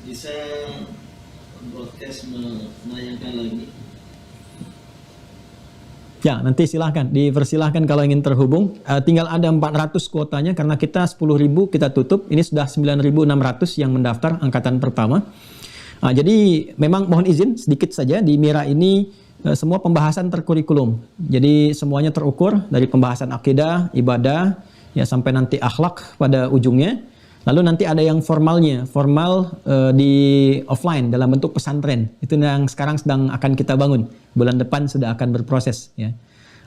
Speaker 3: Bisa broadcast menayangkan lagi.
Speaker 1: Ya, nanti silahkan, dipersilahkan kalau ingin terhubung. Tinggal ada 400 kuotanya karena kita 10.000 kita tutup. Ini sudah 9.600 yang mendaftar angkatan pertama. Jadi memang mohon izin sedikit saja di Mira ini semua pembahasan terkurikulum. Jadi semuanya terukur dari pembahasan akidah, ibadah, ya sampai nanti akhlak pada ujungnya. Lalu nanti ada yang formalnya, formal di offline dalam bentuk pesantren. Itu yang sekarang sedang akan kita bangun. Bulan depan sudah akan berproses. Ya.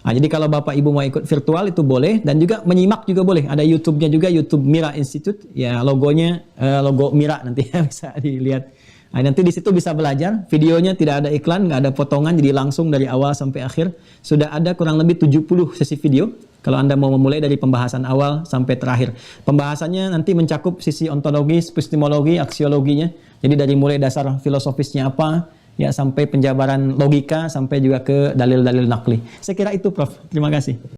Speaker 1: Jadi kalau Bapak Ibu mau ikut virtual itu boleh dan juga menyimak juga boleh. Ada YouTube-nya juga, YouTube Mira Institute. Ya logonya logo Mira nanti bisa dilihat. Nanti di situ bisa belajar. Videonya tidak ada iklan, nggak ada potongan, jadi langsung dari awal sampai akhir. Sudah ada kurang lebih 70 sesi video. Kalau Anda mau memulai dari pembahasan awal sampai terakhir. Pembahasannya nanti mencakup sisi ontologi, epistemologi, aksiologinya. Jadi dari mulai dasar filosofisnya apa, ya sampai penjabaran logika, sampai juga ke dalil-dalil nakli. Saya kira itu, Prof. Terima kasih.